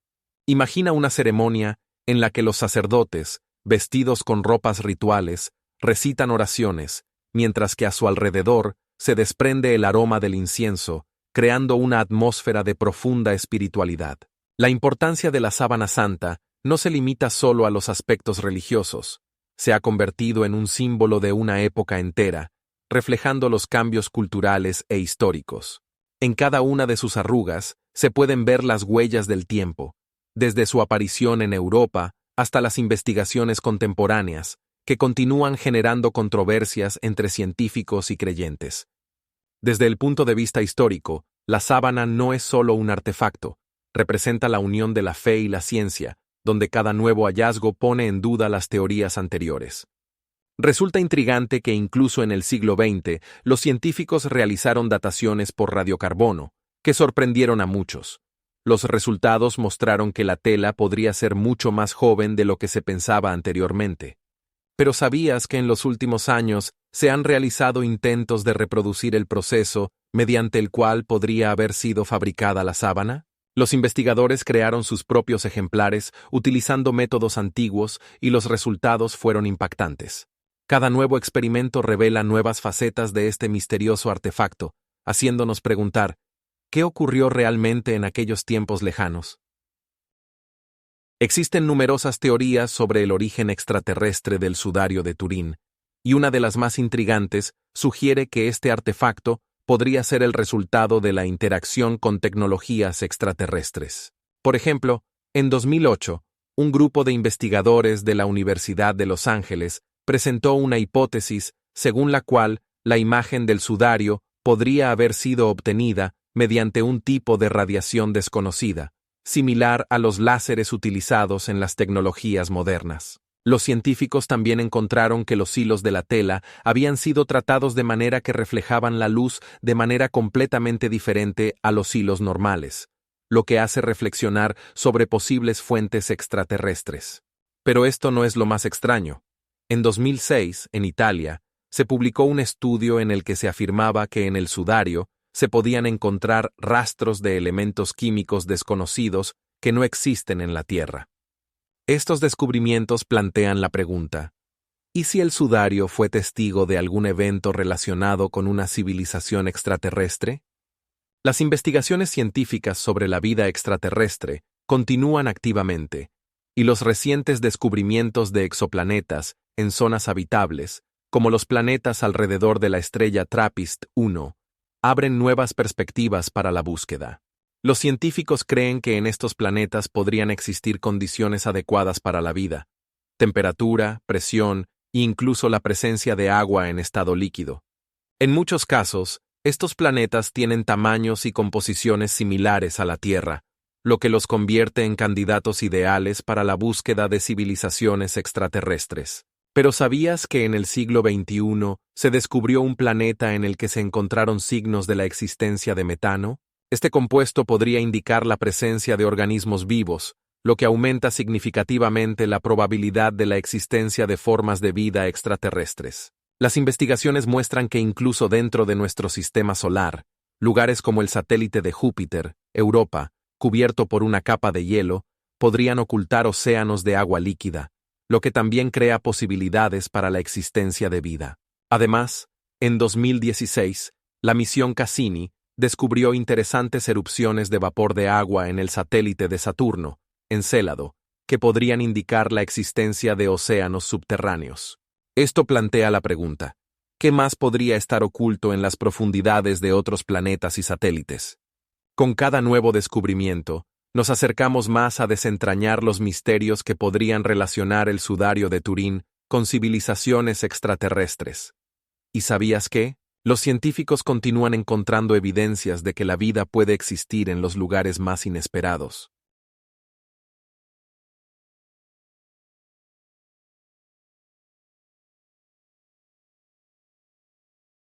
Imagina una ceremonia en la que los sacerdotes, vestidos con ropas rituales, recitan oraciones, mientras que a su alrededor se desprende el aroma del incienso, creando una atmósfera de profunda espiritualidad. La importancia de la sábana santa no se limita solo a los aspectos religiosos, se ha convertido en un símbolo de una época entera, reflejando los cambios culturales e históricos. En cada una de sus arrugas se pueden ver las huellas del tiempo, desde su aparición en Europa hasta las investigaciones contemporáneas, que continúan generando controversias entre científicos y creyentes. Desde el punto de vista histórico, la sábana no es solo un artefacto, representa la unión de la fe y la ciencia, donde cada nuevo hallazgo pone en duda las teorías anteriores. Resulta intrigante que incluso en el siglo XX, los científicos realizaron dataciones por radiocarbono, que sorprendieron a muchos. Los resultados mostraron que la tela podría ser mucho más joven de lo que se pensaba anteriormente. Pero ¿sabías que en los últimos años se han realizado intentos de reproducir el proceso mediante el cual podría haber sido fabricada la sábana? Los investigadores crearon sus propios ejemplares utilizando métodos antiguos y los resultados fueron impactantes. Cada nuevo experimento revela nuevas facetas de este misterioso artefacto, haciéndonos preguntar, ¿qué ocurrió realmente en aquellos tiempos lejanos? Existen numerosas teorías sobre el origen extraterrestre del sudario de Turín, y una de las más intrigantes sugiere que este artefacto podría ser el resultado de la interacción con tecnologías extraterrestres. Por ejemplo, en 2008, un grupo de investigadores de la Universidad de Los Ángeles presentó una hipótesis según la cual la imagen del sudario podría haber sido obtenida mediante un tipo de radiación desconocida, similar a los láseres utilizados en las tecnologías modernas. Los científicos también encontraron que los hilos de la tela habían sido tratados de manera que reflejaban la luz de manera completamente diferente a los hilos normales, lo que hace reflexionar sobre posibles fuentes extraterrestres. Pero esto no es lo más extraño. En 2006, en Italia, se publicó un estudio en el que se afirmaba que en el sudario se podían encontrar rastros de elementos químicos desconocidos que no existen en la Tierra. Estos descubrimientos plantean la pregunta, ¿y si el sudario fue testigo de algún evento relacionado con una civilización extraterrestre? Las investigaciones científicas sobre la vida extraterrestre continúan activamente, y los recientes descubrimientos de exoplanetas en zonas habitables, como los planetas alrededor de la estrella TRAPPIST-1, abren nuevas perspectivas para la búsqueda. Los científicos creen que en estos planetas podrían existir condiciones adecuadas para la vida, temperatura, presión e incluso la presencia de agua en estado líquido. En muchos casos, estos planetas tienen tamaños y composiciones similares a la Tierra, lo que los convierte en candidatos ideales para la búsqueda de civilizaciones extraterrestres. Pero ¿sabías que en el siglo XXI se descubrió un planeta en el que se encontraron signos de la existencia de metano? Este compuesto podría indicar la presencia de organismos vivos, lo que aumenta significativamente la probabilidad de la existencia de formas de vida extraterrestres. Las investigaciones muestran que incluso dentro de nuestro sistema solar, lugares como el satélite de Júpiter, Europa, cubierto por una capa de hielo, podrían ocultar océanos de agua líquida, lo que también crea posibilidades para la existencia de vida. Además, en 2016, la misión Cassini descubrió interesantes erupciones de vapor de agua en el satélite de Saturno, Encélado, que podrían indicar la existencia de océanos subterráneos. Esto plantea la pregunta, ¿qué más podría estar oculto en las profundidades de otros planetas y satélites? Con cada nuevo descubrimiento, nos acercamos más a desentrañar los misterios que podrían relacionar el sudario de Turín con civilizaciones extraterrestres. ¿Y sabías qué? Los científicos continúan encontrando evidencias de que la vida puede existir en los lugares más inesperados.